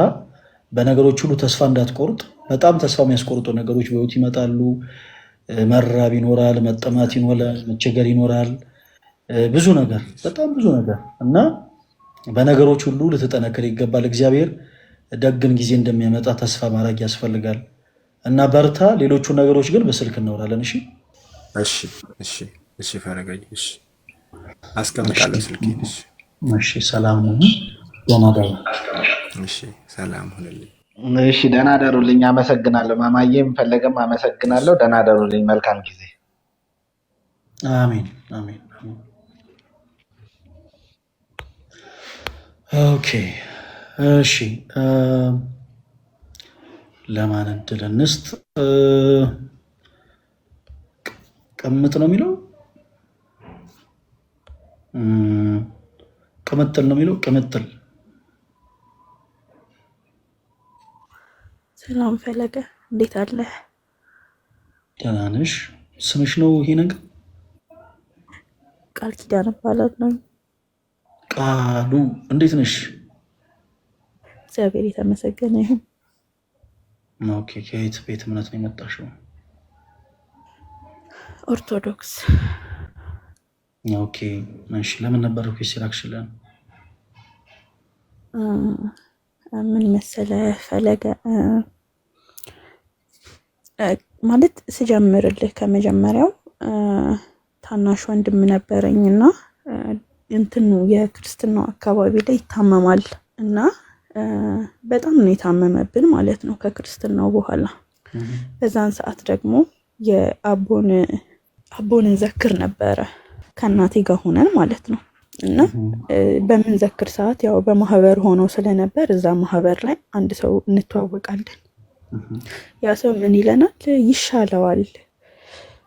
በነገሮች ሁሉ ተስፋ እንዳትቆርጥ። በጣም ተስፋ የሚያስቆርጡ ነገሮች በህይወት ይመጣሉ። መራብ ይኖራል፣ መጠማት ይኖራል፣ መቸገር ይኖራል፣ ብዙ ነገር፣ በጣም ብዙ ነገር እና በነገሮች ሁሉ ልትጠነክር ይገባል። እግዚአብሔር ደግን ጊዜ እንደሚያመጣ ተስፋ ማድረግ ያስፈልጋል እና በርታ። ሌሎቹ ነገሮች ግን በስልክ እናወራለን። እሺ እሺ እሺ እሺ ፈረገኝ። እሺ አስቀምጣለሁ ስልኬን። እሺ እሺ፣ ሰላም ሁኑ። ደህና ደሩ። እሺ ሰላም ሁንልኝ። እሺ ደህና ደሩልኝ። አመሰግናለሁ። ማማዬም ፈለገም አመሰግናለሁ። ደህና ደሩልኝ። መልካም ጊዜ። አሜን አሜን። ኦኬ እሺ፣ ለማን እድል እንስጥ? ቅምጥ ነው የሚለው ቅምጥል ነው የሚለው ቅምጥል። ሰላም ፈለገ፣ እንዴት አለ? ደህና ነሽ? ስምሽ ነው ይሄ ነገር? ቃል ኪዳን እባላለሁ። ቃሉ፣ እንዴት ነሽ? እግዚአብሔር የተመሰገነ ይሁን። ኦኬ፣ ከየት ቤት እምነት ነው የመጣሽው? ኦርቶዶክስ። ኦኬ እሺ። ለምን ነበር ሪኩዌስት የላክሽልን? ምን መሰለ ፈለገ፣ ማለት ስጀምርልህ ከመጀመሪያው ታናሽ ወንድም ነበረኝና እንትኑ የክርስትናው አካባቢ ላይ ይታመማል እና በጣም ነው የታመመብን ማለት ነው ከክርስትናው በኋላ። በዛን ሰዓት ደግሞ የአቦን እንዘክር ነበረ ከእናቴ ጋር ሆነን ማለት ነው። እና በምንዘክር ሰዓት ያው በማህበር ሆነው ስለነበር እዛ ማህበር ላይ አንድ ሰው እንተዋወቃለን። ያ ሰው ምን ይለናል? ይሻለዋል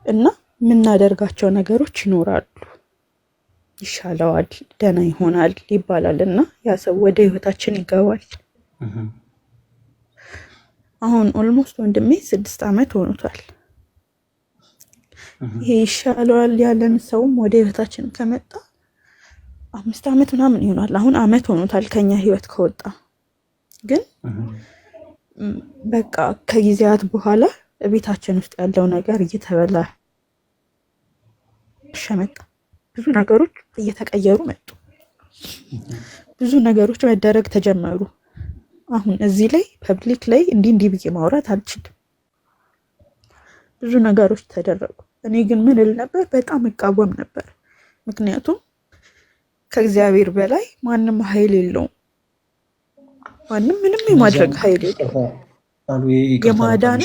እና የምናደርጋቸው ነገሮች ይኖራሉ፣ ይሻለዋል፣ ደህና ይሆናል ይባላል እና ያ ሰው ወደ ህይወታችን ይገባል። አሁን ኦልሞስት ወንድሜ 6 ዓመት ሆኖታል። ይሄ ይሻለዋል ያለን ሰውም ወደ ህይወታችን ከመጣ 5 ዓመት ምናምን ይሆናል። አሁን ዓመት ሆኖታል ከኛ ህይወት ከወጣ። ግን በቃ ከጊዜያት በኋላ ቤታችን ውስጥ ያለው ነገር እየተበላሸ መጣ። ብዙ ነገሮች እየተቀየሩ መጡ። ብዙ ነገሮች መደረግ ተጀመሩ። አሁን እዚህ ላይ ፐብሊክ ላይ እንዲህ ብዬ ማውራት አልችልም። ብዙ ነገሮች ተደረጉ። እኔ ግን ምን እል ነበር? በጣም እቃወም ነበር። ምክንያቱም ከእግዚአብሔር በላይ ማንም ኃይል የለውም። ማንም ምንም የማድረግ ኃይል የለውም። የማዳን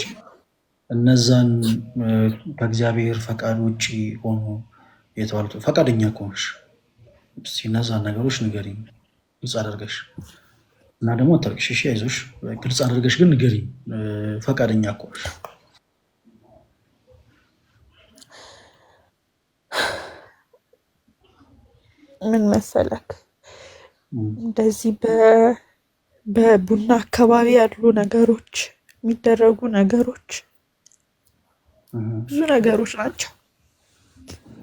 እነዛን ከእግዚአብሔር ፈቃድ ውጭ ሆኖ የተባሉት ፈቃደኛ ከሆንሽ እነዛን ነገሮች ንገሪኝ ግልጽ አደርገሽ እና ደግሞ አታልቅሽ። እሺ አይዞሽ፣ ግልጽ አደርገሽ ግን ንገሪኝ ፈቃደኛ ከሆንሽ። ምን መሰለክ፣ እንደዚህ በቡና አካባቢ ያሉ ነገሮች የሚደረጉ ነገሮች ብዙ ነገሮች ናቸው።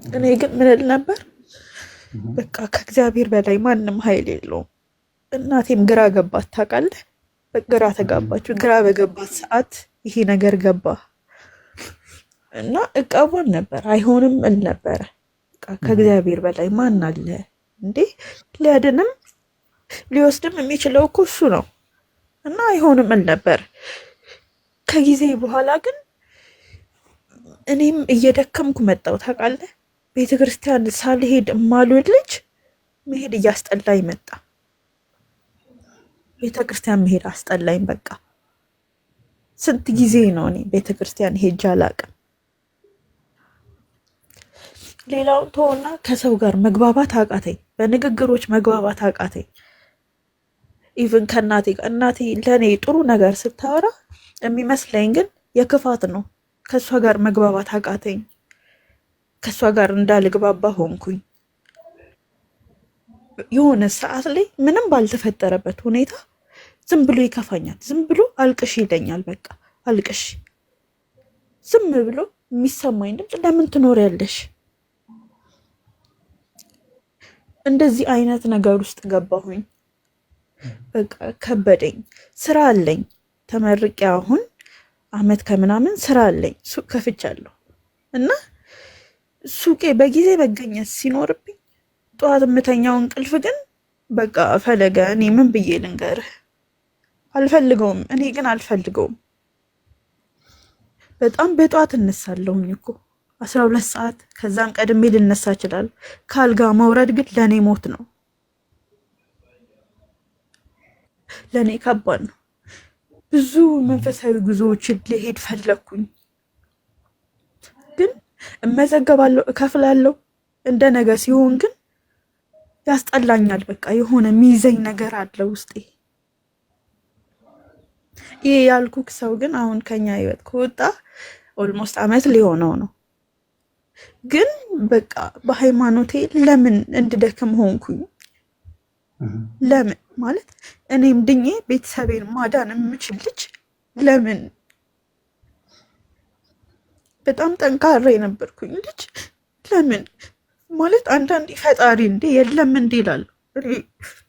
እኔ ግን ምን እል ነበር? በቃ ከእግዚአብሔር በላይ ማንም ኃይል የለውም። እናቴም ግራ ገባት፣ ታውቃለህ? በግራ ተጋባችሁ። ግራ በገባት ሰዓት ይሄ ነገር ገባ እና እቃወም ነበር። አይሆንም እል ነበረ። ከእግዚአብሔር በላይ ማን አለ እንዴ? ሊያድንም ሊወስድም የሚችለው እኮ እሱ ነው እና አይሆንም እል ነበር። ከጊዜ በኋላ ግን እኔም እየደከምኩ መጣሁ፣ ታውቃለህ? ቤተክርስቲያን ሳልሄድ እማልውል ልጅ መሄድ እያስጠላኝ መጣ። ቤተክርስቲያን መሄድ አስጠላኝ። በቃ ስንት ጊዜ ነው እኔ ቤተክርስቲያን ሄጄ አላውቅም። ሌላውን ተወና ከሰው ጋር መግባባት አቃተኝ። በንግግሮች መግባባት አቃተኝ። ኢቭን ከእናቴ ጋር እናቴ ለእኔ ጥሩ ነገር ስታወራ የሚመስለኝ ግን የክፋት ነው። ከእሷ ጋር መግባባት አቃተኝ። ከእሷ ጋር እንዳልግባባ ሆንኩኝ። የሆነ ሰዓት ላይ ምንም ባልተፈጠረበት ሁኔታ ዝም ብሎ ይከፋኛል። ዝም ብሎ አልቅሽ ይለኛል። በቃ አልቅሽ። ዝም ብሎ የሚሰማኝ ድምፅ ለምን ትኖሪያለሽ? እንደዚህ አይነት ነገር ውስጥ ገባሁኝ። በቃ ከበደኝ። ስራ አለኝ፣ ተመርቄ አሁን አመት ከምናምን ስራ አለኝ፣ ሱቅ ከፍቻለሁ እና ሱቄ በጊዜ መገኘት ሲኖርብኝ ጠዋት የምተኛው እንቅልፍ ግን በቃ ፈለገ እኔ ምን ብዬ ልንገርህ? አልፈልገውም። እኔ ግን አልፈልገውም። በጣም በጠዋት እነሳለሁኝ እኮ 12 ሰዓት፣ ከዛም ቀድሜ ልነሳ እችላለሁ። ካልጋ መውረድ ግን ለእኔ ሞት ነው፣ ለእኔ ከባድ ነው። ብዙ መንፈሳዊ ጉዞዎችን ልሄድ ፈለግኩኝ፣ ግን እመዘገባለሁ፣ እከፍላለሁ። እንደ ነገ ሲሆን ግን ያስጠላኛል። በቃ የሆነ የሚይዘኝ ነገር አለ ውስጤ። ይሄ ያልኩክ ሰው ግን አሁን ከኛ ህይወት ከወጣ ኦልሞስት አመት ሊሆነው ነው። ግን በቃ በሃይማኖቴ ለምን እንድደክም ሆንኩኝ? ለምን ማለት እኔም ድኜ ቤተሰቤን ማዳን የምችል ልጅ ለምን? በጣም ጠንካራ የነበርኩኝ ልጅ ለምን ማለት አንዳንዴ ፈጣሪ እንዴ የለም እንዴ እላለሁ።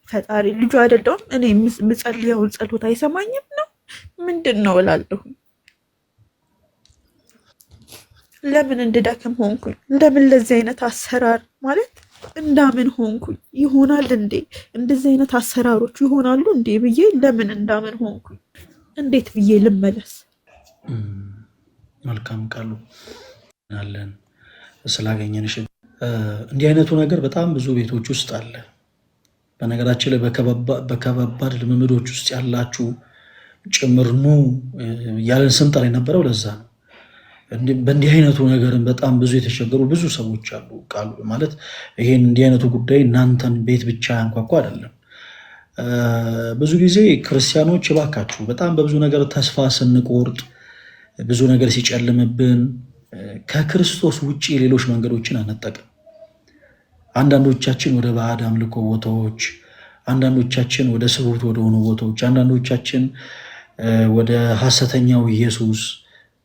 ፈጣሪ ልጁ አይደለሁም እኔ የምጸልየውን ጸሎት አይሰማኝም ነው ምንድን ነው እላለሁ። ለምን እንድደክም ሆንኩኝ? ለምን ለዚህ አይነት አሰራር ማለት እንዳምን ሆንኩኝ? ይሆናል እንዴ እንደዚህ አይነት አሰራሮች ይሆናሉ እንዴ ብዬ ለምን እንዳምን ሆንኩኝ? እንዴት ብዬ ልመለስ? መልካም ቃሉ አለን ስላገኘንሽ። እንዲህ አይነቱ ነገር በጣም ብዙ ቤቶች ውስጥ አለ። በነገራችን ላይ በከባድ ልምምዶች ውስጥ ያላችሁ ጭምር ኑ ያለን ስንጠራ የነበረው ለዛ ነው። በእንዲህ አይነቱ ነገርም በጣም ብዙ የተቸገሩ ብዙ ሰዎች አሉ። ቃሉ ማለት ይሄን እንዲህ አይነቱ ጉዳይ እናንተን ቤት ብቻ ያንኳኳ አይደለም። ብዙ ጊዜ ክርስቲያኖች እባካችሁ በጣም በብዙ ነገር ተስፋ ስንቆርጥ፣ ብዙ ነገር ሲጨልምብን ከክርስቶስ ውጭ ሌሎች መንገዶችን አንጠቅም። አንዳንዶቻችን ወደ ባዕድ አምልኮ ቦታዎች፣ አንዳንዶቻችን ወደ ስሁት ወደሆኑ ቦታዎች፣ አንዳንዶቻችን ወደ ሐሰተኛው ኢየሱስ፣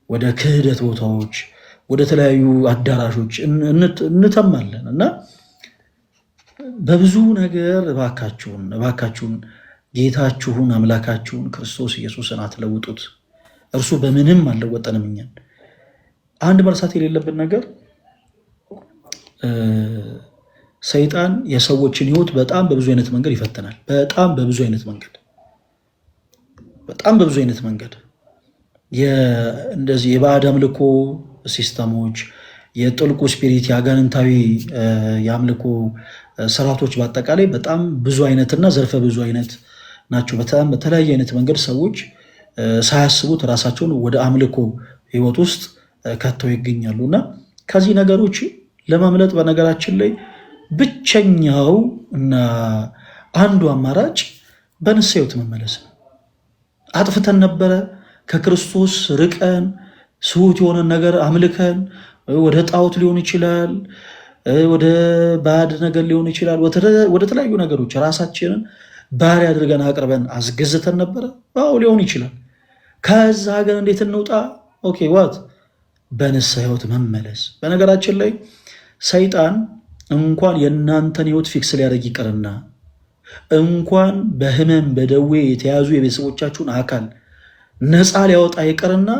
ወደ ክህደት ቦታዎች፣ ወደ ተለያዩ አዳራሾች እንተማለን እና በብዙ ነገር እባካችሁን ጌታችሁን አምላካችሁን ክርስቶስ ኢየሱስን አትለውጡት። እርሱ በምንም አልለወጠንም እኛን። አንድ መርሳት የሌለብን ነገር ሰይጣን የሰዎችን ሕይወት በጣም በብዙ አይነት መንገድ ይፈትናል። በጣም በብዙ አይነት መንገድ እንደዚህ የባዕድ አምልኮ ሲስተሞች፣ የጥልቁ ስፒሪት፣ የአጋንንታዊ የአምልኮ ስርዓቶች በአጠቃላይ በጣም ብዙ አይነትና ዘርፈ ብዙ አይነት ናቸው። በጣም በተለያየ አይነት መንገድ ሰዎች ሳያስቡት ራሳቸውን ወደ አምልኮ ህይወት ውስጥ ከተው ይገኛሉ እና ከዚህ ነገሮች ለማምለጥ በነገራችን ላይ ብቸኛው እና አንዱ አማራጭ በንስሐ ህይወት መመለስ ነው። አጥፍተን ነበረ፣ ከክርስቶስ ርቀን ስሁት የሆነ ነገር አምልከን ወደ ጣዖት ሊሆን ይችላል፣ ወደ ባዕድ ነገር ሊሆን ይችላል፣ ወደ ተለያዩ ነገሮች ራሳችንን ባሪያ አድርገን አቅርበን አስገዝተን ነበረ። አዎ ሊሆን ይችላል። ከዛ ግን እንዴት እንውጣ? ኦኬ ዋት በንስሐ ህይወት መመለስ። በነገራችን ላይ ሰይጣን እንኳን የእናንተን ህይወት ፊክስ ሊያደርግ ይቅርና እንኳን በህመም በደዌ የተያዙ የቤተሰቦቻችሁን አካል ነፃ ሊያወጣ ይቅርና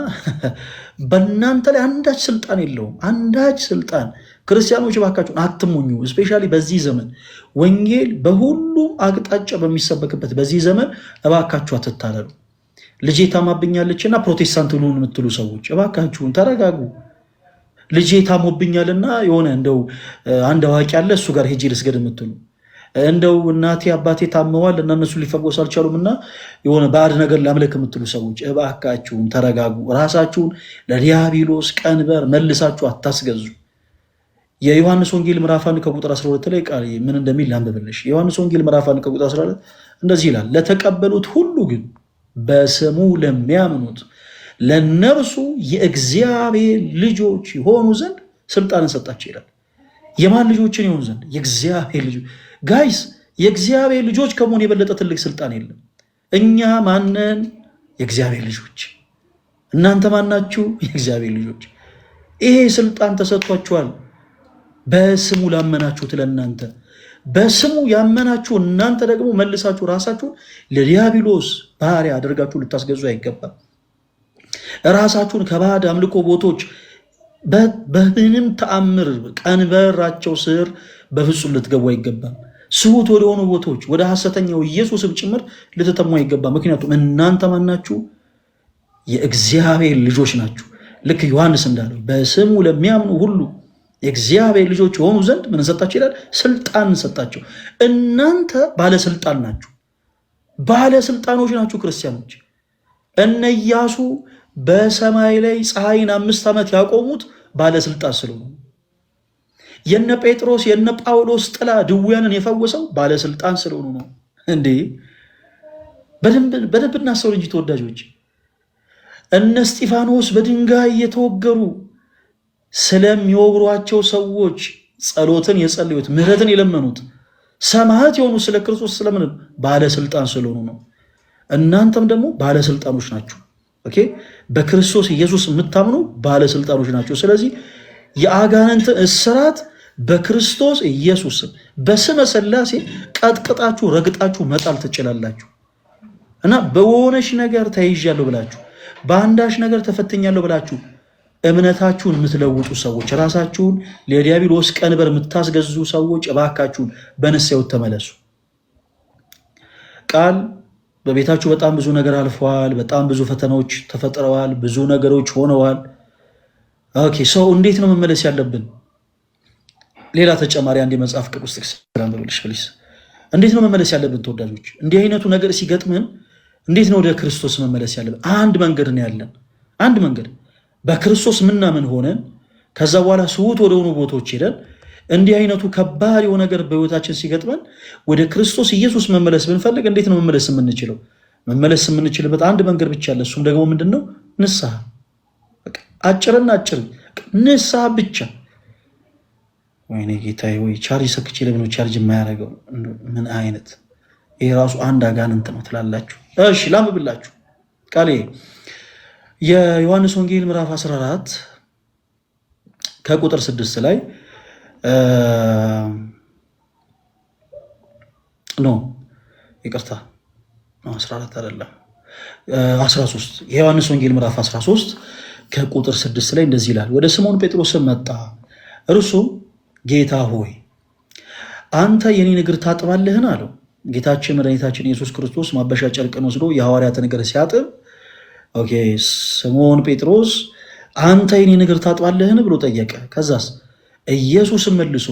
በእናንተ ላይ አንዳች ስልጣን የለውም። አንዳች ስልጣን። ክርስቲያኖች እባካችሁን አትሞኙ። እስፔሻሊ በዚህ ዘመን ወንጌል በሁሉም አቅጣጫ በሚሰበክበት በዚህ ዘመን እባካችሁ አትታለሉ። ልጄ ታማብኛለችና ፕሮቴስታንት ልሁን የምትሉ ሰዎች እባካችሁን ተረጋጉ። ልጄ ታሞብኛልና የሆነ እንደው አንድ አዋቂ ያለ እሱ ጋር ሄጄ ልስገድ የምትሉ፣ እንደው እናቴ አባቴ ታመዋል እና እነሱ ሊፈወሱ አልቻሉም እና የሆነ ባዕድ ነገር ላምለክ የምትሉ ሰዎች እባካችሁን ተረጋጉ። ራሳችሁን ለዲያብሎስ ቀንበር መልሳችሁ አታስገዙ። የዮሐንስ ወንጌል ምዕራፍ 1 ከቁጥር 12 ላይ ቃል ምን እንደሚል ላንብብልሽ። የዮሐንስ ወንጌል ምዕራፍ 1 ከቁጥር 12 እንደዚህ ይላል፣ ለተቀበሉት ሁሉ ግን በስሙ ለሚያምኑት ለነርሱ የእግዚአብሔር ልጆች የሆኑ ዘንድ ስልጣንን ሰጣቸው ይላል። የማን ልጆችን የሆኑ ዘንድ? የእግዚአብሔር ልጆች። ጋይስ የእግዚአብሔር ልጆች ከመሆን የበለጠ ትልቅ ስልጣን የለም። እኛ ማነን? የእግዚአብሔር ልጆች። እናንተ ማናችሁ? የእግዚአብሔር ልጆች። ይሄ ስልጣን ተሰጥቷችኋል። በስሙ ላመናችሁት ለእናንተ በስሙ ያመናችሁ እናንተ ደግሞ መልሳችሁ ራሳችሁን ለዲያብሎስ ባሪያ አድርጋችሁ ልታስገዙ አይገባም። ራሳችሁን ከባዕድ አምልኮ ቦታዎች በምንም ተአምር ቀንበራቸው ስር በፍጹም ልትገቡ አይገባም። ስሁት ወደሆኑ ቦታዎች ወደ ሐሰተኛው ኢየሱስም ጭምር ልትጠሙ አይገባ። ምክንያቱም እናንተ ማናችሁ? የእግዚአብሔር ልጆች ናችሁ። ልክ ዮሐንስ እንዳለው በስሙ ለሚያምኑ ሁሉ የእግዚአብሔር ልጆች የሆኑ ዘንድ ምን ሰጣቸው ይላል? ስልጣን ሰጣቸው። እናንተ ባለስልጣን ናችሁ፣ ባለስልጣኖች ናችሁ ክርስቲያኖች። እነ ኢያሱ በሰማይ ላይ ፀሐይን 5 ዓመት ያቆሙት ባለስልጣን ስለሆኑ፣ የነ ጴጥሮስ የነ ጳውሎስ ጥላ ድውያንን የፈወሰው ባለስልጣን ስለሆኑ ነው። እንዴ በደንብ እናስተውል እንጂ ተወዳጆች። እነ እስጢፋኖስ በድንጋይ የተወገሩ ስለሚወግሯቸው ሰዎች ጸሎትን የጸለዩት ምሕረትን የለመኑት ሰማዕት የሆኑ ስለ ክርስቶስ ስለምን ባለስልጣን ስለሆኑ ነው። እናንተም ደግሞ ባለስልጣኖች ናችሁ። ኦኬ፣ በክርስቶስ ኢየሱስ የምታምኑ ባለስልጣኖች ናቸው። ስለዚህ የአጋንንትን እስራት በክርስቶስ ኢየሱስ በስመ ሥላሴ ቀጥቅጣችሁ ረግጣችሁ መጣል ትችላላችሁ። እና በሆነሽ ነገር ተይዣለሁ ብላችሁ በአንዳች ነገር ተፈትኛለሁ ብላችሁ እምነታችሁን የምትለውጡ ሰዎች፣ ራሳችሁን ለዲያብሎስ ቀንበር የምታስገዙ ሰዎች እባካችሁን በንስሐ ተመለሱ። ቃል በቤታችሁ በጣም ብዙ ነገር አልፈዋል። በጣም ብዙ ፈተናዎች ተፈጥረዋል። ብዙ ነገሮች ሆነዋል። ኦኬ፣ ሰው እንዴት ነው መመለስ ያለብን? ሌላ ተጨማሪ አንድ የመጽሐፍ ቅዱስ ጥቅስ ላንብብልሽ ፕሊስ። እንዴት ነው መመለስ ያለብን ተወዳጆች? እንዲህ አይነቱ ነገር ሲገጥምን እንዴት ነው ወደ ክርስቶስ መመለስ ያለብን? አንድ መንገድ ነው ያለን። አንድ መንገድ በክርስቶስ ምናምን ሆነን ከዛ በኋላ ስውት ወደሆኑ ቦታዎች ሄደን እንዲህ አይነቱ ከባድ የሆነ ነገር በህይወታችን ሲገጥመን ወደ ክርስቶስ ኢየሱስ መመለስ ብንፈልግ እንዴት ነው መመለስ የምንችለው? መመለስ የምንችልበት አንድ መንገድ ብቻ አለ። እሱም ደግሞ ምንድን ነው? ንስሐ። አጭርና አጭር ንስሐ ብቻ። ወይኔ ጌታዬ ወይ ቻርጅ ሰክቼ ለምን ቻርጅ የማያደርገው? ምን አይነት ይሄ ራሱ አንድ አጋንንት ነው ትላላችሁ። እሺ ላምብላችሁ ቃሌ የዮሐንስ ወንጌል ምዕራፍ 14 ከቁጥር 6 ላይ ይቅርታ 14 አይደለም 13 የዮሐንስ ወንጌል ምዕራፍ 13 ከቁጥር 6 ላይ እንደዚህ ይላል። ወደ ስምዖን ጴጥሮስም መጣ፣ እርሱም ጌታ ሆይ አንተ የኔን እግር ታጥባለህን? አለው። ጌታችን መድኃኒታችን ኢየሱስ ክርስቶስ ማበሻ ጨርቅን ወስዶ የሐዋርያትን እግር ሲያጥብ ስምዖን ጴጥሮስ አንተ የኔን እግር ታጥባለህን ብሎ ጠየቀ። ከዛስ ኢየሱስም መልሶ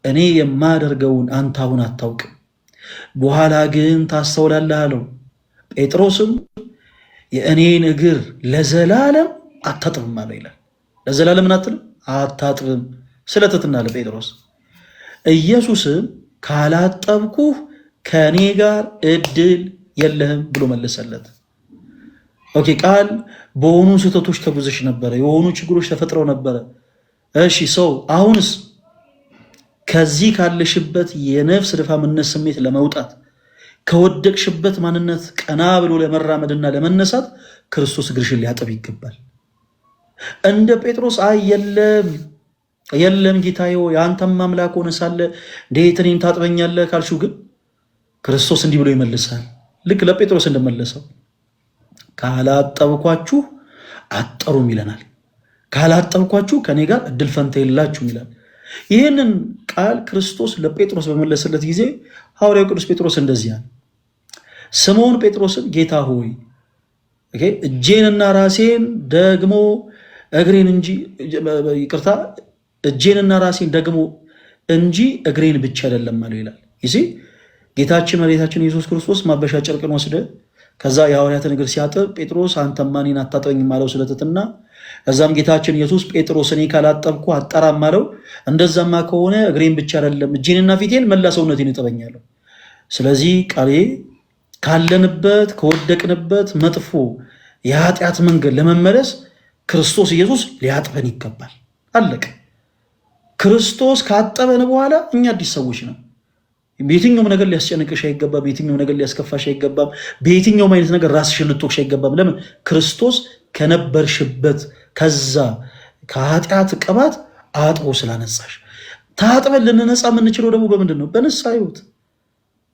እኔ የማደርገውን አንተ አሁን አታውቅም፣ በኋላ ግን ታስተውላለህ አለው። ጴጥሮስም የእኔን እግር ለዘላለም አታጥብም አለው ይላል። ለዘላለም አትልም አታጥብም ስለ ትሕትና አለ ጴጥሮስ። ኢየሱስም ካላጠብኩህ ከእኔ ጋር እድል የለህም ብሎ መለሰለት። ኦኬ፣ ቃል በሆኑ ስህተቶች ተጉዘሽ ነበረ፣ የሆኑ ችግሮች ተፈጥረው ነበረ። እሺ ሰው አሁንስ ከዚህ ካለሽበት የነፍስ ድካምነት ስሜት ለመውጣት ከወደቅሽበት ማንነት ቀና ብሎ ለመራመድና ለመነሳት ክርስቶስ እግርሽን ሊያጥብ ይገባል። እንደ ጴጥሮስ አይ የለም ጌታዬ የአንተም አምላክ ሆነ ሳለ እንዴት እኔን ታጥበኛለህ ካልሽው ግን ክርስቶስ እንዲህ ብሎ ይመልሳል። ልክ ለጴጥሮስ እንደመለሰው ካላጠብኳችሁ አጠሩም ይለናል። ካላጠብኳችሁ ከኔ ጋር እድል ፈንታ የላችሁም ይላል። ይህንን ቃል ክርስቶስ ለጴጥሮስ በመለሰለት ጊዜ ሐዋርያው ቅዱስ ጴጥሮስ እንደዚህ ያለ ስምዖን ጴጥሮስን ጌታ ሆይ እጄንና ራሴን ደግሞ እግሬን እንጂ ይቅርታ እጄንና ራሴን ደግሞ እንጂ እግሬን ብቻ አይደለም አለው ይላል። ይሲ ጌታችን መድኃኒታችን ኢየሱስ ክርስቶስ ማበሻ ጨርቅን ወስደ ከዛ የሐዋርያትን እግር ሲያጥብ ጴጥሮስ አንተማ እኔን አታጥበኝም አለው ስለ ትሕትና። ከዛም ጌታችን ኢየሱስ ጴጥሮስ እኔ ካላጠብኩ አጠራም አለው። እንደዛማ ከሆነ እግሬን ብቻ አይደለም እጄንና ፊቴን መላ ሰውነቴን እጠበኛለሁ። ስለዚህ ቃሌ ካለንበት ከወደቅንበት መጥፎ የኃጢአት መንገድ ለመመለስ ክርስቶስ ኢየሱስ ሊያጥበን ይገባል። አለቀ። ክርስቶስ ካጠበን በኋላ እኛ አዲስ ሰዎች ነው። በየትኛውም ነገር ሊያስጨንቅሽ አይገባም። በየትኛውም ነገር ሊያስከፋሽ አይገባም። በየትኛውም አይነት ነገር ራስሽን ልትወቅሽ አይገባም። ለምን? ክርስቶስ ከነበርሽበት ከዛ ከኃጢአት ቅባት አጥቦ ስላነጻሽ። ታጥበን ልንነጻ የምንችለው ደግሞ በምንድን ነው? በንስሐ ሕይወት።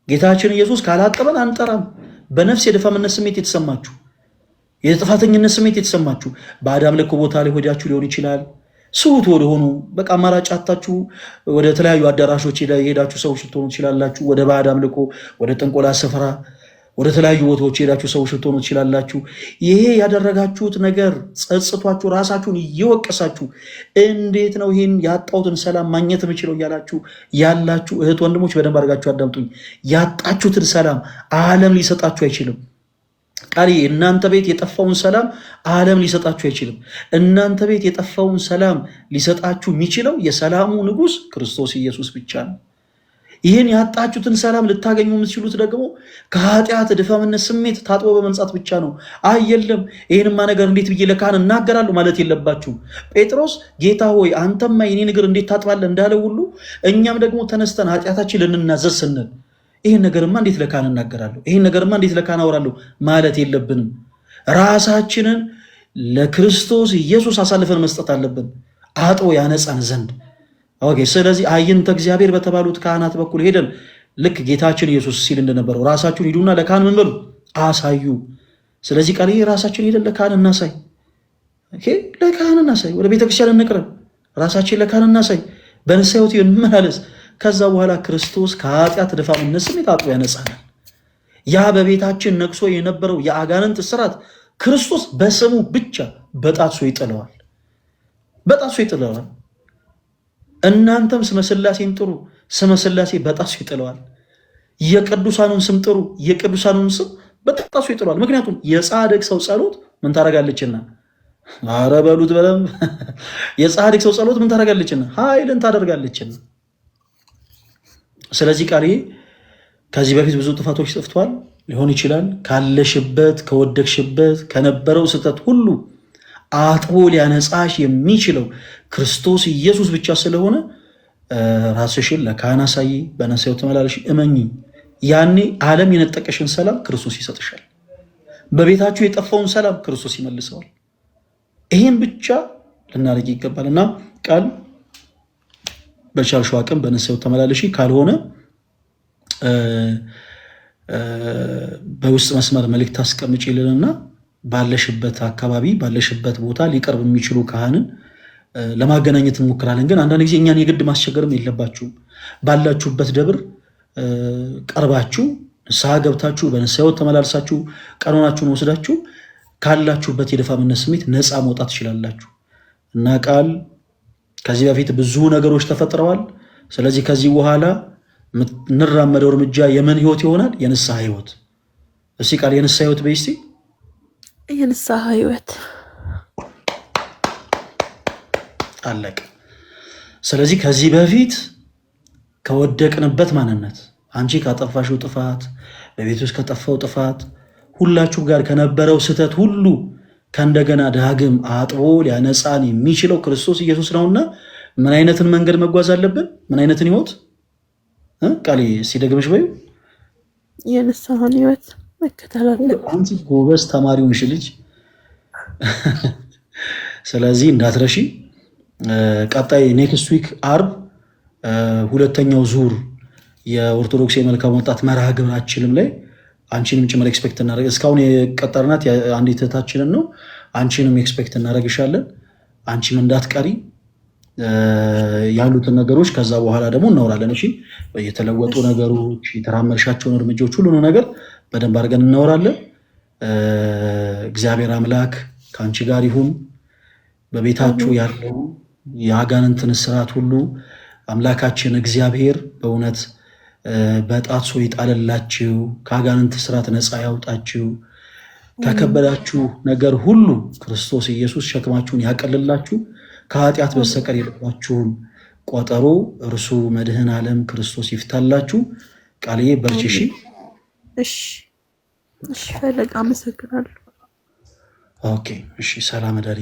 ጌታችን ኢየሱስ ካላጠበን አንጠራም። በነፍስ የድካምነት ስሜት የተሰማችሁ፣ የጥፋተኝነት ስሜት የተሰማችሁ በአዳም ልክ ቦታ ላይ ሆዳችሁ ሊሆን ይችላል። ስውት ወደሆኑ በቃ አማራጭ አታችሁ ወደ ተለያዩ አዳራሾች የሄዳችሁ ሰዎች ልትሆኑ ትችላላችሁ። ወደ ባዕድ አምልኮ፣ ወደ ጥንቆላ ስፍራ፣ ወደ ተለያዩ ቦታዎች የሄዳችሁ ሰዎች ልትሆኑ ትችላላችሁ። ይሄ ያደረጋችሁት ነገር ጸጽቷችሁ ራሳችሁን እየወቀሳችሁ እንዴት ነው ይህን ያጣሁትን ሰላም ማግኘት የምችለው እያላችሁ ያላችሁ እህት ወንድሞች በደንብ አድርጋችሁ አዳምጡኝ። ያጣችሁትን ሰላም ዓለም ሊሰጣችሁ አይችልም። ቃል እናንተ ቤት የጠፋውን ሰላም ዓለም ሊሰጣችሁ አይችልም። እናንተ ቤት የጠፋውን ሰላም ሊሰጣችሁ የሚችለው የሰላሙ ንጉሥ ክርስቶስ ኢየሱስ ብቻ ነው። ይህን ያጣችሁትን ሰላም ልታገኙ የምትችሉት ደግሞ ከኃጢአት ድፋምነት ስሜት ታጥቦ በመንጻት ብቻ ነው። አይ የለም ይህንማ ነገር እንዴት ብዬ ለካህን እናገራለሁ ማለት የለባችሁ። ጴጥሮስ ጌታ ሆይ አንተማ የኔን እግር እንዴት ታጥባለህ እንዳለ ሁሉ እኛም ደግሞ ተነስተን ኃጢአታችን ልንናዘዝ ስንል ይህን ነገርማ እንዴት ለካህን እናገራለሁ፣ ይህን ነገርማ እንዴት ለካህን አወራለሁ ማለት የለብንም። ራሳችንን ለክርስቶስ ኢየሱስ አሳልፈን መስጠት አለብን አጥቦ ያነጻን ዘንድ። ኦኬ። ስለዚህ አይንተ እግዚአብሔር በተባሉት ካህናት በኩል ሄደን ልክ ጌታችን ኢየሱስ ሲል እንደነበረው ራሳችሁን ሂዱና ለካህን ምን በሉ አሳዩ። ስለዚህ ቃል ራሳችን ሄደን ለካህን እናሳይ። ኦኬ፣ ለካህን እናሳይ። ወደ ቤተክርስቲያን እንቅረብ፣ ራሳችን ለካህን እናሳይ፣ በንስሐ ሕይወት እንመላለስ። ከዛ በኋላ ክርስቶስ ከኃጢአት ድፋምነት ስሜት አጥቦ ያነጻናል። ያ በቤታችን ነግሶ የነበረው የአጋንንት ስራት ክርስቶስ በስሙ ብቻ በጣሶ ይጥለዋል፣ በጣሶ ይጥለዋል። እናንተም ስመ ሥላሴን ጥሩ፣ ስመ ሥላሴ በጣሶ ይጥለዋል። የቅዱሳኑን ስም ጥሩ፣ የቅዱሳኑን ስም በጣሶ ይጥለዋል። ምክንያቱም የጻድቅ ሰው ጸሎት ምን ታደርጋለችና? ኧረ በሉት በለም። የጻድቅ ሰው ጸሎት ምን ታደርጋለችና? ኃይልን ታደርጋለችና። ስለዚህ ቃል ከዚህ በፊት ብዙ ጥፋቶች ጠፍቷል ሊሆን ይችላል። ካለሽበት ከወደቅሽበት ከነበረው ስህተት ሁሉ አጥቦ ሊያነጻሽ የሚችለው ክርስቶስ ኢየሱስ ብቻ ስለሆነ ራስሽን ለካህን አሳይ፣ በንስሐ ሕይወት ተመላለሽ፣ እመኚ። ያኔ ዓለም የነጠቀሽን ሰላም ክርስቶስ ይሰጥሻል። በቤታችሁ የጠፋውን ሰላም ክርስቶስ ይመልሰዋል። ይሄን ብቻ ልናደርግ ይገባል እና ቃል በቻልሽው አቅም በንስሐ ሕይወት ተመላለሽ። ካልሆነ በውስጥ መስመር መልእክት አስቀምጪልንና ባለሽበት አካባቢ ባለሽበት ቦታ ሊቀርብ የሚችሉ ካህንን ለማገናኘት እንሞክራለን። ግን አንዳንድ ጊዜ እኛን የግድ ማስቸገርም የለባችሁም። ባላችሁበት ደብር ቀርባችሁ ንስሐ ገብታችሁ በንስሐ ሕይወት ተመላልሳችሁ ቀኖናችሁን ወስዳችሁ ካላችሁበት የድፋምነት ስሜት ነፃ መውጣት ትችላላችሁ እና ቃል ከዚህ በፊት ብዙ ነገሮች ተፈጥረዋል። ስለዚህ ከዚህ በኋላ እንራመደው እርምጃ የምን ህይወት ይሆናል? የንስሐ ህይወት። እስኪ ቃል የንስሐ ህይወት በይ እስኪ። የንስሐ ህይወት አለቀ። ስለዚህ ከዚህ በፊት ከወደቅንበት ማንነት፣ አንቺ ካጠፋሽው ጥፋት፣ በቤት ውስጥ ከጠፋው ጥፋት፣ ሁላችሁ ጋር ከነበረው ስህተት ሁሉ ከእንደገና ዳግም አጥቦ ሊያነጻን የሚችለው ክርስቶስ ኢየሱስ ነውና ምን አይነትን መንገድ መጓዝ አለብን? ምን አይነትን ህይወት? ቃል ሲደግምሽ በዩ የንስሐን ህይወት መከተል አለብን። አንቺ ጎበዝ ተማሪውንሽ ልጅ። ስለዚህ እንዳትረሺ። ቀጣይ ኔክስት ዊክ አርብ ሁለተኛው ዙር የኦርቶዶክስ የመልካም ወጣት መርሃ ግብራችንም ላይ አንቺንም ጭምር ኤክስፔክት እናደርግ። እስካሁን የቀጠርናት አንዲት እህታችንን ነው። አንቺንም ኤክስፔክት እናደርግሻለን። አንቺም እንዳትቀሪ ያሉትን ነገሮች ከዛ በኋላ ደግሞ እናወራለን። እሺ፣ የተለወጡ ነገሮች፣ የተራመድሻቸውን እርምጃዎች፣ ሁሉን ነገር በደንብ አድርገን እናወራለን። እግዚአብሔር አምላክ ከአንቺ ጋር ይሁን። በቤታችሁ ያለው የአጋንንትን ስርዓት ሁሉ አምላካችን እግዚአብሔር በእውነት በጣሶ ይጣልላችሁ፣ ከአጋንንት ስርዓት ነፃ ያውጣችሁ፣ ከከበዳችሁ ነገር ሁሉ ክርስቶስ ኢየሱስ ሸክማችሁን ያቀልላችሁ፣ ከኃጢአት በስተቀር የልባችሁን ቆጠሮ እርሱ መድህን ዓለም ክርስቶስ ይፍታላችሁ። ቃልዬ በርቺ። እሺ፣ ፈለግ አመሰግናለሁ። ኦኬ፣ እሺ፣ ሰላም እደሪ።